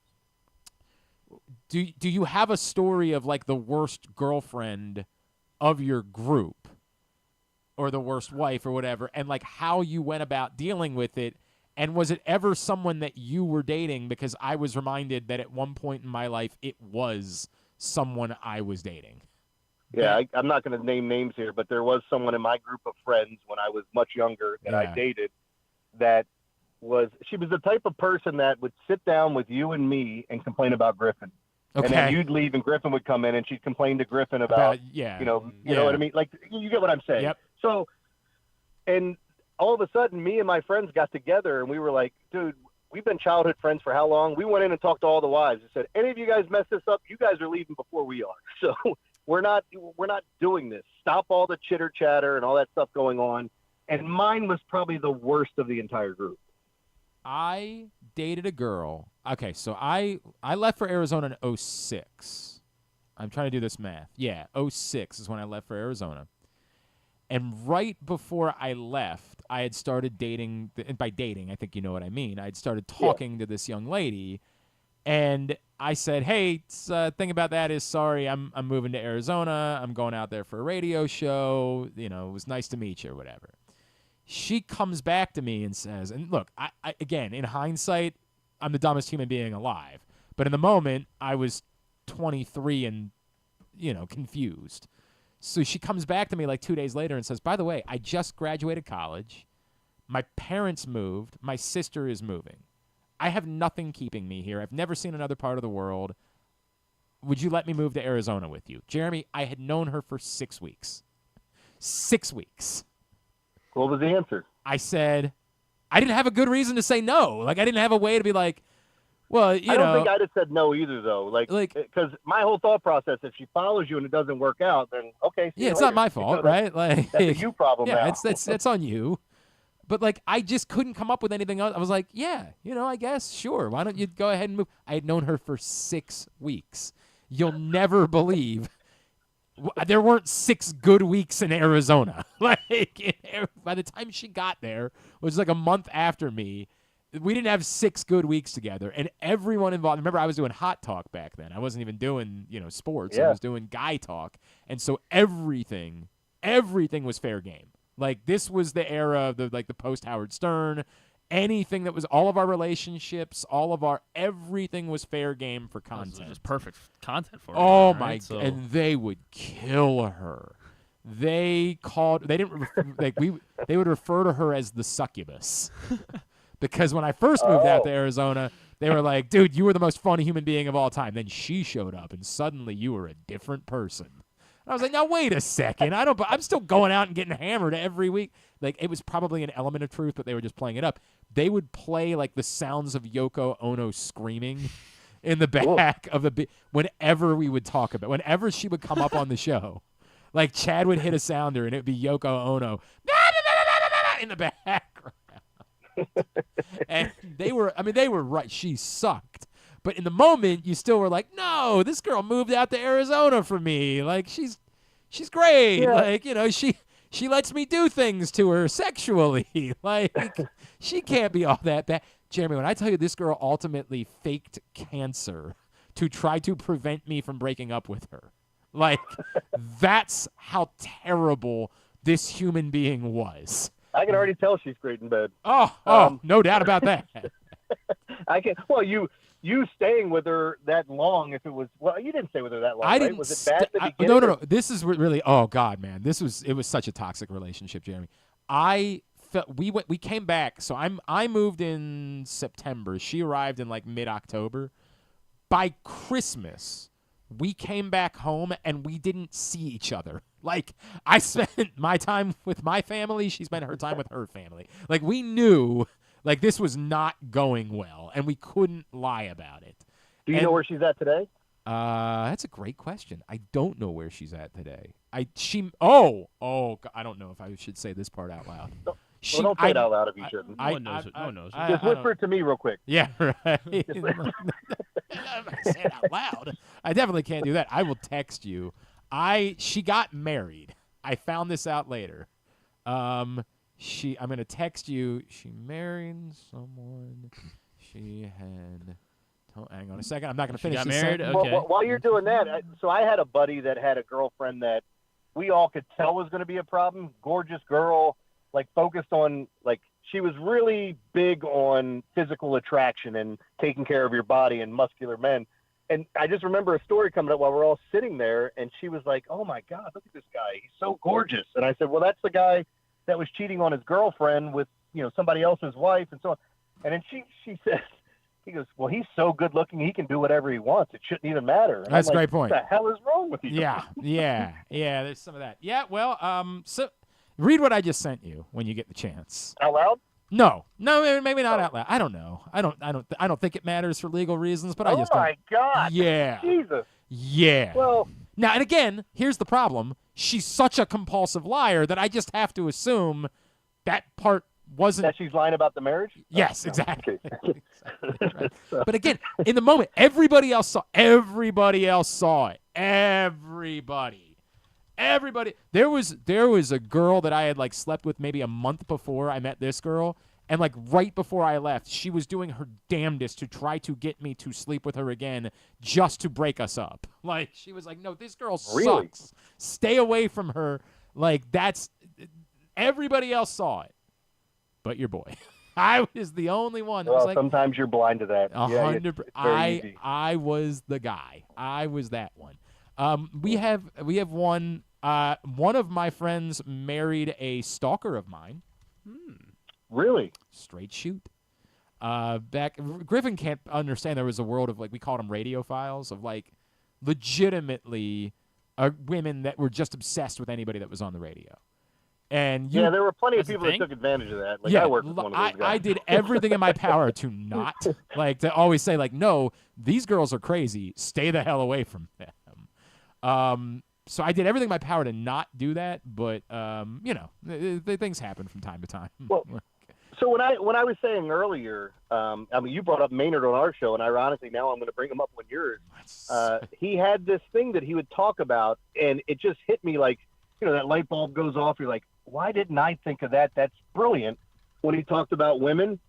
Do you have a story of, like, the worst girlfriend of your group or the worst wife or whatever, and, like, how you went about dealing with it? And was it ever someone that you were dating? Because I was reminded that at one point in my life it was someone I was dating. Yeah, I'm not going to name names here, but there was someone in my group of friends when I was much younger that I dated she was the type of person that would sit down with you and me and complain about Griffin. Okay. And then you'd leave and Griffin would come in and she'd complain to Griffin about you know what I mean? Like, you get what I'm saying. Yep. So, and all of a sudden me and my friends got together and we were like, dude, we've been childhood friends for how long? We went in and talked to all the wives and said, any of you guys mess this up, you guys are leaving before we are. So we're not doing this. Stop all the chitter chatter and all that stuff going on. And mine was probably the worst of the entire group. I dated a girl. Okay, so I left for Arizona in 2006. I'm trying to do this math. Yeah, 2006 is when I left for Arizona. And right before I left, I had started dating, and by dating, I think you know what I mean. I had started talking to this young lady, and I said, hey, thing about that is, sorry, I'm moving to Arizona. I'm going out there for a radio show. You know, it was nice to meet you or whatever. She comes back to me and says, and look, I again, in hindsight, I'm the dumbest human being alive. But in the moment, I was 23 and, confused. So she comes back to me like 2 days later and says, by the way, I just graduated college. My parents moved. My sister is moving. I have nothing keeping me here. I've never seen another part of the world. Would you let me move to Arizona with you? Jeremy, I had known her for 6 weeks. 6 weeks. What was the answer? I said, I didn't have a good reason to say no. Like, I didn't have a way to be like, well, I don't think I'd have said no either, though. Like, because my whole thought process, if she follows you and it doesn't work out, then okay. Yeah, it's not my fault, right? Like, that's a you problem. Yeah, now. it's on you. But like, I just couldn't come up with anything else. I was like, yeah, I guess, sure. Why don't you go ahead and move? I had known her for 6 weeks. You'll never believe there weren't 6 good weeks in Arizona. Like, by the time she got there, which was like a month after me, we didn't have 6 good weeks together. And everyone involved, remember, I was doing hot talk back then. I wasn't even doing, sports. Yeah. I was doing guy talk. And so everything was fair game. Like, this was the era of the post Howard Stern. Anything that was all of our relationships, everything was fair game for content. This was just perfect content for her. Oh right? my! So. And they would kill her. They would refer to her as the succubus, because when I first moved out to Arizona, they were like, "Dude, you were the most fun human being of all time." Then she showed up, and suddenly you were a different person. I was like, now wait a second. I'm still going out and getting hammered every week. Like, it was probably an element of truth, but they were just playing it up. They would play like the sounds of Yoko Ono screaming in the back of the whenever we would talk about, whenever she would come up on the show. Like, Chad would hit a sounder and it would be Yoko Ono in the background. And they were right. She sucked. But in the moment, you still were like, no, this girl moved out to Arizona for me. Like, she's great. Yeah. Like, she lets me do things to her sexually. Like, she can't be all that bad. Jeremy, when I tell you this girl ultimately faked cancer to try to prevent me from breaking up with her, like, that's how terrible this human being was. I can already tell she's great in bed. Oh, no doubt about that. I can. Well, you staying with her that long, if it was, well, you didn't stay with her that long, I right? didn't. Was it bad at the beginning? No. This is really. Oh God, man, it was such a toxic relationship, Jeremy. I felt we came back. So I moved in September. She arrived in like mid-October. By Christmas, we came back home and we didn't see each other. Like, I spent my time with my family. She spent her time with her family. Like, we knew. Like, this was not going well, and we couldn't lie about it. Do you know where she's at today? That's a great question. I don't know where she's at today. I don't know if I should say this part out loud. Don't say it out loud if you shouldn't. No one knows it. No one knows it. Just whisper it to me real quick. Yeah, right. I'm not saying it out loud. I definitely can't do that. I will text you. She got married. I found this out later. I'm going to text you. She married someone. She had. Hang on a second. I'm not going to finish got this married? sentence. Okay. Well, while you're doing that, so I had a buddy that had a girlfriend that we all could tell was going to be a problem. Gorgeous girl, like focused on, like, she was really big on physical attraction and taking care of your body and muscular men. And I just remember a story coming up while we're all sitting there, and she was like, "Oh my God, look at this guy. He's so gorgeous." And I said, "Well, that's the guy that was cheating on his girlfriend with, somebody else's wife," and so on. And then she said, he goes, "Well, he's so good looking, he can do whatever he wants. It shouldn't even matter." And That's I'm a like, great point. What the hell is wrong with you? Yeah. There's some of that. Yeah. Well, so read what I just sent you when you get the chance. Out loud? No, maybe not out loud. I don't know. I don't think it matters for legal reasons, but I just don't. Oh my God. Yeah. Jesus. Yeah. Well, now, and again, here's the problem. She's such a compulsive liar that I just have to assume that part wasn't. That she's lying about the marriage? Yes, No. exactly. Okay. Right. But again, in the moment, everybody else saw it. Everybody. There was a girl that I had like slept with maybe a month before I met this girl, and like right before I left, she was doing her damnedest to try to get me to sleep with her again just to break us up. Like, she was like, "No, this girl sucks. Stay away from her." Like, everybody else saw it, but your boy. I was the only one. That Well, was like, sometimes you're blind to that. 100%. Easy. I was the guy. I was that one. We have one. One of my friends married a stalker of mine. Really? Straight shoot. Griffin can't understand there was a world of, like, we called them radiophiles, of, like, legitimately women that were just obsessed with anybody that was on the radio. And there were plenty of people that took advantage of that. Like, I worked with one of those guys. I did everything in my power to not, like, to always say, like, no, these girls are crazy. Stay the hell away from them. So I did everything in my power to not do that, but, things happen from time to time. Well, so when I was saying earlier, you brought up Maynard on our show, and ironically now I'm going to bring him up on yours. He had this thing that he would talk about, and it just hit me like, that light bulb goes off. You're like, why didn't I think of that? That's brilliant. When he talked about women,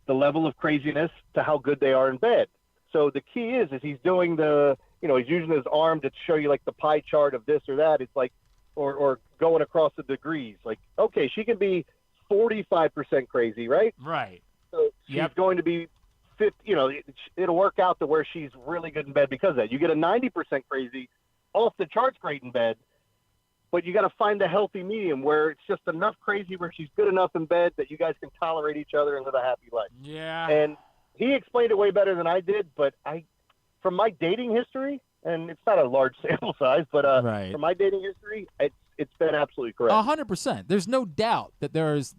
the level of craziness to how good they are in bed. So the key is he's doing he's using his arm to show you like the pie chart of this or that. It's like, or going across the degrees. Like, okay, she can be 45% crazy, right? Right. So she's going to be 50. It'll work out to where she's really good in bed because of that. You get a 90% crazy, off the charts great in bed, but you got to find the healthy medium where it's just enough crazy where she's good enough in bed that you guys can tolerate each other and live a happy life. Yeah. And he explained it way better than I did, but from my dating history, and it's not a large sample size, but from my dating history, it's been absolutely correct. 100%. There's no doubt that there is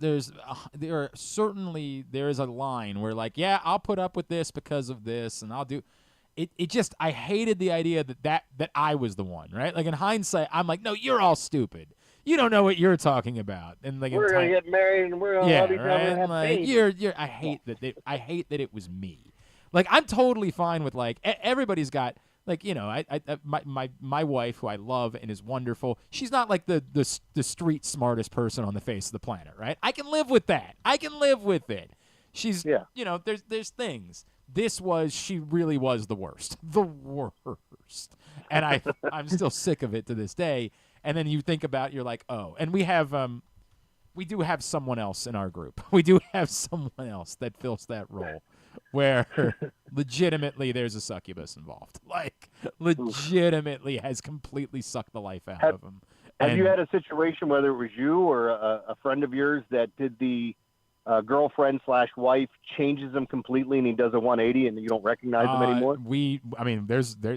a line where, like, yeah, I'll put up with this because of this, and I'll do it. I hated the idea that I was the one, right? Like, in hindsight, I'm like, no, you're all stupid. You don't know what you're talking about. And like, we're gonna get married and we're gonna love each other and have babies. I hate that it was me. Like, I'm totally fine with, like, everybody's got, like, my wife, who I love and is wonderful, she's not like the street smartest person on the face of the planet, right? I can live with that. I can live with it. She's, there's things. She really was the worst. The worst. And I'm still sick of it to this day. And then you think about, you're like, oh. And we do have someone else in our group. We do have someone else that fills that role where legitimately there's a succubus involved. Like, legitimately has completely sucked the life out of him. Have you had a situation, whether it was you or a friend of yours, that did the girlfriend/wife changes him completely and he does a 180 and you don't recognize him anymore?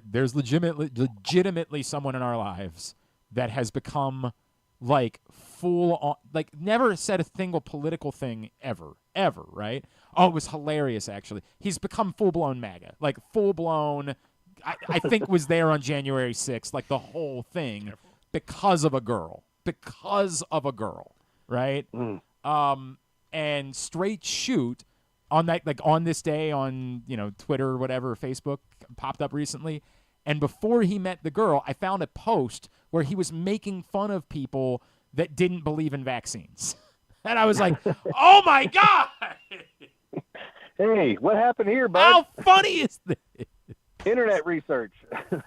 There's legitimately someone in our lives that has become, like, full on, like, never said a single political thing ever, right? Oh, it was hilarious, actually. He's become full-blown MAGA, like, full-blown, I think was there on January 6th, like, the whole thing, because of a girl, right? And straight shoot on that, like, on this day on, Twitter or whatever, Facebook popped up recently. And before he met the girl, I found a post where he was making fun of people that didn't believe in vaccines. And I was like, oh, my God. Hey, what happened here, bud? How funny is this? Internet research.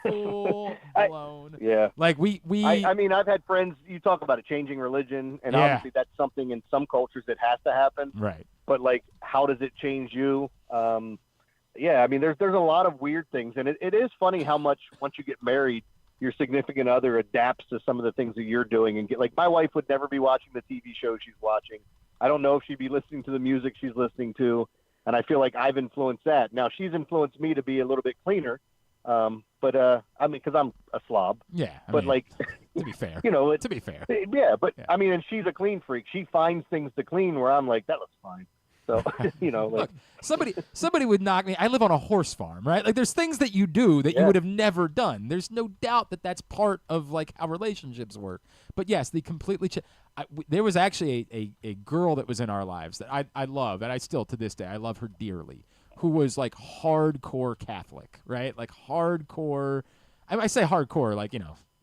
Full blown. Yeah. Like, I mean, I've had friends, you talk about it, changing religion, and obviously that's something in some cultures that has to happen. Right. But, like, how does it change you? I mean, there's a lot of weird things, and it is funny how much, once you get married, your significant other adapts to some of the things that you're doing. And like, my wife would never be watching the TV show she's watching. I don't know if she'd be listening to the music she's listening to, and I feel like I've influenced that. Now, she's influenced me to be a little bit cleaner, I mean, because I'm a slob. Yeah. But, like, to be fair. To be fair. Yeah, but, I mean, and she's a clean freak. She finds things to clean where I'm like, that looks fine. So, like, look, somebody would knock me. I live on a horse farm, right? Like, there's things that you do that you would have never done. There's no doubt that that's part of, like, how relationships work. But yes, they completely. There was actually a girl that was in our lives that I love, and I still to this day I love her dearly. Who was, like, hardcore Catholic, right? Like, hardcore. I say hardcore, like,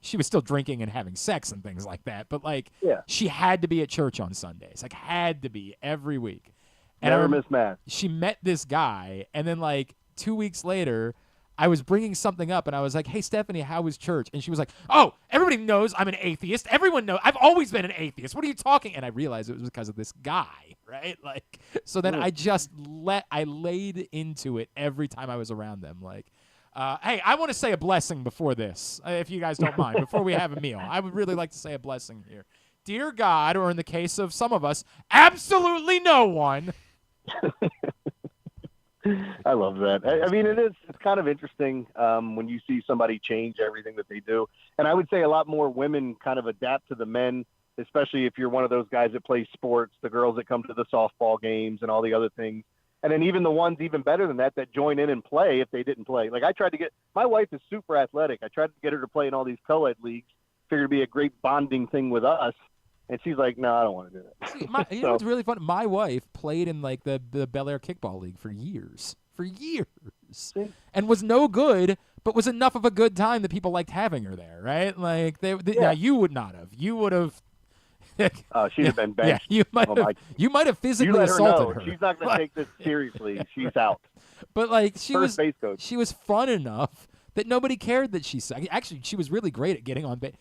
she was still drinking and having sex and things like that. But, like, she had to be at church on Sundays. Like, had to be every week. And never miss mass. She met this guy, and then, like, 2 weeks later, I was bringing something up, and I was like, hey, Stephanie, how was church? And she was like, oh, everybody knows I'm an atheist. Everyone knows. I've always been an atheist. What are you talking? And I realized it was because of this guy, right? Like, so then I laid into it every time I was around them. Like, hey, I want to say a blessing before this, if you guys don't mind, before we have a meal. I would really like to say a blessing here. Dear God, or in the case of some of us, absolutely no one. I love that. I mean, it's kind of interesting when you see somebody change everything that they do. And I would say a lot more women kind of adapt to the men, especially if you're one of those guys that plays sports, the girls that come to the softball games and all the other things. And then even the ones even better than that join in and play if they didn't play. Like my wife is super athletic. I tried to get her to play in all these co-ed leagues, figured it'd be a great bonding thing with us. And she's like, no, I don't want to do that. See, you know what's really fun? My wife played in like the Bel Air Kickball League for years, and was no good, but was enough of a good time that people liked having her there, right? Like, now you would not have. You would have. She'd have been benched. Yeah, you might have physically assaulted her. She's not going to take this seriously. She's out. But like she base coach. She was fun enough that nobody cared that she sucked. Actually, she was really great at getting on base.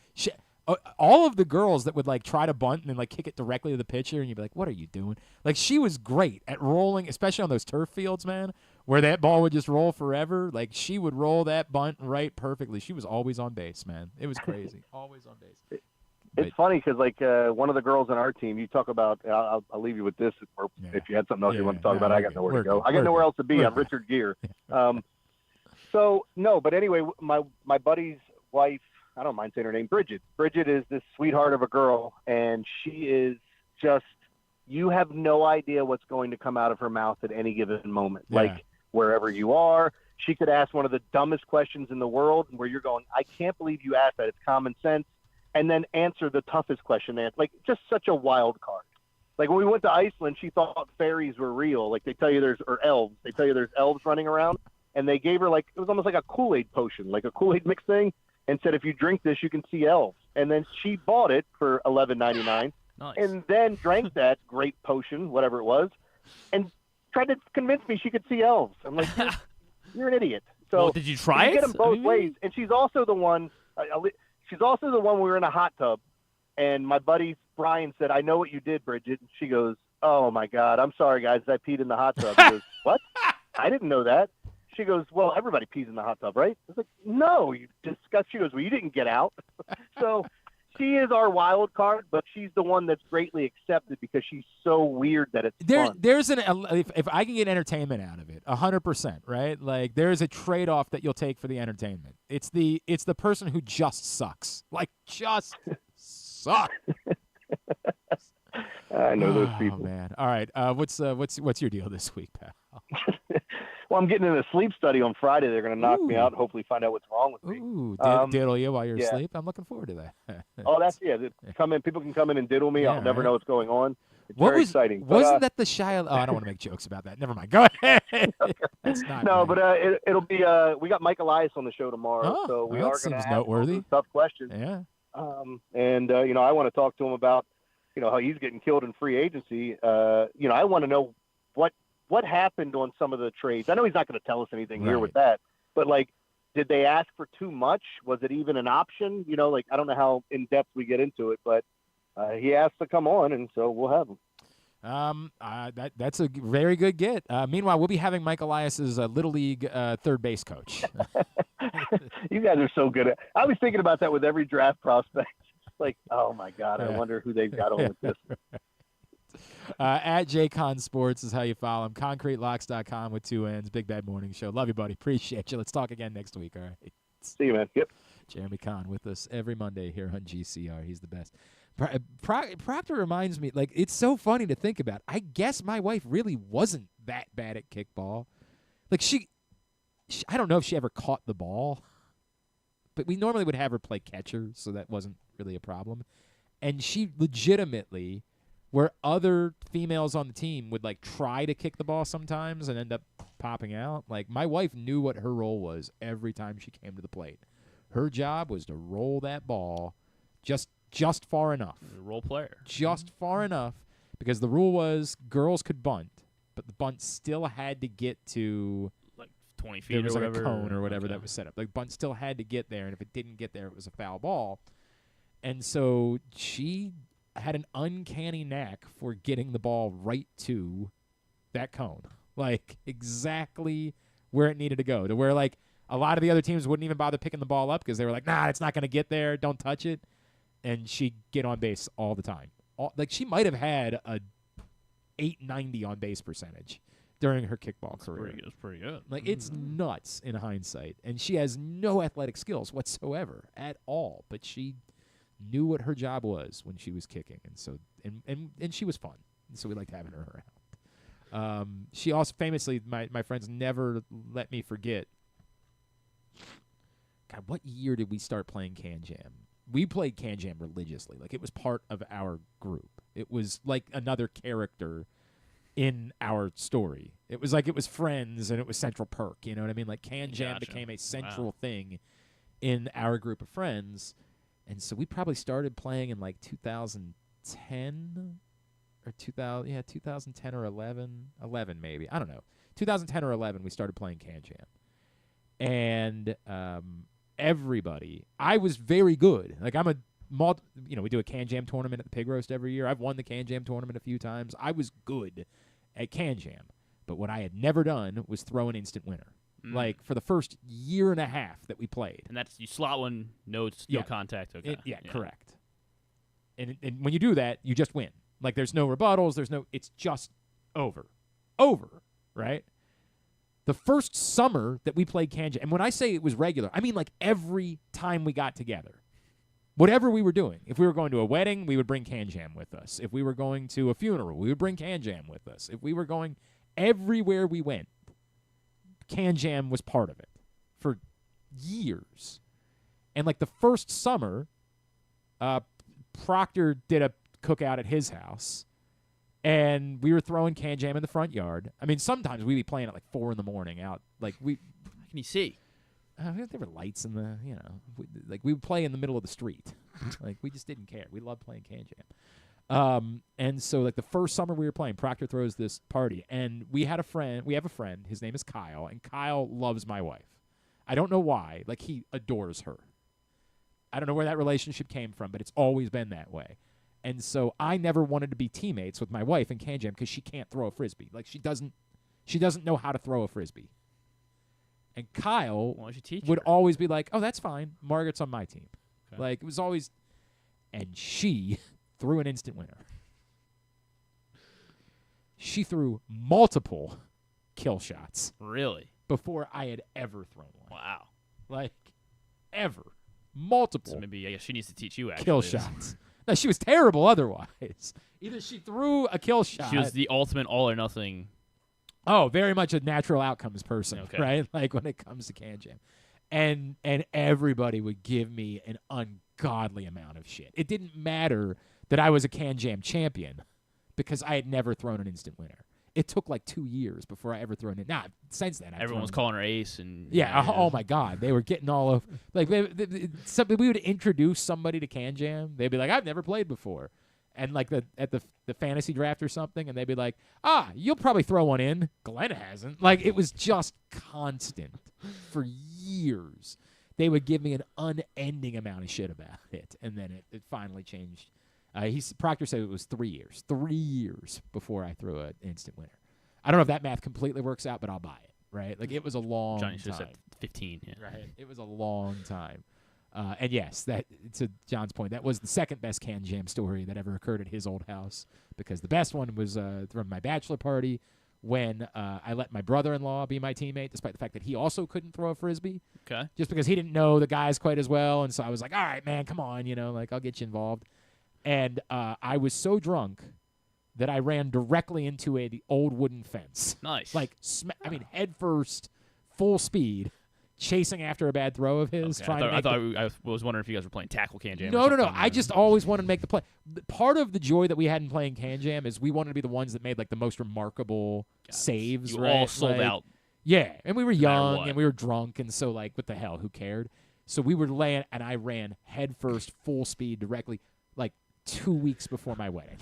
All of the girls that would like try to bunt and then like kick it directly to the pitcher, and you'd be like, "What are you doing?" Like, she was great at rolling, especially on those turf fields, man, where that ball would just roll forever. Like, she would roll that bunt right perfectly. She was always on base, man. It was crazy. Always on base. It's funny because like one of the girls on our team, you talk about. I'll leave you with this, or if you had something else you want to talk about, I got nowhere to go. I got nowhere else to be. I'm Richard Gere. So no, but anyway, my buddy's wife. I don't mind saying her name, Bridget. Bridget is this sweetheart of a girl, and she is just, you have no idea what's going to come out of her mouth at any given moment. Yeah. Like, wherever you are, she could ask one of the dumbest questions in the world where you're going, I can't believe you asked that. It's common sense. And then answer the toughest question. Like, just such a wild card. Like, when we went to Iceland, she thought fairies were real. Like, they tell you or elves. They tell you there's elves running around. And they gave her, like, it was almost like a Kool-Aid potion, like a Kool-Aid mix thing. And said, if you drink this, you can see elves. And then she bought it for $11.99, and then drank that great potion, whatever it was, and tried to convince me she could see elves. I'm like, you're an idiot. So well, did you try it? Get them both ways. And she's also the one. She's also the one. We were in a hot tub, and my buddy Brian said, "I know what you did, Bridget." And she goes, "Oh my God, I'm sorry, guys. I peed in the hot tub." He goes, "What? I didn't know that." She goes, well, everybody pees in the hot tub, right? I was like, no, you disgust. She goes, well, you didn't get out. So she is our wild card, but she's the one that's greatly accepted because she's so weird that it's fun. There's if I can get entertainment out of it, 100%, right? Like, there's a trade-off that you'll take for the entertainment. It's the person who just sucks. Like, just sucks. I know those people. Oh, man. All right. What's your deal this week, pal? Well, I'm getting in a sleep study on Friday. They're going to knock me out and hopefully find out what's wrong with me. Ooh, diddle you while you're asleep. I'm looking forward to that. Oh, that's come in. People can come in and diddle me. I'll never know what's going on. It's very exciting. Wasn't that the Shia? Oh, I don't want to make jokes about that. Never mind. Go ahead. That's not no, but it'll be. We got Mike Elias on the show tomorrow, so we are going to ask noteworthy. Tough questions. Yeah. And I want to talk to him about how he's getting killed in free agency. I want to know what happened on some of the trades. I know he's not going to tell us anything here with that, but like, did they ask for too much? Was it even an option? I don't know how in depth we get into it, but he asked to come on, and so we'll have him. That's a very good get. Meanwhile, we'll be having Mike Elias's Little League third base coach. You guys are so good at. I was thinking about that with every draft prospect. Like, oh my God, I wonder who they've got on with this. At JCon Sports is how you follow him. ConcreteLocks.com with 2 N's. Big Bad Morning Show. Love you, buddy. Appreciate you. Let's talk again next week. All right. See you, man. Yep. Jeremy Conn with us every Monday here on GCR. He's the best. Proctor reminds me, like, it's so funny to think about. I guess my wife really wasn't that bad at kickball. Like, she I don't know if she ever caught the ball, but we normally would have her play catcher, so that wasn't really a problem. And she legitimately, where other females on the team would, like, try to kick the ball sometimes and end up popping out, like, my wife knew what her role was every time she came to the plate. Her job was to roll that ball just far enough. Role player. Just far enough, because the rule was girls could bunt, but the bunt still had to get to like 20 feet there was or like whatever. a cone or whatever that was set up. Like bunt still had to get there, and if it didn't get there, it was a foul ball. And so she had an uncanny knack for getting the ball right to that cone, like exactly where it needed to go, to where like a lot of the other teams wouldn't even bother picking the ball up because they were like, nah, it's not going to get there. Don't touch it. And she'd get on base all the time. Like she might have had a 890 on base percentage during her kickball career. That's pretty good. Like it's nuts in hindsight. And she has no athletic skills whatsoever at all. But she knew what her job was when she was kicking. And so and she was fun. And so we liked having her around. She also famously, my friends never let me forget. God, what year did we start playing Can Jam? We played Can Jam religiously. Like, it was part of our group. It was like another character in our story. It was like it was Friends and it was Central Perk. You know what I mean? Like, Can Jam became a central thing in our group of friends. And so we probably started playing in, like, 2010 or 2010 or 11 maybe. I don't know. 2010 or 11, we started playing Can Jam. And everybody, I was very good. Like I'm we do a Can Jam tournament at the Pig Roast every year. I've won the Can Jam tournament a few times. I was good at Can Jam. But what I had never done was throw an instant winner. Like for the first year and a half that we played. And that's you slot one, no contact. Okay. Correct. And when you do that, you just win. Like there's no rebuttals. It's just over, right? The first summer that we played Can Jam, and when I say it was regular, I mean like every time we got together, whatever we were doing. If we were going to a wedding, we would bring Can Jam with us. If we were going to a funeral, we would bring Can Jam with us. If we were going everywhere we went, Can Jam was part of it for years. And like the first summer, Proctor did a cookout at his house. And we were throwing Can Jam in the front yard. I mean, sometimes we'd be playing at like 4 a.m. out. Like How can you see? There were lights in the, we would play in the middle of the street. Like we just didn't care. We loved playing Can Jam. And so like the first summer we were playing, Proctor throws this party, and we have a friend. His name is Kyle, and Kyle loves my wife. I don't know why. Like he adores her. I don't know where that relationship came from, but it's always been that way. And so I never wanted to be teammates with my wife in Can Jam because she can't throw a Frisbee. Like she doesn't know how to throw a Frisbee. And Kyle would always be like, oh, that's fine. Margaret's on my team. Okay. Like it was always, and she threw an instant winner. She threw multiple kill shots. Really? Before I had ever thrown one. Wow. Like ever. Multiple. So maybe I guess she needs to teach you actually. Kill shots. No, she was terrible otherwise. Either she threw a kill shot. She was the ultimate all or nothing. Oh, very much a natural outcomes person, right? Like when it comes to Can Jam. And everybody would give me an ungodly amount of shit. It didn't matter that I was a Can Jam champion because I had never thrown an instant winner. It took like 2 years before I ever thrown it. Nah, since then, everyone was calling her ace, and oh my God, they were getting all of like we would introduce somebody to Can Jam. They'd be like, I've never played before, and like at the fantasy draft or something, and they'd be like, you'll probably throw one in. Glenn hasn't. Like it was just constant for years. They would give me an unending amount of shit about it, and then it finally changed. Proctor said it was 3 years. 3 years before I threw an instant winner. I don't know if that math completely works out, but I'll buy it, right? Like, it was a long Johnny time. said 15, yeah. Right. It was a long time. And, yes, that to John's point, that was the second best Can Jam story that ever occurred at his old house, because the best one was from my bachelor party when I let my brother-in-law be my teammate, despite the fact that he also couldn't throw a Frisbee. Okay. Just because he didn't know the guys quite as well. And so I was like, all right, man, come on, like, I'll get you involved. And I was so drunk that I ran directly into the old wooden fence. Nice. Like, head first, full speed, chasing after a bad throw of his. Okay. I was wondering if you guys were playing tackle Can Jam. No. I just always wanted to make the play. Part of the joy that we had in playing Can Jam is we wanted to be the ones that made like the most remarkable saves. You all sold out. Yeah, and we were young and we were drunk, and so like, what the hell? Who cared? So we were laying, and I ran head first, full speed, directly, like 2 weeks before my wedding.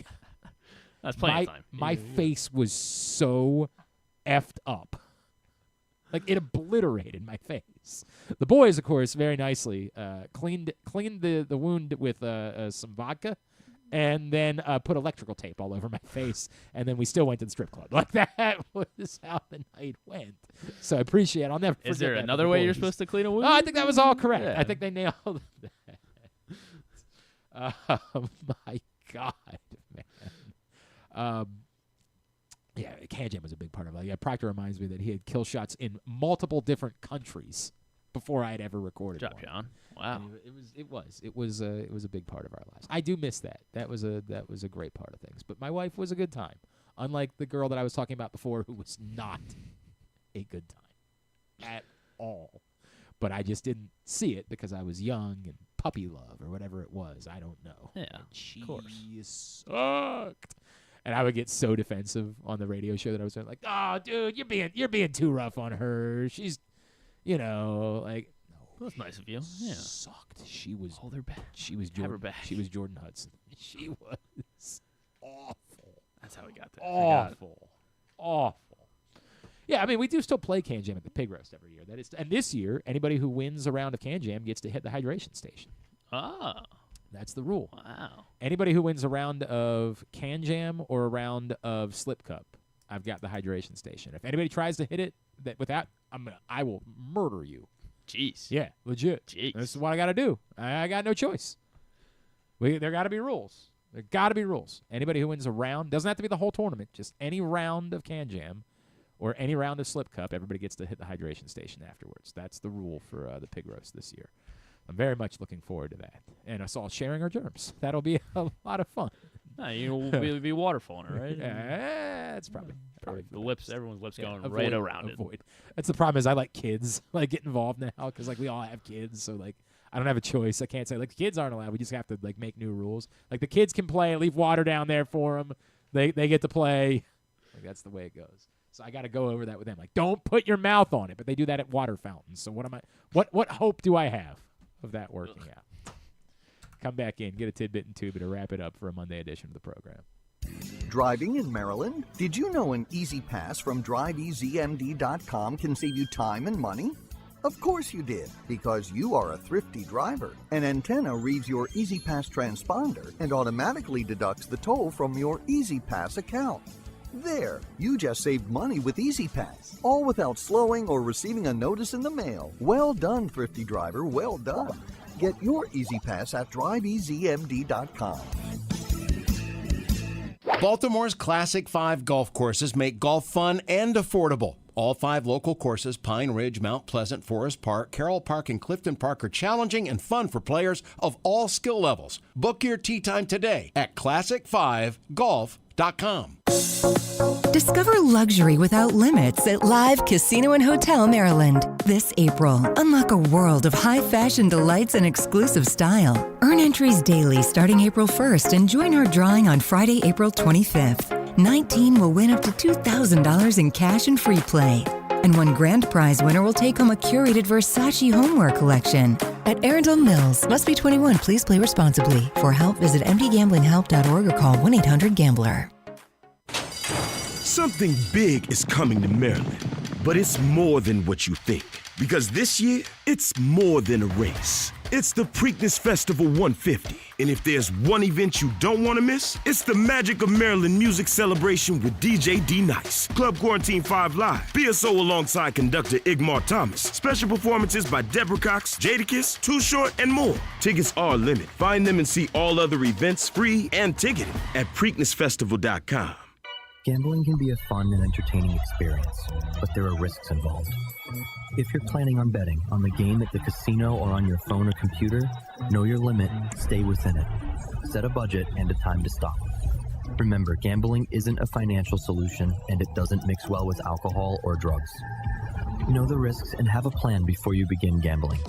That's plenty of time. My face was so effed up. Like, it obliterated my face. The boys, of course, very nicely cleaned the wound with some vodka and then put electrical tape all over my face, and then we still went to the strip club. Like, that was how the night went. So I appreciate it. I'll never forget Is there that another way you're supposed to clean a wound? Oh, I think that was all correct. Yeah. I think they nailed that. Oh, my God, man. Yeah, Can Jam was a big part of it. Yeah, Proctor reminds me that he had kill shots in multiple different countries before I had ever recorded Good job, one. John. Wow. It was a big part of our lives. I do miss that. That was a great part of things. But my wife was a good time, unlike the girl that I was talking about before, who was not a good time at all. But I just didn't see it because I was young and puppy love or whatever it was. I don't know. Yeah, she of course. sucked. And I would get so defensive on the radio show that I was like, "Oh, dude, you're being too rough on her. She's, like." Well, that's nice of you. Yeah. Sucked. She was. Hold her back. She was Have her Jordan. back. She was Jordan Hudson. She was awful. That's how we got there. Awful. Yeah, I mean, we do still play Can Jam at the Pig Roast every year. And this year, anybody who wins a round of Can Jam gets to hit the hydration station. Oh. That's the rule. Wow. Anybody who wins a round of Can Jam or a round of Slip Cup, I've got the hydration station. If anybody tries to hit it I will murder you. Jeez. Yeah, legit. Jeez. This is what I got to do. I got no choice. There got to be rules. There got to be rules. Anybody who wins a round, doesn't have to be the whole tournament, just any round of Can Jam or any round of Slip Cup, everybody gets to hit the hydration station afterwards. That's the rule for the Pig Roast this year. I'm very much looking forward to that. And us all sharing our germs. That'll be a lot of fun. You'll be waterfalling it, right? Yeah, it's probably the lips. Everyone's lips going avoid, right around it. That's the problem. Is I let kids get involved now because we all have kids, so I don't have a choice. I can't say the kids aren't allowed. We just have to make new rules. The kids can play. Leave water down there for them. They get to play. That's the way it goes. So I got to go over that with them. Don't put your mouth on it. But they do that at water fountains. So what hope do I have of that working out? Come back in, get a tidbit and tuba to wrap it up for a Monday edition of the program. Driving in Maryland? Did you know an Easy Pass from driveeasymd.com can save you time and money? Of course you did, because you are a thrifty driver. An antenna reads your Easy Pass transponder and automatically deducts the toll from your Easy Pass account. There, you just saved money with Easy Pass, all without slowing or receiving a notice in the mail. Well done, thrifty driver, well done. Get your Easy Pass at driveeasymd.com. Baltimore's Classic 5 golf courses make golf fun and affordable. All 5 local courses, Pine Ridge, Mount Pleasant, Forest Park, Carroll Park, and Clifton Park, are challenging and fun for players of all skill levels. Book your tee time today at classic5golf.com. Discover luxury without limits at Live Casino and Hotel Maryland. This April, unlock a world of high fashion delights and exclusive style. Earn entries daily starting April 1st and join our drawing on Friday, April 25th. 19 will win up to $2,000 in cash and free play. And one grand prize winner will take home a curated Versace homeware collection. At Arundel Mills, must be 21. Please play responsibly. For help, visit mdgamblinghelp.org or call 1-800-GAMBLER. Something big is coming to Maryland, but it's more than what you think. Because this year, it's more than a race. It's the Preakness Festival 150. And if there's one event you don't want to miss, it's the Magic of Maryland Music Celebration with DJ D-Nice, Club Quarantine 5 Live, BSO alongside conductor Igmar Thomas, special performances by Deborah Cox, Jadakiss, Too Short, and more. Tickets are limited. Find them and see all other events free and ticketed at PreaknessFestival.com. Gambling can be a fun and entertaining experience, but there are risks involved. If you're planning on betting on the game at the casino or on your phone or computer, know your limit, stay within it. Set a budget and a time to stop. Remember, gambling isn't a financial solution and it doesn't mix well with alcohol or drugs. Know the risks and have a plan before you begin gambling.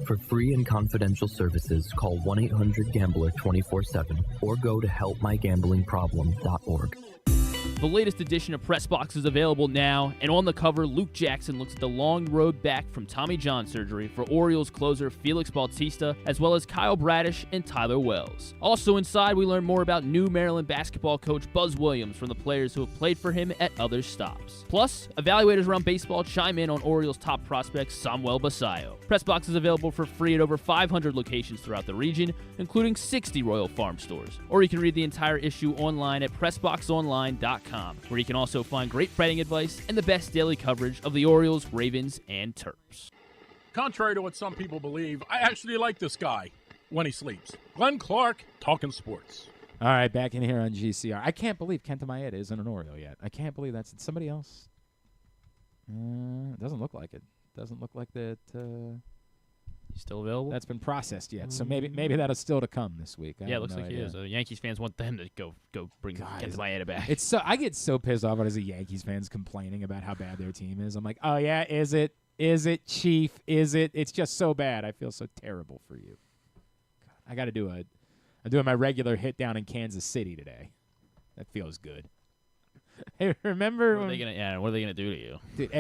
For free and confidential services, call 1-800-GAMBLER 24/7 or go to helpmygamblingproblem.org. The latest edition of Press Box is available now, and on the cover, Luke Jackson looks at the long road back from Tommy John surgery for Orioles closer Felix Bautista, as well as Kyle Bradish and Tyler Wells. Also inside, we learn more about new Maryland basketball coach Buzz Williams from the players who have played for him at other stops. Plus, evaluators around baseball chime in on Orioles' top prospect Samuel Basayo. Press Box is available for free at over 500 locations throughout the region, including 60 Royal Farm stores. Or you can read the entire issue online at PressBoxOnline.com, where you can also find great betting advice and the best daily coverage of the Orioles, Ravens, and Terps. Contrary to what some people believe, I actually like this guy when he sleeps. Glenn Clark, talking sports. All right, back in here on GCR. I can't believe Kenta Maeda isn't an Oriole yet. I can't believe that's somebody else. It doesn't look like it. Doesn't look like that. He's still available? That's been processed yet, so maybe that'll still to come this week. Yeah, it looks like he is. Yankees fans want them to go bring Kenta Maeda back. It's so I get so pissed off as a Yankees fans complaining about how bad their team is. I'm like, oh yeah, is it? Is it, Chief? Is it? It's just so bad. I feel so terrible for you. God, I got to do I'm doing my regular hit down in Kansas City today. That feels good. Hey, remember what are they gonna do to you? Dude,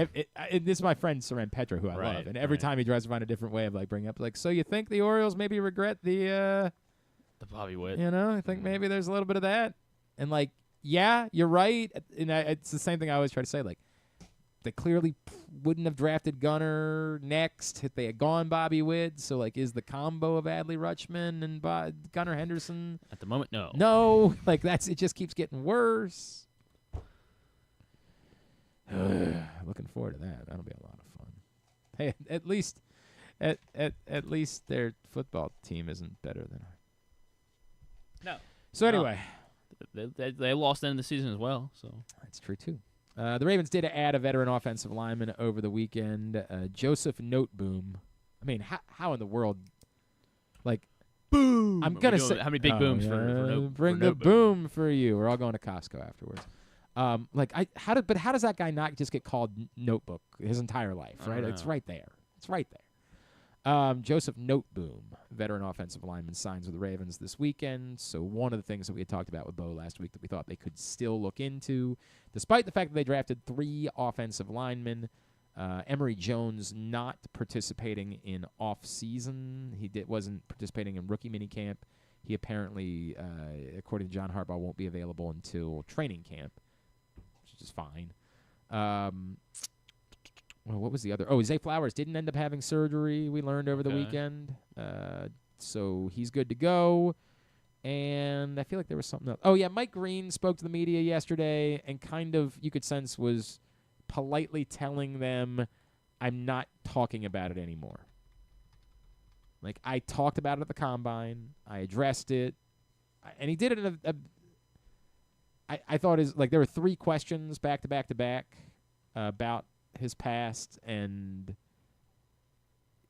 this is my friend Seren Petra, who I love, and every time he tries to find a different way of like bringing up, like, so you think the Orioles maybe regret the Bobby Witt? You know, I think maybe there's a little bit of that, and like, yeah, you're right, and it's the same thing I always try to say, like, they clearly wouldn't have drafted Gunnar next if they had gone Bobby Witt. So like, is the combo of Adley Rutschman and Gunnar Henderson at the moment? No, like it just keeps getting worse. Looking forward to that. That'll be a lot of fun. Hey, at least their football team isn't better than ours. No. So anyway, they lost end of the season as well. So that's true too. The Ravens did add a veteran offensive lineman over the weekend, Joseph Noteboom. I mean, how in the world? Like, boom! I'm gonna say how many big booms for bring the boom for you. We're all going to Costco afterwards. How does that guy not just get called Notebook his entire life? Right? It's right there. It's right there. Joseph Noteboom, veteran offensive lineman, signs with the Ravens this weekend. So one of the things that we had talked about with Bo last week that we thought they could still look into, despite the fact that they drafted 3 offensive linemen. Emory Jones not participating in off-season. He wasn't participating in rookie minicamp. He apparently, according to John Harbaugh, won't be available until training camp, which is fine. Well, what was the other? Oh, Zay Flowers didn't end up having surgery, we learned over the weekend. So he's good to go. And I feel like there was something else. Oh, yeah, Mike Green spoke to the media yesterday and kind of, you could sense, was politely telling them, I'm not talking about it anymore. Like, I talked about it at the Combine. I addressed it. And he did it in I thought there were 3 questions back to back to back about his past, and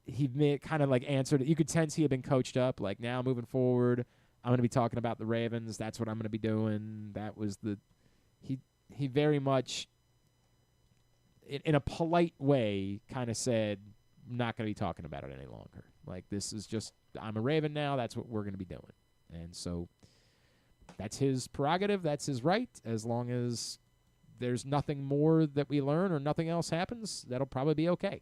he kind of like answered it. You could sense he had been coached up. Like, now moving forward, I'm going to be talking about the Ravens. That's what I'm going to be doing. That was he very much, in a polite way, kind of said, I'm not going to be talking about it any longer. Like, this is just, I'm a Raven now. That's what we're going to be doing. And so that's his prerogative. That's his right. As long as there's nothing more that we learn or nothing else happens, that'll probably be okay.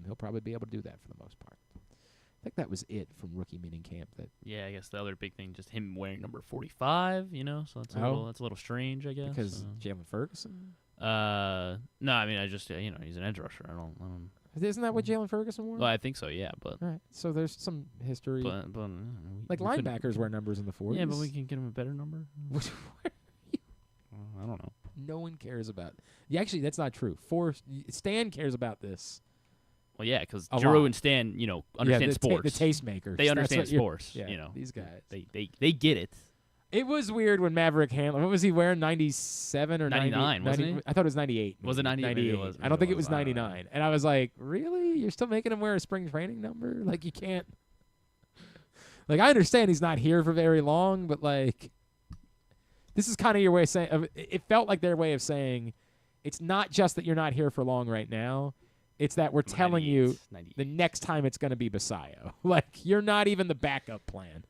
He'll probably be able to do that for the most part. I think that was it from rookie minicamp. Yeah, I guess the other big thing, just him wearing number 45, so that's a little strange, I guess. Because Jalen Ferguson? No, I mean, I just, he's an edge rusher. I don't. Isn't that what Jalen Ferguson wore? Well, I think so, yeah. But all right, so there's some history. But like linebackers wear numbers in the 40s. Yeah, but we can get him a better number. I don't know. No one cares about. Yeah, actually, that's not true. Stan cares about this. Well, yeah, because Drew and Stan, understand sports. The tastemakers. They understand sports. These guys. They get it. It was weird when Maverick Handler. What was he wearing? 97 or 99? Wasn't he? I thought it was 98. Was it 98? I don't think it was 99. And I was like, really? You're still making him wear a spring training number? Like, you can't. Like, I understand he's not here for very long, but like, this is kind of your way of saying. It felt like their way of saying, it's not just that you're not here for long right now. It's that we're telling you the next time it's going to be Basayo. Like, you're not even the backup plan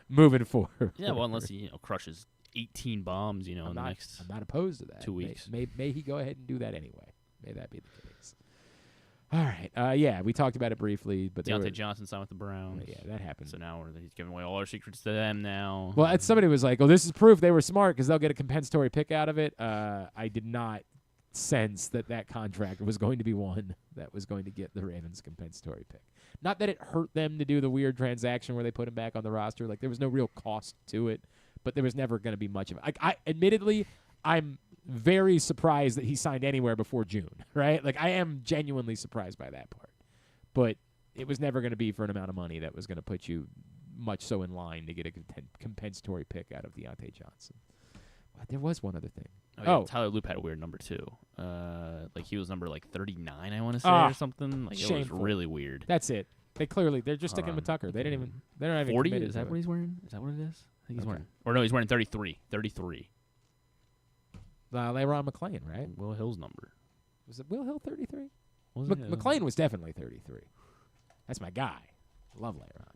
moving forward. Yeah, well, unless he crushes 18 bombs, in the next I'm not opposed to that. 2 weeks. May he go ahead and do that anyway. May that be the case. All right. Yeah, we talked about it briefly, but Deontay Johnson signed with the Browns. Yeah, that happened. So now he's giving away all our secrets to them now. Well, somebody was like, "Oh, this is proof they were smart because they'll get a compensatory pick out of it." I did not sense that contract was going to be one that was going to get the Ravens compensatory pick. Not that it hurt them to do the weird transaction where they put him back on the roster. Like, there was no real cost to it, but there was never going to be much of it. Admittedly, I'm very surprised that he signed anywhere before June, right? Like, I am genuinely surprised by that part. But it was never going to be for an amount of money that was going to put you much so in line to get a compensatory pick out of Deontay Johnson. Well, there was one other thing. Oh, Tyler Loop had a weird number, too. Like, he was number, 39, I want to say, or something. Like, shameful. It was really weird. That's it. They're just sticking with Tucker. They're not even 40? committed Is that to what it. he's wearing? Is that what it is? I think he's Okay. wearing. Or no, he's wearing 33. 33. LeRon McClain, right? Will Hill's number. Was it Will Hill 33? Was it? McClain was definitely 33. That's my guy. Love LeRon.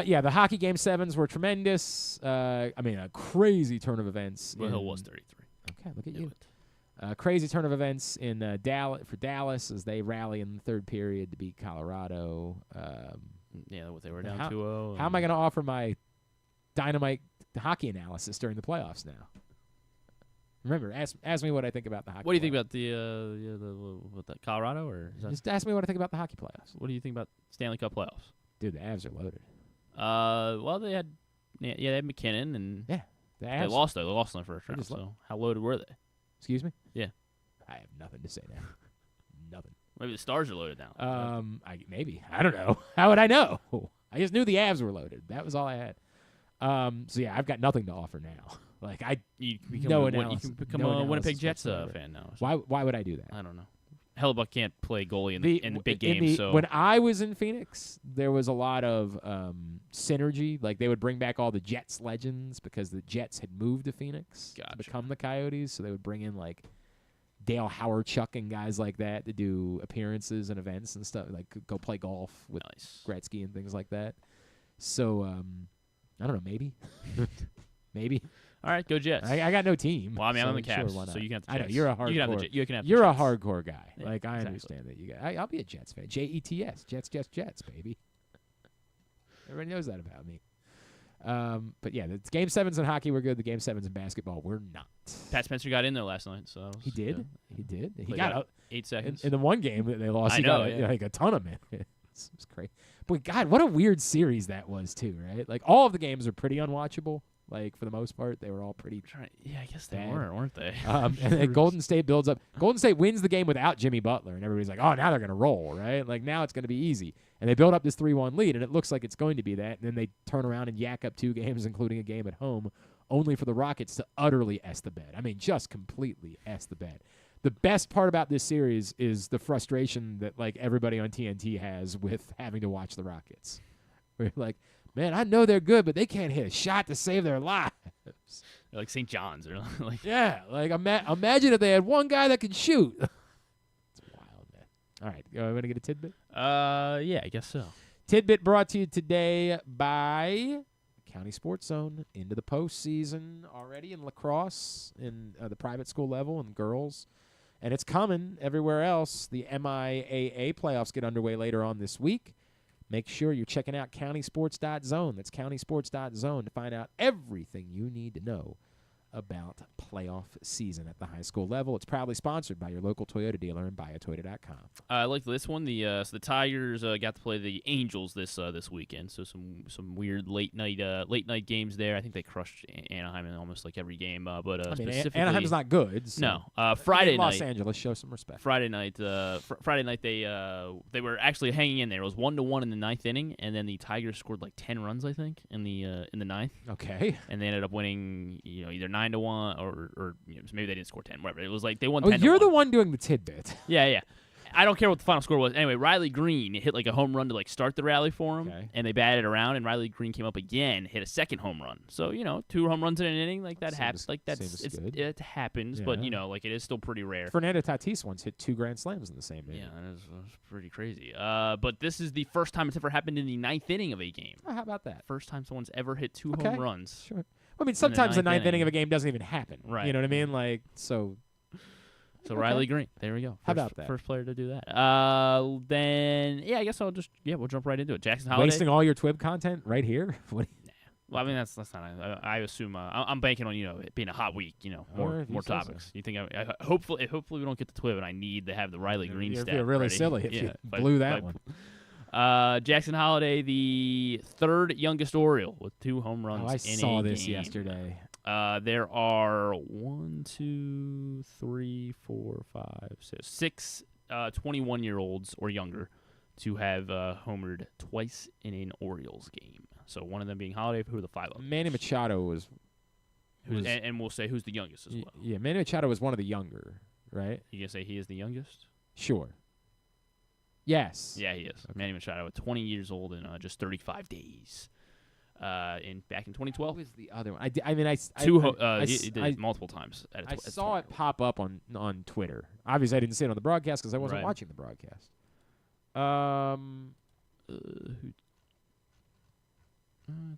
Yeah, the hockey game 7s were tremendous. A crazy turn of events. Will Hill was 33. Okay, look at you. Crazy turn of events in Dallas as they rally in the third period to beat Colorado. They were down 2-0. How am I going to offer my dynamite hockey analysis during the playoffs now? Remember, ask me what I think about the hockey. What do you think about the Colorado or just ask me what I think about the hockey playoffs? What do you think about Stanley Cup playoffs? Dude, the Avs are loaded. Well, they had they had McKinnon and they lost though. They lost in the first round. So how loaded were they? Excuse me? Yeah. I have nothing to say now. Nothing. Maybe the Stars are loaded now. Maybe. I don't know. How would I know? I just knew the Avs were loaded. That was all I had. So yeah, I've got nothing to offer now. Like you can become no a Winnipeg analysis Jets whatsoever. fan now. Why would I do that? I don't know. Hellebuck can't play goalie in the big in games. So when I was in Phoenix, there was a lot of synergy. Like, they would bring back all the Jets legends because the Jets had moved to Phoenix to become the Coyotes. So they would bring in like Dale Howard-Chuck and guys like that to do appearances and events and stuff. Like, go play golf with Gretzky and things like that. So I don't know. Maybe. Maybe. All right, go Jets. I got no team. Well, I mean, I'm so on the Cavs, sure, so you can have the I know Jets. you're a hardcore. You can have the you're a Jets. hardcore guy. Yeah, like, I exactly. understand that you got. I'll be a Jets fan. Jets, Jets, baby. Everybody knows that about me. But yeah, the game 7s in hockey were good. The game 7s in basketball were not. Pat Spencer got in there last night, so He did. He did. He Played got about out 8 seconds. in the one game that they lost. I He know, got yeah. like a ton of minutes. It's crazy. But God, what a weird series that was too, right? Like, all of the games are pretty unwatchable. Like, for the most part, they were all pretty. Yeah, I guess they bad. weren't they? And then Golden State builds up. Golden State wins the game without Jimmy Butler, and everybody's like, "Oh, now they're going to roll, right? Like, now it's going to be easy." And they build up this 3-1 lead, and it looks like it's going to be that. And then they turn around and yak up 2 games, including a game at home, only for the Rockets to utterly S the bed. I mean, just completely S the bed. The best part about this series is the frustration that, like, everybody on TNT has with having to watch the Rockets. We're like, man, I know they're good, but they can't hit a shot to save their lives. They're like St. John's, or like Yeah, like imagine if they had one guy that could shoot. It's wild, man. All right, you want to get a tidbit? Yeah, I guess so. Tidbit brought to you today by County Sports Zone. Into the postseason already in lacrosse, in the private school level, and girls. And it's coming everywhere else. The MIAA playoffs get underway later on this week. Make sure you're checking out countysports.zone. That's countysports.zone to find out everything you need to know about playoff season at the high school level. It's proudly sponsored by your local Toyota dealer and buyatoyota.com. I like this one. So the Tigers got to play the Angels this weekend. So some weird late night games there. I think they crushed Anaheim in almost like every game. But specifically, Anaheim's not good. So no. Friday night, Los Angeles, show some respect. Friday night, they were actually hanging in there. It was 1-1 in the 9th inning, and then the Tigers scored like 10 runs, I think, in the 9th. Okay. And they ended up winning, either 9-1 or maybe they didn't score 10, whatever. It was like they won. Oh, 10-1. you're the one doing the tidbit. Yeah. I don't care what the final score was. Anyway, Riley Green hit like a home run to like start the rally for him, and they batted around, and Riley Green came up again, hit a second home run. So 2 home runs in an inning, like that happens. Like it happens, but like it is still pretty rare. Fernando Tatis once hit 2 grand slams in the same inning. Yeah, that was pretty crazy. But this is the first time it's ever happened in the 9th inning of a game. Oh, how about that? First time someone's ever hit 2 home runs. Sure. Well, I mean, sometimes the 9th inning of a game doesn't even happen. Right. You know what I mean? Like so. So Riley Green, there we go. How about that? First player to do that. Then I guess we'll jump right into it. Jackson Holiday. Wasting all your Twib content right here. Well, I mean that's not. I assume I'm banking on it being a hot week. More topics. So. You think? Hopefully we don't get the Twib, and I need to have the Riley Green stat. You're really ready. silly if you blew that one. Jackson Holiday, the 3rd youngest Oriole with 2 home runs. I saw this yesterday. There are 6 21-year-olds or younger to have homered twice in an Orioles game. So one of them being Holiday, who are the 5 others? Manny Machado was and we'll say who's the youngest as well. Yeah, Manny Machado was one of the younger, right? You gonna say he is the youngest? Sure. Yes. Yeah, he is. Okay. Manny Machado, 20 years old in just 35 days. Back in 2012. Who was the other one? He did it multiple times. I saw it pop up on Twitter. Obviously, I didn't see it on the broadcast because I wasn't watching the broadcast. I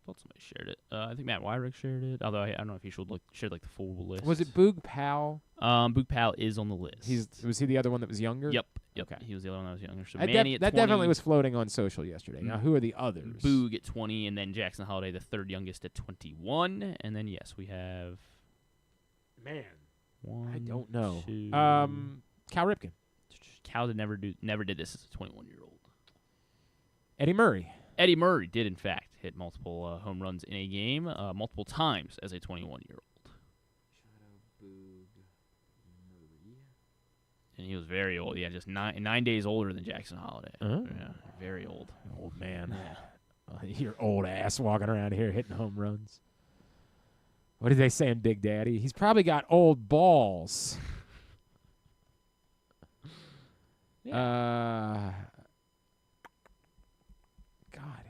thought somebody shared it. I think Matt Wyrick shared it. Although I don't know if he shared like the full list. Was it Boog Powell? Boog Powell is on the list. Was he the other one that was younger? Yep. Okay. He was the other one that was younger. So that Manny at 20. Definitely was floating on social yesterday. Now, who are the others? Boog at 20, and then Jackson Holiday, the 3rd youngest, at 21. And then we have. Man, I 2. don't know. Cal Ripken. Cal never did this as a 21-year-old. Eddie Murray. Eddie Murray did, in fact, hit multiple home runs in a game, multiple times as a 21-year-old. And he was very old. Yeah, just 9 days older than Jackson Holiday. Oh. Yeah, very old. Old man. Yeah. Your old ass walking around here hitting home runs. What did they say in Big Daddy? He's probably got old balls. God,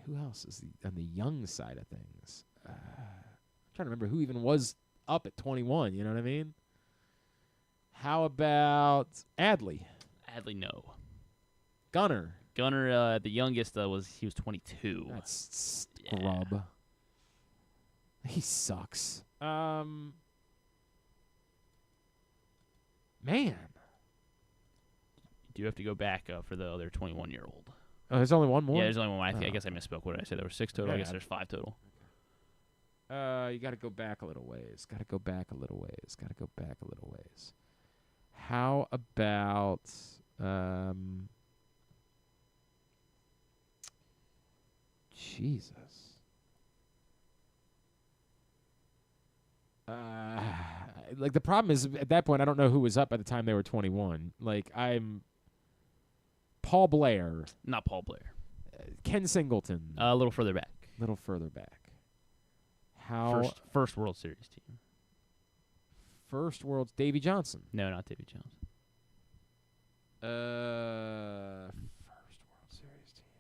who else is on the young side of things? I'm trying to remember who even was up at 21. You know what I mean? How about Adley? Adley, no. Gunnar, the youngest, he was 22. That's scrub. Yeah. He sucks. Man. You do have to go back for the other 21-year-old. Oh, there's only one more? Yeah, there's only one. I guess I misspoke. What did I say? There were 6 total. Yeah. I guess there's 5 total. You got to go back a little ways. How about Jesus? Like the problem is at that point I don't know who was up by the time they were 21. Like I'm Paul Blair. Not Paul Blair. Ken Singleton. A little further back. How first World Series team. First World Davey Johnson. No, not Davey Johnson. First World Series team.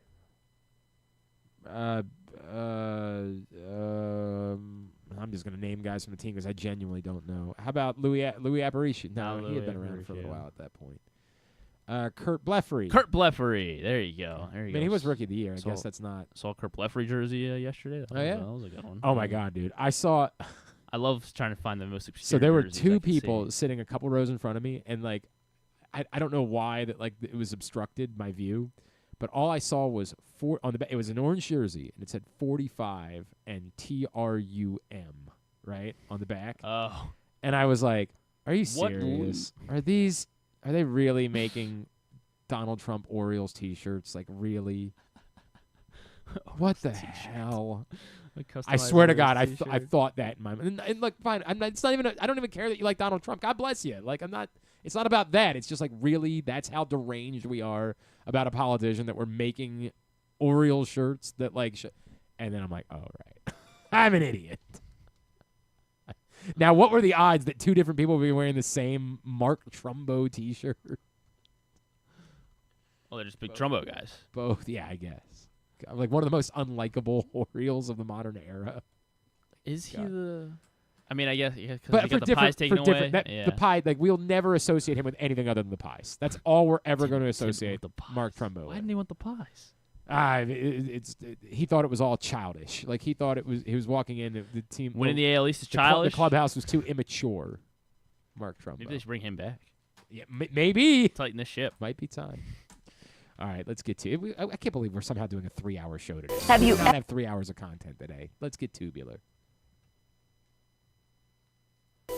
I'm just gonna name guys from the team because I genuinely don't know. How about Louis Aparicio? No, he had been around for a little while at that point. Kurt Blefary. There you go. I mean, he was Rookie of the Year. I guess that's not. Saw Kurt Blefary jersey yesterday. That was a good one. Oh my God, dude! I saw. I love trying to find the most obscure. So there were 2 people sitting a couple rows in front of me, and like, I don't know why that like it was obstructed my view, but all I saw was on the back. It was an orange jersey, and it said 45 and TRUM right on the back. Oh. And I was like, "Are you serious? Are they really making Donald Trump Orioles T-shirts? Like really? What the hell?" I swear to God, I thought that in my mind. And look, fine. It's not even. I don't even care that you like Donald Trump. God bless you. Like I'm not. It's not about that. It's just like really. That's how deranged we are about a politician that we're making Orioles shirts that like. And then I'm like, oh right, I'm an idiot. Now, what were the odds that 2 different people would be wearing the same Mark Trumbo T-shirt? Well, they're just big Trumbo guys. Both, yeah, I guess. Like one of the most unlikable Orioles of the modern era. Is he the? I mean, I guess because but he got the pies taken away. The pie, like we'll never associate him with anything other than the pies. That's all we're ever going to associate Mark Trumbo. Why didn't he want the pies? He thought it was all childish. Like he thought he was walking in the team winning the AL East is childish. The clubhouse was too immature. Mark Trumbo. Maybe they should bring him back. Yeah, maybe tighten the ship. Might be time. All right, let's get to it. I can't believe we're somehow doing a 3-hour show today. Have you we not have 3 hours of content today? Let's get tubular.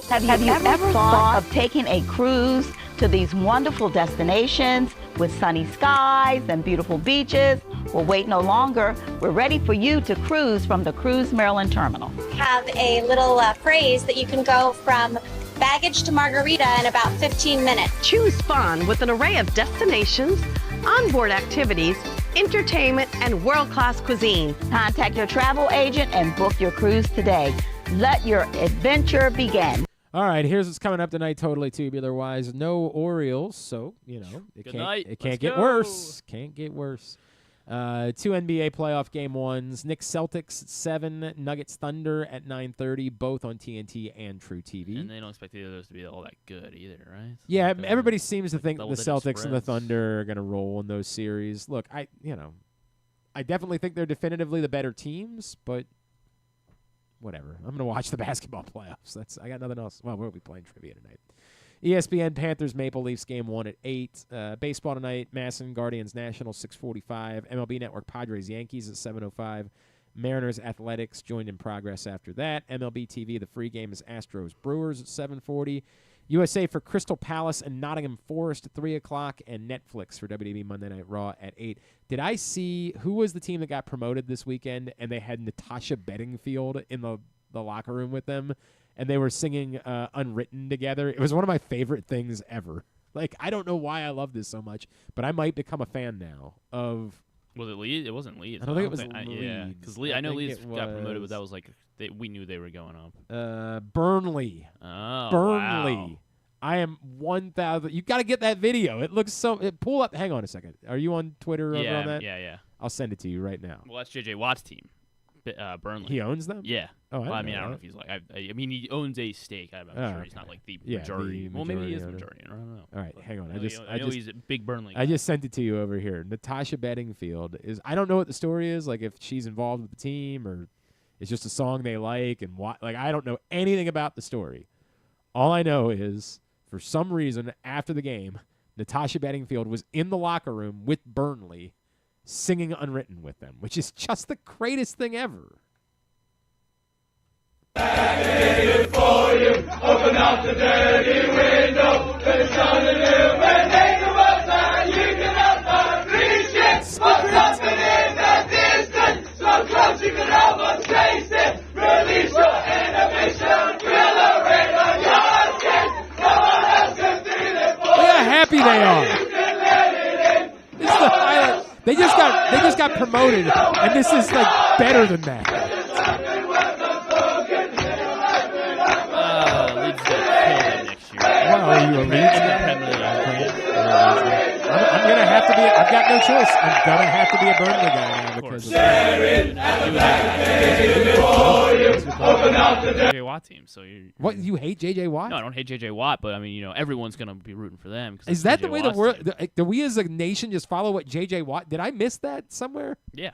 Have you ever thought of taking a cruise to these wonderful destinations with sunny skies and beautiful beaches? Well, wait no longer. We're ready for you to cruise from the Cruise Maryland Terminal. Have a little phrase that you can go from baggage to margarita in about 15 minutes. Choose fun with an array of destinations, onboard activities, entertainment, and world-class cuisine. Contact your travel agent and book your cruise today. Let your adventure begin. All right, here's what's coming up tonight, totally tubular-wise. No Orioles, so, it can't get worse. Can't get worse. 2 NBA playoff game ones. Knicks Celtics at 7, Nuggets Thunder at 9:30, both on TNT and True TV. And they don't expect either of those to be all that good either, right? Yeah, everybody seems to think the Celtics spreads. and the Thunder are going to roll in those series. Look, I definitely think they're definitively the better teams, but whatever. I'm going to watch the basketball playoffs. I got nothing else. Well, we'll be playing trivia tonight. ESPN Panthers Maple Leafs game 1 at 8. Baseball tonight, Masson Guardians Nationals 6:45. MLB Network Padres Yankees at 7:05. Mariners Athletics joined in progress after that. MLB TV, the free game is Astros Brewers at 7:40. USA for Crystal Palace and Nottingham Forest at 3 o'clock, and Netflix for WWE Monday Night Raw at 8. Did I see who was the team that got promoted this weekend, and they had Natasha Bedingfield in the locker room with them, and they were singing Unwritten together? It was one of my favorite things ever. Like, I don't know why I love this so much, but I might become a fan now of... Was it Leeds? It wasn't Leeds. I don't think it was Leeds. Yeah, because I know Leeds got promoted, but that was like we knew they were going up. Burnley. Oh, Burnley. wow. I am 1,000. You got to get that video. It looks so. Pull up. Hang on a second. Are you on Twitter over on that? Yeah. I'll send it to you right now. Well, that's JJ Watt's team, Burnley. He owns them? Yeah. Oh, I mean, I don't know if he's like. I mean, he owns a stake. I'm sure he's not like the majority. Well, maybe he is the majority. I don't know. All right, hang on. I know he's a big Burnley guy. I just sent it to you over here. Natasha Bedingfield is. I don't know what the story is. Like if she's involved with the team or it's just a song they like and what. Like I don't know anything about the story. All I know is for some reason after the game, Natasha Bedingfield was in the locker room with Burnley, singing Unwritten with them, which is just the greatest thing ever. For you, open up the dirty window, let the sun in and take the outside. You cannot reach it, but something in the distance, so close you can almost taste it. Release your inhibition, feel the rain on your skin. No one else can feel it for you. Look how happy they are. You can let it in. This is the highlight. They just got promoted, and this is like better than that. Wow, are you a Leeds guy? I'm gonna have to be. I've got no choice. I'm gonna have to be a Burnley guy now because of JJ Watt team. So you. What, you hate JJ Watt? No, I don't hate JJ Watt, but I mean, everyone's gonna be rooting for them. Is that the way the world? Do we as a nation just follow what JJ Watt? Did I miss that somewhere? Yeah.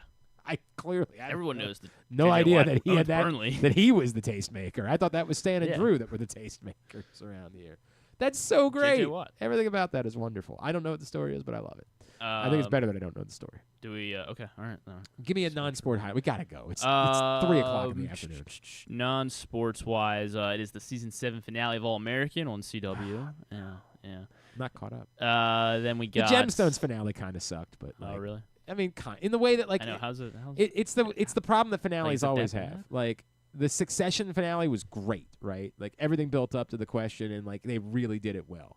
Everyone knows that. No JJ idea Watt that he had Burnley. that he was the tastemaker. I thought that was Stan and Drew that were the tastemakers around here. That's so great. JJ Watt. Everything about that is wonderful. I don't know what the story is, but I love it. I think it's better that I don't know the story. Do we? Okay, all right. Give me a non-sport highlight. We gotta go. It's 3 o'clock in the afternoon. Non-sports wise, it is the season 7 finale of All American on CW. Yeah. Not caught up. Then we got the Gemstones finale kind of sucked, but oh really? I mean, in the way that like I know how's it? It's the problem that finales like, always have. Like the Succession finale was great, right? Like everything built up to the question, and like they really did it well.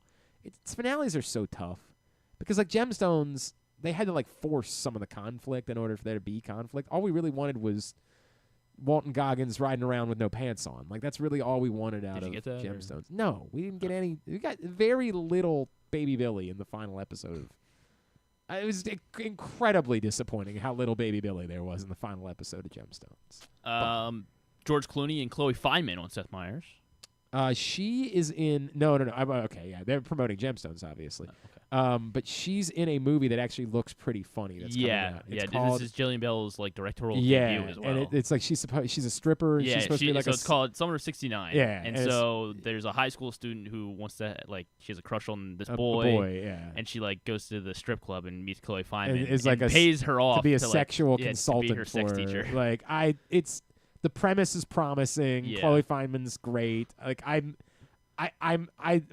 Finales are so tough because like Gemstones, they had to like force some of the conflict in order for there to be conflict. All we really wanted was Walton Goggins riding around with no pants on. Like that's really all we wanted out of Gemstones. No, we didn't get any. We got very little Baby Billy in the final episode It was incredibly disappointing how little Baby Billy there was in the final episode of Gemstones. George Clooney and Chloe Fineman on Seth Meyers. She is in no. Okay, yeah, they're promoting Gemstones, obviously. But she's in a movie that actually looks pretty funny. That's coming out. It's called, this is Jillian Bell's like directorial debut as well. And it's like she's a stripper. And she's supposed to be like so it's called Summer of '69. Yeah, and so there's a high school student who wants to she has a crush on this boy. And she like goes to the strip club and meets Chloe Fineman and pays her off to be a sexual consultant to be her sex teacher. Like the premise is promising. Yeah. Chloe Fineman's great. Like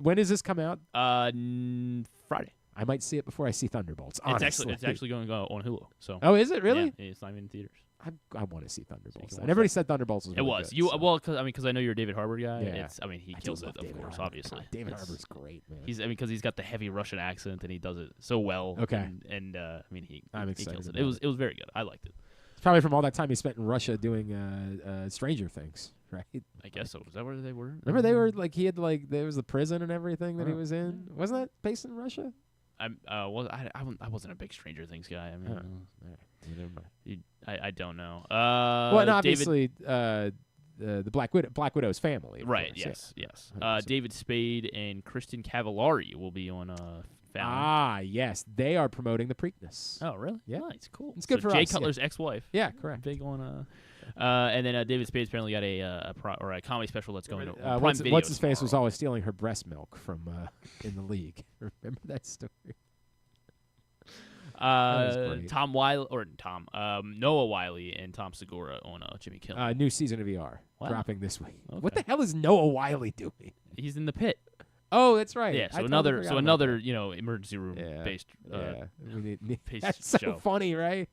when does this come out? Friday. I might see it before I see Thunderbolts. Honestly. It's actually going to go on Hulu. So. Oh, is it really? Yeah, it's not even in theaters. I want to see Thunderbolts. Everybody said Thunderbolts was. It really was good, well, because I know you're a David Harbour guy. Yeah. He kills it, of course, obviously. God, David Harbour's great, man. Because he's got the heavy Russian accent and he does it so well. Okay. And he kills it. about It was very good. I liked it. It's probably from all that time he spent in Russia doing Stranger Things, right? I guess so. Is that where they were? Remember they were like there was the prison and everything that he was in. Wasn't that based in Russia? I wasn't a big Stranger Things guy. I mean, I don't know. Well, obviously, the Black Widow's family. Right. Course, yes. David Spade and Kristen Cavallari will be on Family. Yes, they are promoting the Preakness. Oh, really? Yeah, nice, cool. It's good for Jay us. Cutler's ex-wife. Yeah, correct. Big on. And then David Spade's apparently got a comedy special that's going to Prime Video. What's his face was always stealing her breast milk from in the league. Remember that story? Noah Wiley and Tom Segura on Jimmy Kimmel. New season of ER dropping this week. Okay. What the hell is Noah Wiley doing? He's in the pit. Oh, that's right. Yeah, so another emergency room based. That's so show. funny, right?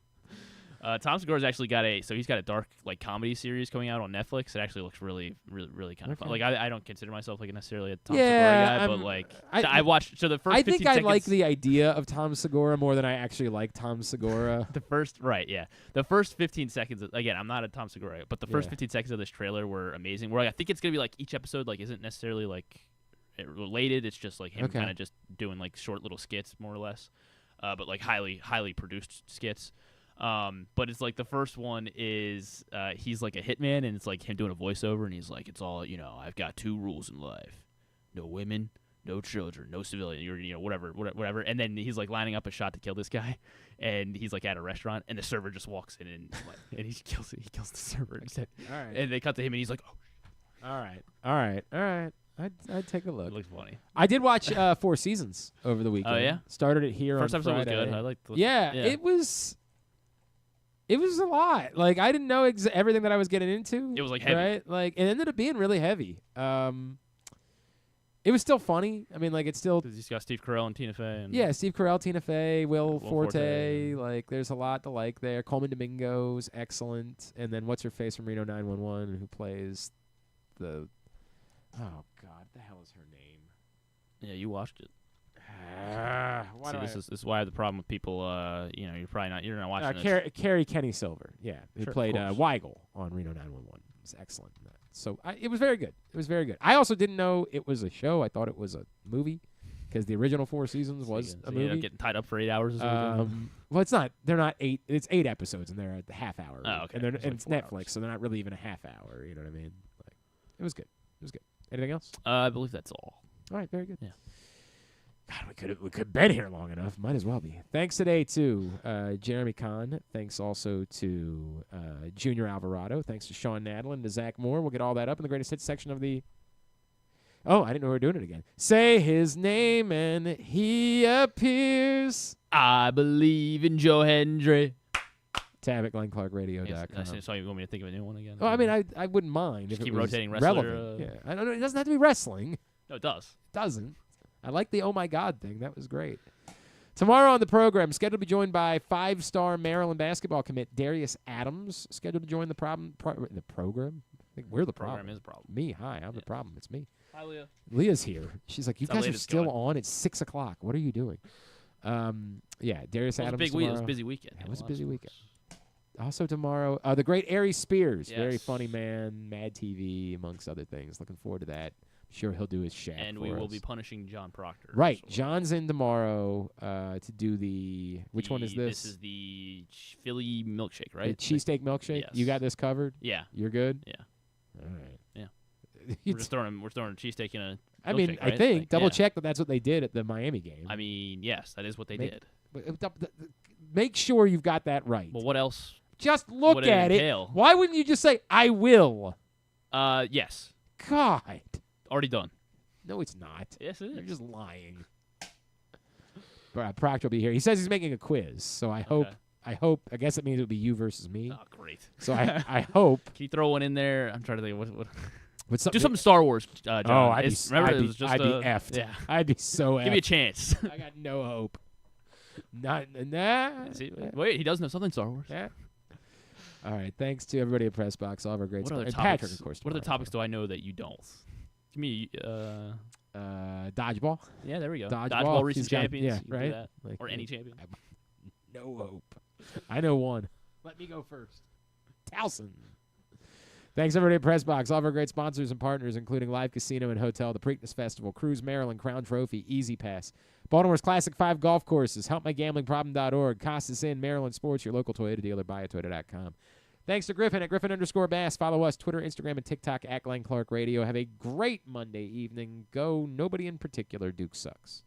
Tom Segura's actually got he's got a dark like comedy series coming out on Netflix. It actually looks really, really, really kind of fun. Like I don't consider myself like necessarily a Tom Segura guy, but like I watched. So the first. I think 15 I seconds, like the idea of Tom Segura more than I actually like Tom Segura. The first 15 seconds. Again, I'm not a Tom Segura, but the first 15 seconds of this trailer were amazing. Where I think it's gonna be like each episode like isn't necessarily like related. It's just like him kind of just doing like short little skits more or less, but like highly produced skits. But it's like the first one is he's like a hitman and it's like him doing a voiceover and he's like, it's all, I've got 2 rules in life: no women, no children, no civilian, whatever. And then he's like lining up a shot to kill this guy, and he's like at a restaurant and the server just walks in and he kills the server. All right. And they cut to him and he's like, oh. All right. I'd take a look. It looks funny. I did watch 4 Seasons over the weekend. Oh yeah, started it here. First on episode Friday. was good. I liked. It was a lot. Like I didn't know everything that I was getting into. It was like heavy, right? Like it ended up being really heavy. It was still funny. I mean, like it's still. He's got Steve Carell and Tina Fey. And Steve Carell, Tina Fey, Will Forte. Like there's a lot to like there. Coleman Domingo's excellent, and then what's her face from Reno 911 who plays the. Oh God, the hell is her name? Yeah, you watched it. This is why I have the problem with people. You're not watching this. Carrie Kenny Silver, who played Weigel on Reno 911. Was excellent in that. So it was very good. It was very good. I also didn't know it was a show. I thought it was a movie because the original 4 Seasons was a movie. Getting tied up for 8 hours. Well, it's not. They're not 8. It's 8 episodes, and they're a half hour. Oh, okay. And it's Netflix, so they're not really even a half hour. You know what I mean? Like, it was good. It was good. Anything else? I believe that's all. All right, very good. Yeah. God, we could have been here long enough. Might as well be. Thanks today to Jeremy Conn. Thanks also to Junior Alvarado. Thanks to Shawn Nadelen, to Zach Moore. We'll get all that up in the greatest hits section of the. Oh, I didn't know we were doing it again. Say his name and he appears. I believe in Joe Hendry. Tab at GlennClarkRadio.com. I saw you want me to think of a new one again. Oh, I mean, I wouldn't mind just if keep it was rotating wrestler. Relevant. Yeah, I don't know. It doesn't have to be wrestling. No, it does. It doesn't. I like the oh my God thing. That was great. Tomorrow on the program, scheduled to be joined by 5-star Maryland basketball commit Darius Adams, scheduled to join the program. I think we're the problem. Program is a problem. Me, hi, I'm the problem. It's me. Hi, Leah. Leah's here. She's like, you That's guys are still on. It's 6 o'clock. What are you doing? Darius Adams. It was a busy weekend. It was a busy weekend. Also tomorrow, the great Aries Spears. Yes. Very funny man, Mad TV, amongst other things. Looking forward to that. I'm Sure, he'll do his shack And for we will us. be punishing John Proctor. Right. John's in tomorrow to do the – which one is this? This is the Philly milkshake, right? The cheesesteak milkshake? Yes. You got this covered? Yeah. You're good? Yeah. All right. Yeah. We're throwing a cheesesteak in a I mean, milkshake, I right? think. Like, Double yeah. check that that's what they did at the Miami game. I mean, yes, that is what they did. Make sure you've got that right. Well, what else? Just look would at it. entail? Why wouldn't you just say, I will? Yes. God. Already done. No, it's not. Yes, it is. You're just lying. Proctor will be here. He says he's making a quiz, so I hope. I guess it means it would be you versus me. Oh, great. So I hope. Can you throw one in there? I'm trying to think. What do something Star Wars, John. Oh, I'd be I'd effed. Yeah. I'd be so effed. Give me a chance. I got no hope. Nah. See, wait, he does know something Star Wars. Yeah. All right. Thanks to everybody at Pressbox. All of our great What other and topics? Patrick, of course. What other tomorrow. topics do I know that you don't? Give me dodgeball. Yeah, there we go. Dodgeball. Recent He's got- champions. yeah, you can do right. that. Like, or any champion. No hope. I know one. Let me go first. Towson. Thanks, everybody at Pressbox. All of our great sponsors and partners, including Live Casino and Hotel, the Preakness Festival, Cruise Maryland, Crown Trophy, Easy Pass, Baltimore's Classic 5 Golf Courses, HelpMyGamblingProblem.org, Costas Inn, Maryland Sports, your local Toyota dealer, buyatoyota.com. Thanks to Griffin at Griffin_Bass. Follow us, Twitter, Instagram, and TikTok at Glenn Clark Radio. Have a great Monday evening. Go, nobody in particular. Duke sucks.